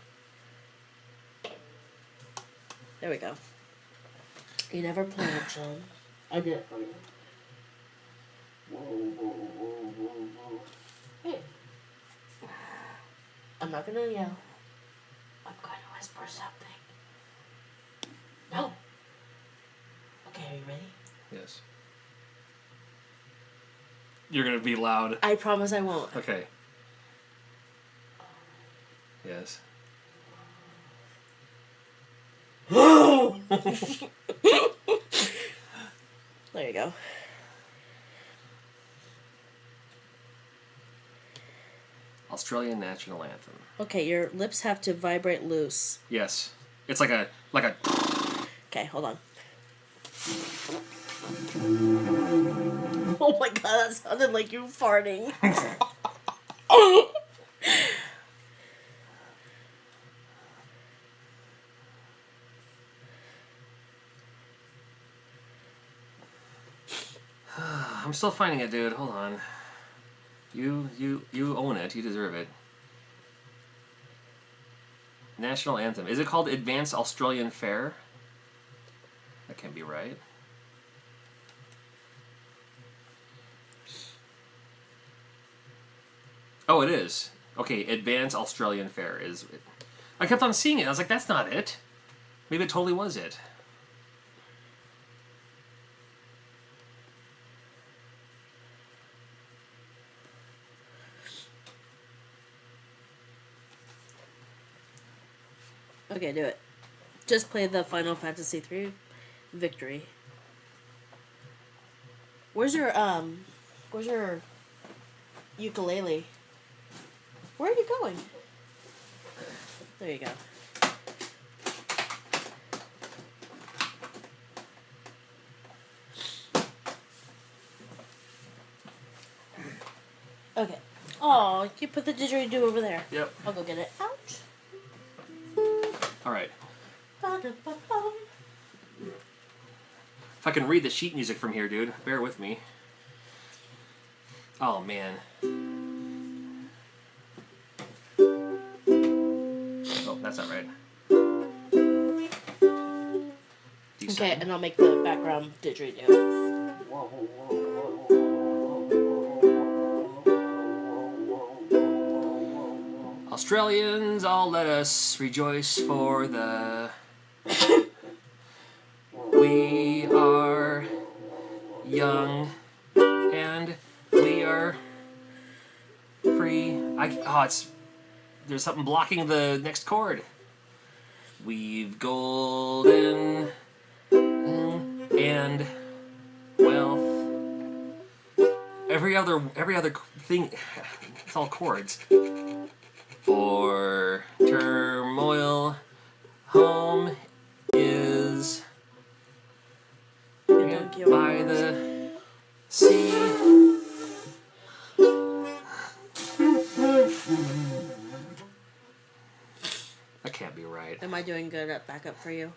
There we go. You never played it, John. I did it for you. Whoa, whoa, whoa, whoa, whoa. Hey. I'm not gonna yell. I'm gonna whisper something. No. Okay, are you ready? Yes. You're gonna be loud. I promise I won't. Okay. Yes. There you go. Australian national anthem. Okay, your lips have to vibrate loose. Yes. It's like a Okay, hold on. Oh my god, that sounded like you farting. I'm still finding it, dude. Hold on. You own it. You deserve it. National anthem. Is it called Advanced Australian Fair? That can't be right. Oh, it is. Okay, Advanced Australian Fair is... I kept on seeing it. I was like, that's not it. Maybe it totally was it. Okay, do it. Just play the Final Fantasy III victory. Where's your ukulele? Where are you going? There you go. Okay. Oh, you put the didgeridoo over there. Yep. I'll go get it. Ouch. All right. If I can read the sheet music from here, dude, bear with me. Oh, man. Oh, that's not right. D7. Okay, and I'll make the background didgeridoo. Australians, all let us rejoice for the... We are young and we are free. There's something blocking the next chord. We've golden and wealth. Every other thing, it's all chords. For turmoil, home is by the sea. That can't be right. Am I doing good at backup for you?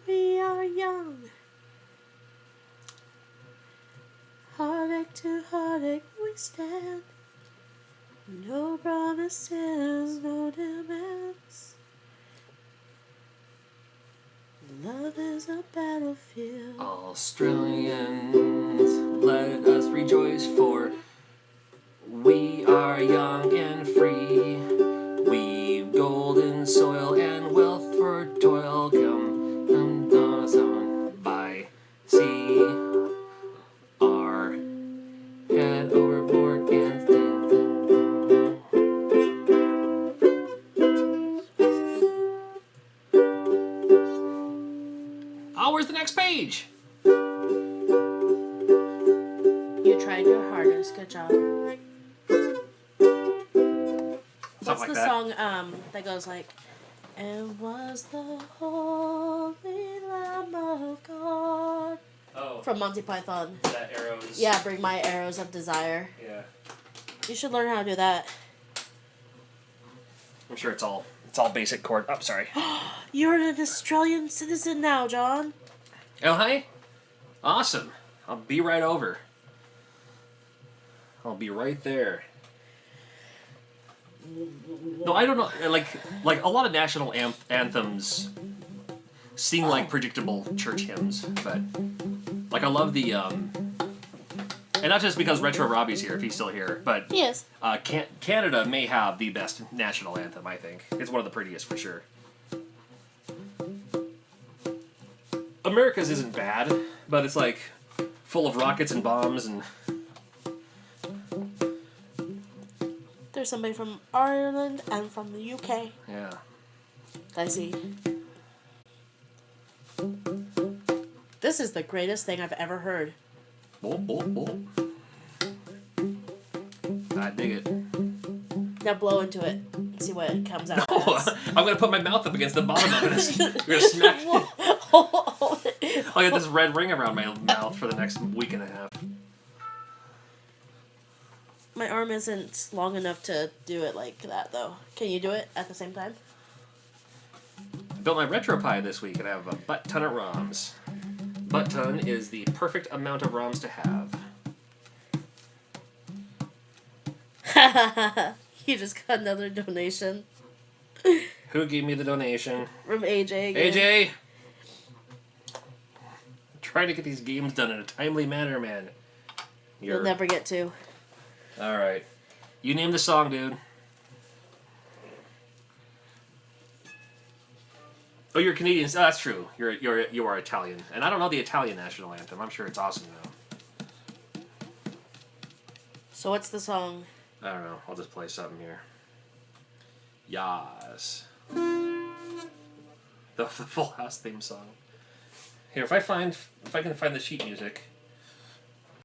We are young. Heartache to heartache we stand. No promises, no demands. Love is a battlefield. Australians, let us rejoice, for we are young and free. We've golden soil and wealth for toil. Come on by sea. Our head overboard and oh, where's the next page? You tried your hardest. Good job. What's Like the that. song that goes like, and was the Holy Lamb of God? Oh. From Monty Python. That arrows. Yeah, bring my arrows of desire. Yeah. You should learn how to do that. I'm sure it's all basic chord. Oh, sorry. You're an Australian citizen now, John. Oh, hi. Awesome. I'll be right over. I'll be right there. No, I don't know. Like a lot of national anthems seem like predictable church hymns, but like I love the and not just because Retro Robbie's here, if he's still here, but Yes. Canada may have the best national anthem. I think it's one of the prettiest for sure. America's isn't bad, but it's like full of rockets and bombs and. There's somebody from Ireland and from the UK. Yeah. I see. This is the greatest thing I've ever heard. Bolt, bolt, bolt. I dig it. Now blow into it and see what comes out. Oh, I'm gonna put my mouth up against the bottom of it. We're gonna smack. I'll get this red ring around my mouth for the next week and a half. My arm isn't long enough to do it like that, though. Can you do it at the same time? I built my retro pie this week and I have a butt ton of ROMs. Butt ton is the perfect amount of ROMs to have. You just got another donation. Who gave me the donation? From AJ again. AJ! I'm trying to get these games done in a timely manner, man. You'll never get to. Alright. You name the song, dude. Oh, you're Canadian. Oh, that's true. You are Italian. And I don't know the Italian national anthem. I'm sure it's awesome, though. So what's the song? I don't know. I'll just play something here. Yas. The Full House theme song. Here, if I can find the sheet music,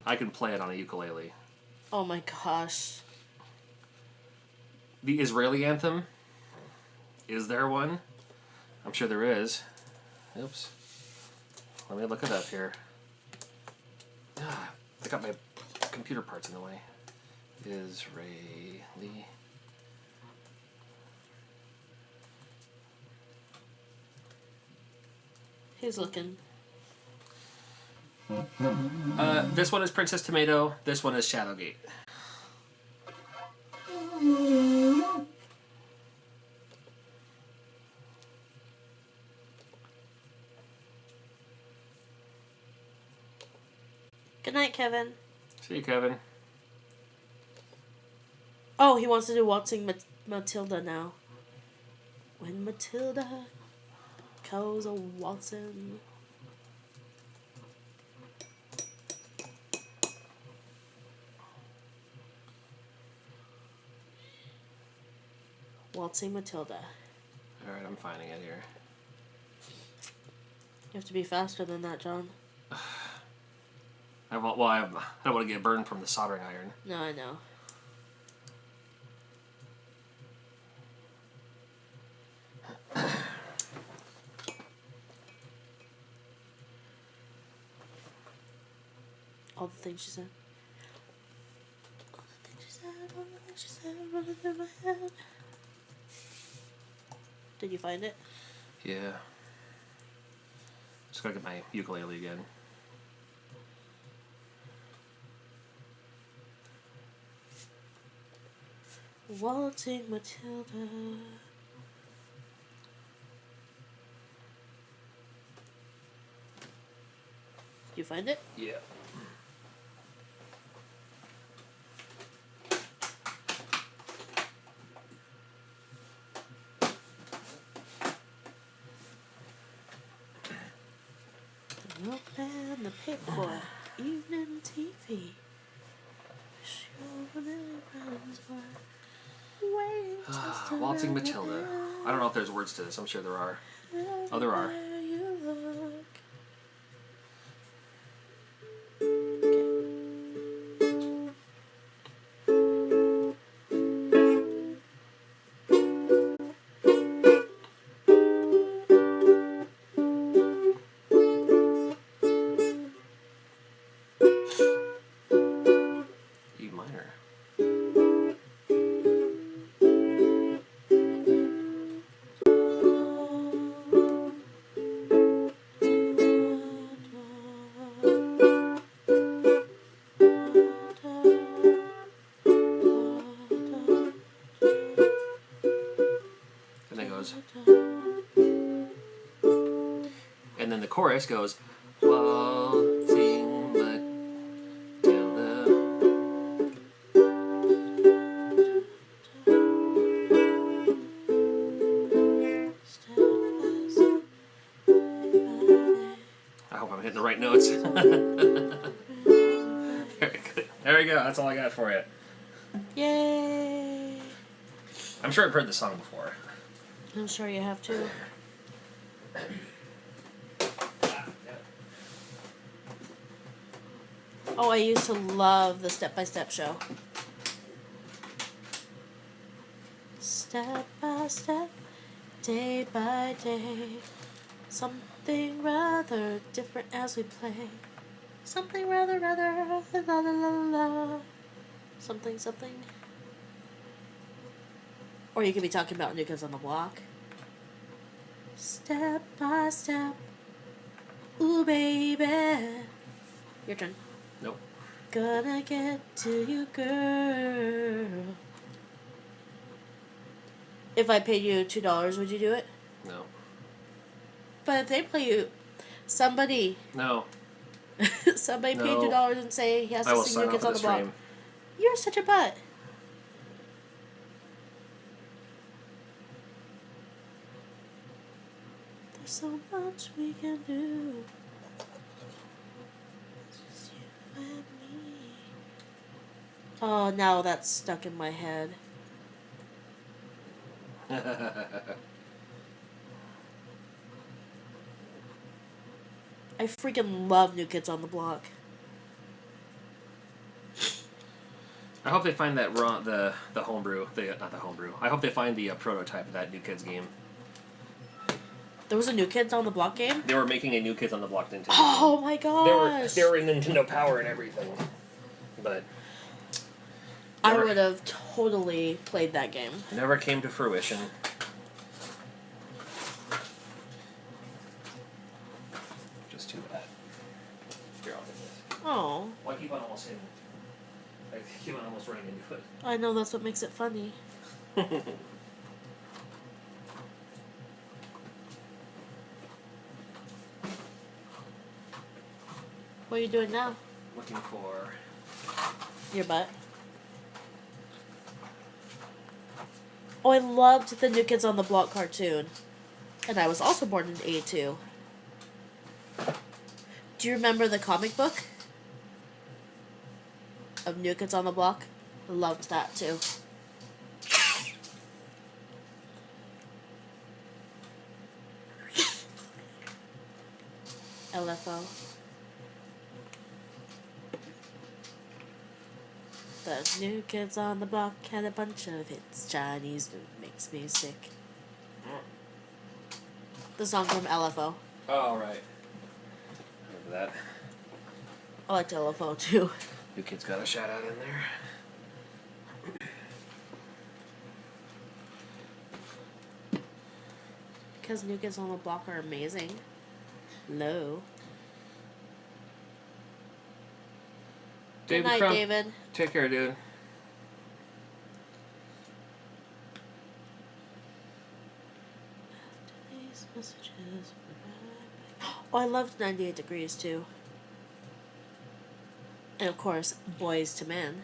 I can play it on a ukulele. Oh my gosh. The Israeli anthem? Is there one? I'm sure there is. Oops. Let me look it up here. I got my computer parts in the way. Israeli. Who's looking? This one is Princess Tomato. This one is Shadowgate. Good night, Kevin. See you, Kevin. Oh, he wants to do Waltzing Matilda now. When Matilda goes a waltzing. Waltzing Matilda. Alright, I'm finding it here. You have to be faster than that, John. I don't want to get burned from the soldering iron. No, I know. All the things she said. All the things she said, all the things she said, running through my head. Did you find it? Yeah. Just gotta get my ukulele again. Waltzing Matilda. Did you find it? Yeah. Open the paper, evening TV. Waltzing Matilda. I don't know if there's words to this. I'm sure there are. Oh, there are. then the chorus goes, waltzing Matilda. I hope I'm hitting the right notes. There we go. That's all I got for you. Yay! I'm sure I've heard the song before. I'm sure you have to. Oh, I used to love the Step by Step show. Step by step, day by day, something rather different as we play. Something rather, la la la la. Something. Or you could be talking about New Kids on the Block. Step by step, ooh baby. Your turn. Nope. Gonna get to you, girl. If I paid you $2, would you do it? No. But if they play you, somebody No. paid $2 and say he has I to will sing sign New off Kids of on the this Block. stream. You're such a butt. There's so much we can do. It's just you and me. Oh, now that's stuck in my head. I freaking love New Kids on the Block. I hope they find that the homebrew, not the homebrew. I hope they find the prototype of that New Kids game. There was a New Kids on the Block game? They were making a New Kids on the Block Nintendo. Oh my gosh! They were in Nintendo Power and everything, but I would have totally played that game. Never came to fruition. Just too bad. Here, I'll get this. Oh. Well, I keep on almost hitting. I keep on almost running into it. I know, that's what makes it funny. What are you doing now? Looking for... Your butt. Oh, I loved the New Kids on the Block cartoon. And I was also born in '82. Do you remember the comic book of New Kids on the Block? I loved that too. LFO. The New Kids on the Block had a bunch of hits. Chinese food makes me sick. The song from LFO. Oh, right. Remember that. I liked LFO too. New Kids got a shout out in there. Because New Kids on the Block are amazing. Low. Good night, Crump. David. Take care, dude. These messages. Oh, I loved 98 Degrees too. And of course, Boys to Men.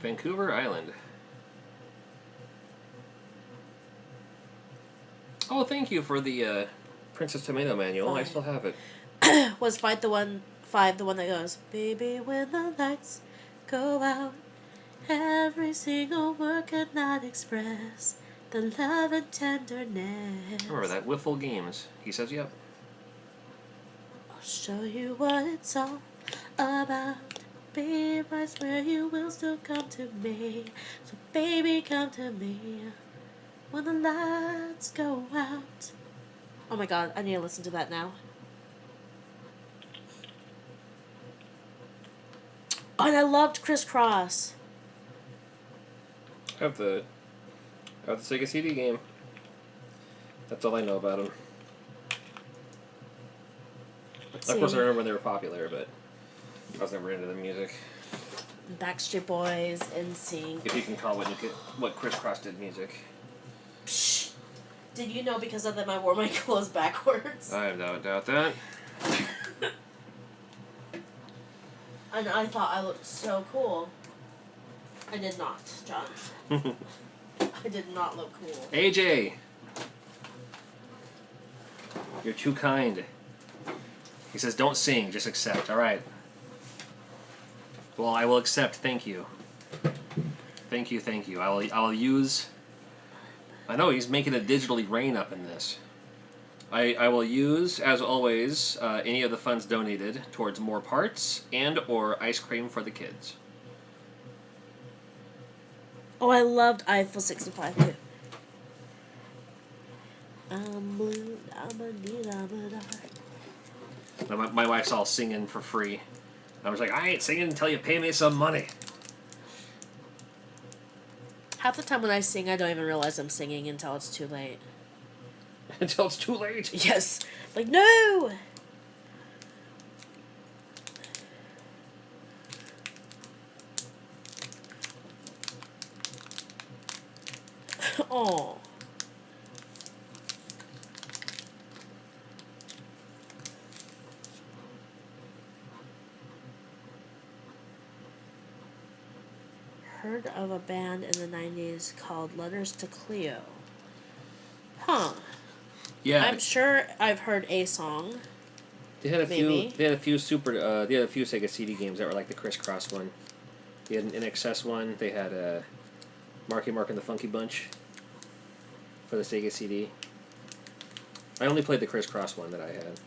Vancouver Island. Oh, thank you for the Princess Tomato manual. I still have it. Was 5 the one that goes, baby, when the lights go out, every single word could not express the love and tenderness. I remember that. Wiffle Games. He says, yep. I'll show you what it's all about. Babe, I swear you will still come to me. So baby, come to me when the lights go out. Oh my god, I need to listen to that now. Oh, and I loved Crisscross. I have the Got the Sega CD game. That's all I know about them. Of course, I remember when they were popular, but I was never into the music. Backstreet Boys, NSYNC. If you can call what Crisscross did music. Psh. Did you know because of them I wore my clothes backwards? I don't doubt that. And I thought I looked so cool. I did not, John. I did not look cool. AJ! You're too kind. He says, don't sing, just accept. Alright. Well, I will accept, thank you. Thank you, thank you. I will use... I know, he's making it digitally rain up in this. I will use, as always, any of the funds donated towards more parts and or ice cream for the kids. Oh, I loved Eiffel 65 too. I'm blue, I'm a need, I'm a die. My wife's all singing for free. I was like, I ain't singing until you pay me some money. Half the time when I sing, I don't even realize I'm singing until it's too late. Until it's too late? Yes. Like, no! Oh. Heard of a band in the 90s called Letters to Cleo. Huh. Yeah. I'm sure I've heard a song. They had a Maybe. few. They had a few They had a few Sega CD games that were like the Crisscross one. They had an NXS one. They had a Marky Mark and the Funky Bunch for the Sega CD. I only played the Crisscross one that I had.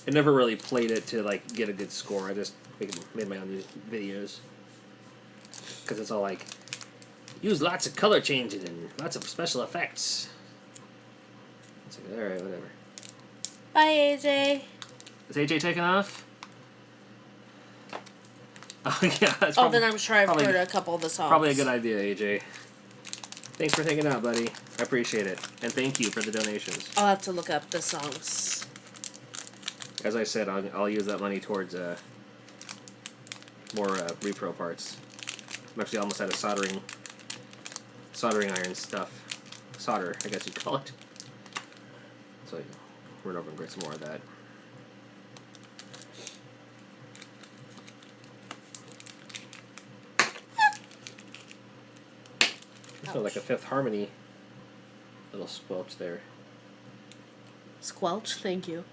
I never really played it to like get a good score. I just made my own videos because it's all like use lots of color changing and lots of special effects. It's like, all right, whatever. Bye, AJ. Is AJ taking off? Oh yeah. That's Then I'm sure I've heard a couple of the songs. Probably a good idea, AJ. Thanks for hanging out, buddy. I appreciate it, and thank you for the donations. I'll have to look up the songs. As I said, I'll use that money towards more repro parts. I'm actually almost out of soldering iron stuff. Solder, I guess you'd call it. So run over and get some more of that. This sounds like a Fifth Harmony little squelch there. Squelch, thank you.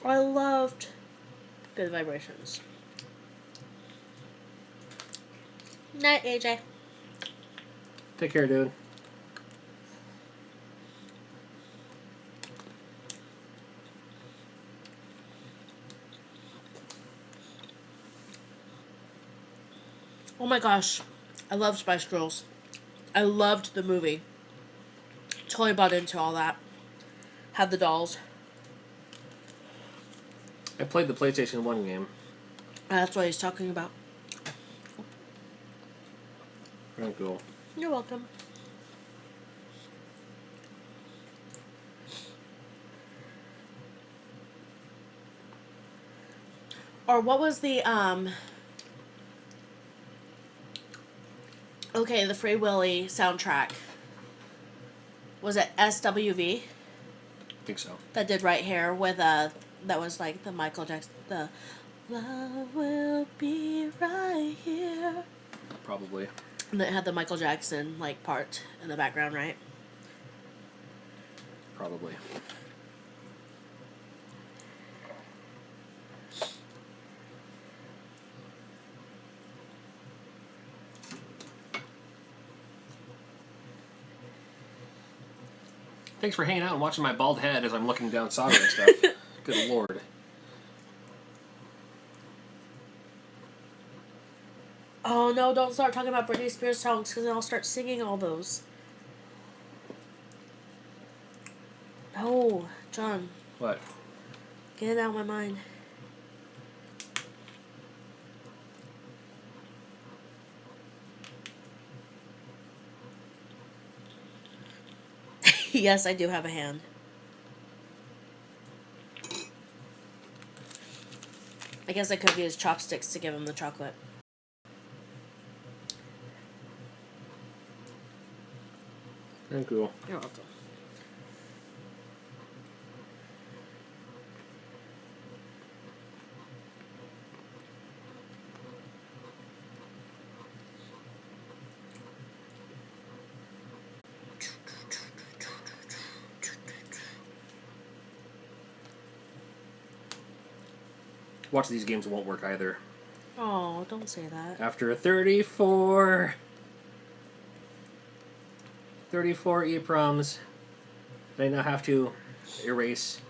I loved Good Vibrations. Night, AJ. Take care, dude. Oh my gosh. I love Spice Girls. I loved the movie. Totally bought into all that. Had the dolls. I played the PlayStation 1 game. That's what he's talking about. Very cool. You're welcome. Or what was the okay, the Free Willy soundtrack. Was it SWV? I think so. That did Right Here with that was like the Michael Jackson, the Love Will Be Right Here. Probably. And it had the Michael Jackson like part in the background, right? Probably. Thanks for hanging out and watching my bald head as I'm looking down soldering stuff. Good lord. Oh no, don't start talking about Britney Spears songs because then I'll start singing all those. No, John. What? Get it out of my mind. Yes, I do have a hand. I guess I could have used chopsticks to give him the chocolate. Thank you. You're welcome. Watch these games won't work either. Oh, don't say that. After 34 EPROMs, I now have to erase.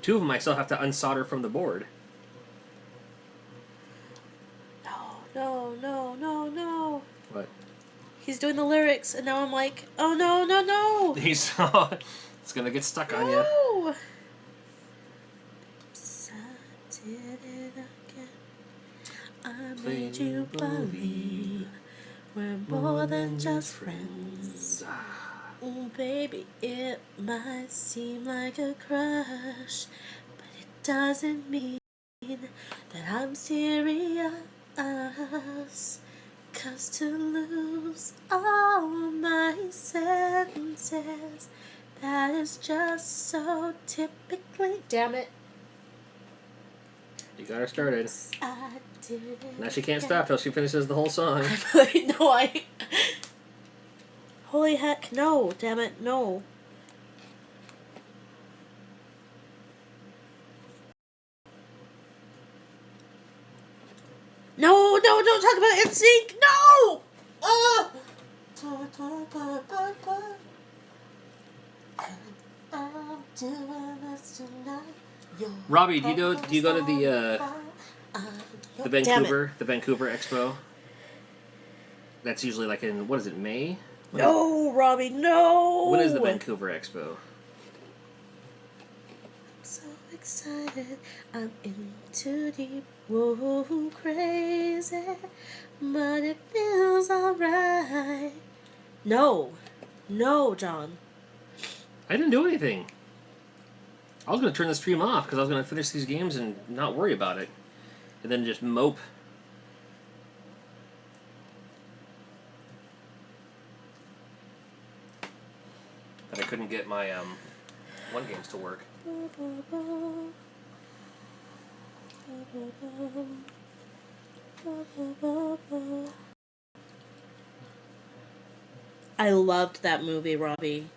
2 of them I still have to unsolder from the board. No. What? He's doing the lyrics, and now I'm like, oh no. It's gonna get stuck on you. No. I did it again. I made you believe we're more than just friends. Oh, baby, it might seem like a crush, but it doesn't mean that I'm serious. 'Cause to lose all my senses, that is just so typically. Damn it. You got her started. I did it. Now she can't stop till she finishes the whole song. I. Holy heck, no. Damn it, no. No, don't talk about NSYNC. No! I'm doing this tonight. Robbie, do you go to the Vancouver Expo? That's usually like in, what is it, May? No, Robbie, no! When is the Vancouver Expo? So excited, I'm in too deep, whoa, crazy, but it feels alright. No, John. I didn't do anything. I was going to turn the stream off because I was going to finish these games and not worry about it. And then just mope. That I couldn't get my one games to work. I loved that movie, Robbie.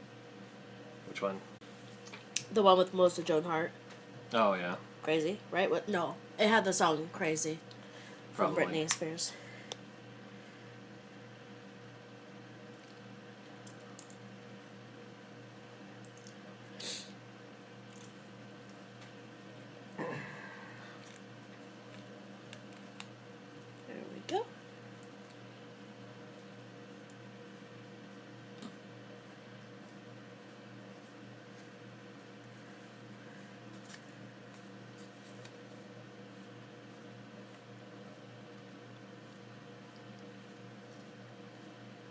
Which one? The one with Melissa Joan Hart. Oh, yeah. Crazy, right? What? No, it had the song "Crazy" from Probably. Britney Spears. There we go.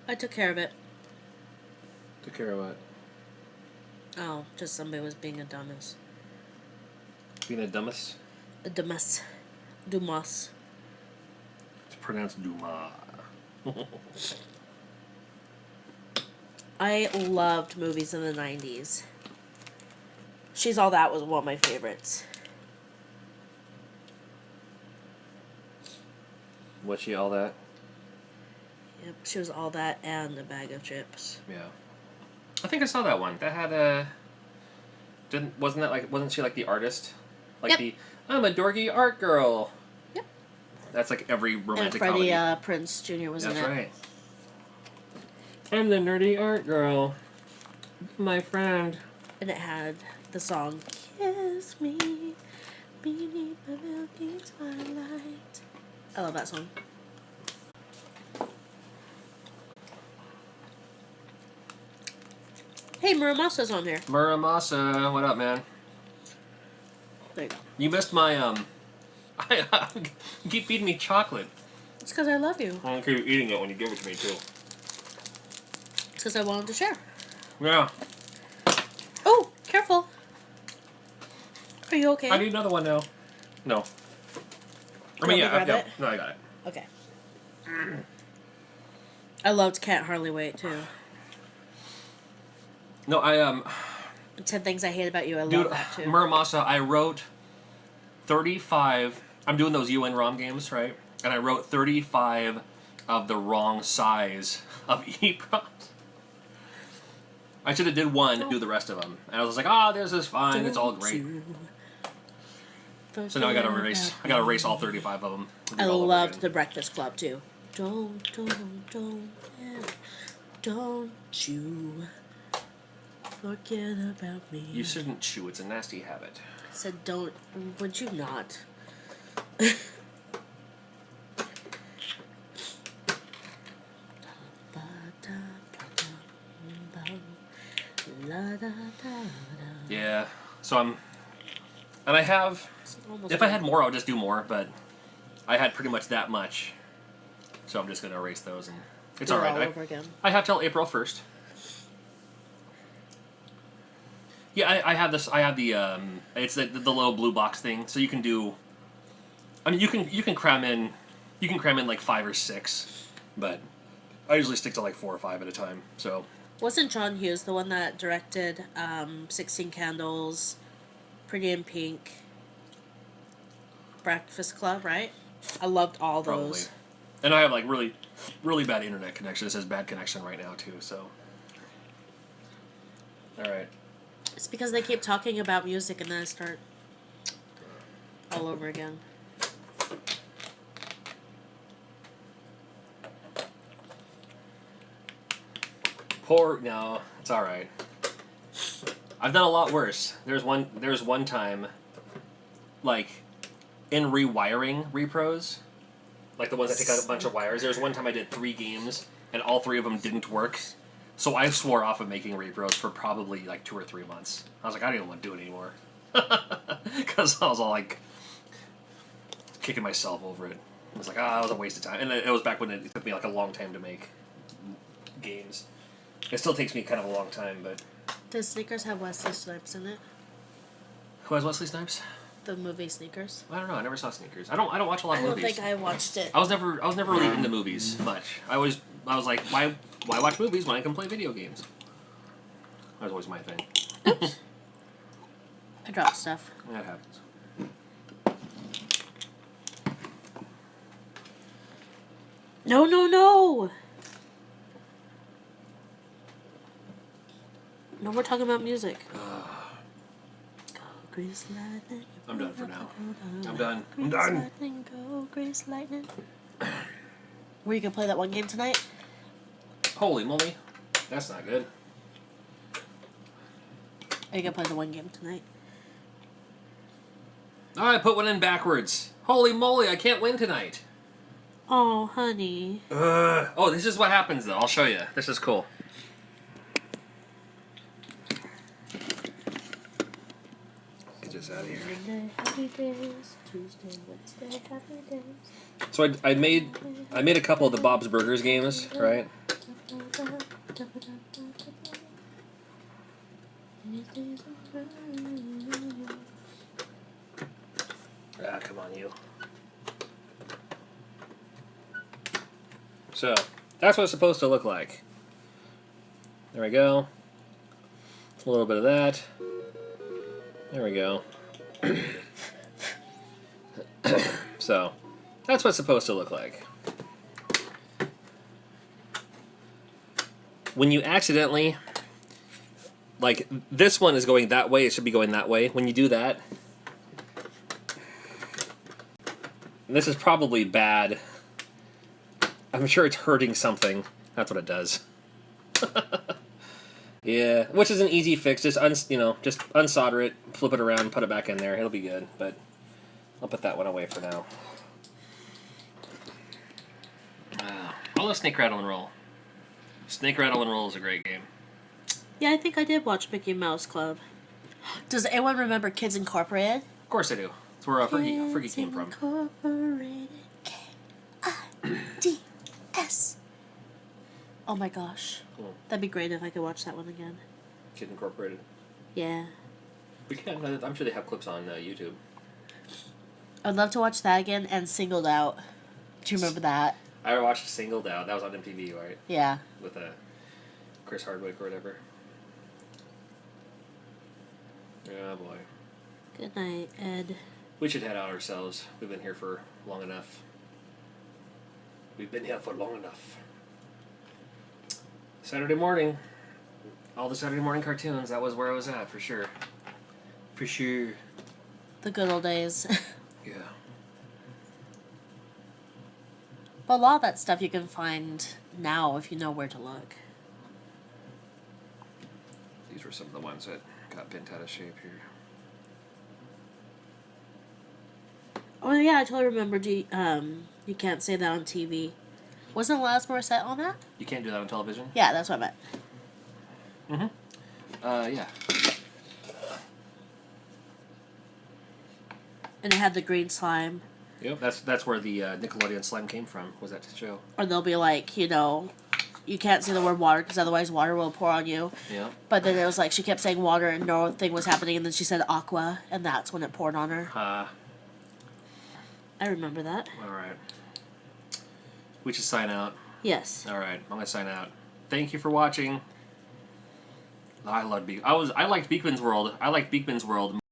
I took care of it. Took care of what? Oh, just somebody was being a dumbass. Being a dumbest? A dumbass. Dumas. It's pronounced Dumas. I loved movies in the 90s. She's All That was one of my favorites. Was she all that? Yep, she was All That and A Bag of Chips. Yeah. I think I saw that one. That had a... Wasn't she like the artist? Like Yep. I'm a dorky art girl. Yep. That's like every And romantic Freddie comedy. Prinze Jr. was in That's it. right. I'm the nerdy art girl. My friend. And it had the song Kiss Me Beneath the Milky Twilight. I love that song. Hey, Muramasa's on here. Muramasa, what up, man? There you go. You missed my, you keep feeding me chocolate. It's because I love you. I don't care you eating it when you give it to me, too. It's because I wanted to share. Yeah. Are you okay? I need another one now. No. I mean, You yeah, want me to grab yeah. it? No, I got it. Okay. I loved Can't Hardly Wait too. No, 10 Things I Hate About You. I dude, love that too. Muramasa, I wrote 35. I'm doing those UN ROM games, right? And I wrote 35 of the wrong size of EPROMs. I should have did one, do the rest of them, and I was like, this is fine, it's all great. So now I gotta erase all 35 of them. I loved The Breakfast Club too. Don't you forget about me. You shouldn't chew, it's a nasty habit. I said don't, would you not? Yeah, so and I have, if I had more I would just do more, but I had pretty much that much. So I'm just gonna erase those and it's Do it alright. all over again. I have till April 1st. Yeah, I have this. I have the it's the little blue box thing, so you can do. I mean, you can cram in like 5 or 6, but I usually stick to like 4 or 5 at a time. So Wasn't John Hughes the one that directed 16 Candles, Pretty in Pink, Breakfast Club, right? I loved all probably, those. and I have like really, really bad internet connection. It says bad connection right now too. So, all right. It's because they keep talking about music and then I start all over again. No, it's all right. I've done a lot worse. There's one time, like, in rewiring repros, like the ones that take out a bunch of wires. There's one time I did 3 games and all 3 of them didn't work. So I swore off of making repros for probably like 2 or 3 months. I was like, I don't even want to do it anymore. Because I was all like, kicking myself over it. I was like, it was a waste of time. And it was back when it took me like a long time to make games. It still takes me kind of a long time, but... Does Sneakers have Wesley Snipes in it? Who has Wesley Snipes? The movie Sneakers? I don't know. I never saw Sneakers. I don't watch a lot of movies. I don't think I watched it. I was never really into movies much. I was like, why watch movies when I can play video games? That was always my thing. Oops. I dropped stuff. That happens. No, no, no! No more talking about music. Grease lightning. I'm done for now. I'm done. I'm Grease done. lightning, go, grease lightning. Were you gonna play that one game tonight? Holy moly. That's not good. Are you gonna play the one game tonight? Oh, I put one in backwards. Holy moly, I can't win tonight. Oh, honey. Oh, this is what happens, though. I'll show you. This is cool. Get this out of here. Monday, happy days. Tuesday, Wednesday, happy days. So I made a couple of the Bob's Burgers games, right? Come on, you. So, that's what it's supposed to look like. There we go. A little bit of that. There we go. So, that's what it's supposed to look like. When you accidentally, like, this one is going that way, it should be going that way. When you do that, this is probably bad. I'm sure it's hurting something. That's what it does. Yeah, which is an easy fix. Just just unsolder it, flip it around, put it back in there. It'll be good. But I'll put that one away for now. I love Snake Rattle and Roll. Snake Rattle and Roll is a great game. Yeah, I think I did watch Mickey Mouse Club. Does anyone remember Kids Incorporated? Of course I do. That's where Fergie came from. Incorporated. K-I-D-S. Oh my gosh. Cool. That'd be great if I could watch that one again. Kid Incorporated. Yeah. We can. I'm sure they have clips on YouTube. I'd love to watch that again and Singled Out. Do you remember that? I watched Singled Out. That was on MTV, right? Yeah. With Chris Hardwick or whatever. Oh boy. Good night, Ed. We should head out ourselves. We've been here for long enough. We've been here for long enough. Saturday morning. All the Saturday morning cartoons. That was where I was at, for sure. For sure. The good old days. Yeah. But a lot of that stuff you can find now if you know where to look. These were some of the ones that got bent out of shape here. Oh yeah, I totally remember. You can't say that on TV. Wasn't Alanis Morissette on that? You can't do that on television? Yeah, that's what I meant. Yeah. And it had the green slime. Yep. That's where the Nickelodeon slime came from, was that show. Or they'll be like, you can't say the word water because otherwise water will pour on you. Yeah. But then it was like she kept saying water and no thing was happening, and then she said aqua, and that's when it poured on her. I remember that. Alright. We should sign out. Yes. Alright, I'm gonna sign out. Thank you for watching. I liked Beekman's World. I liked Beekman's World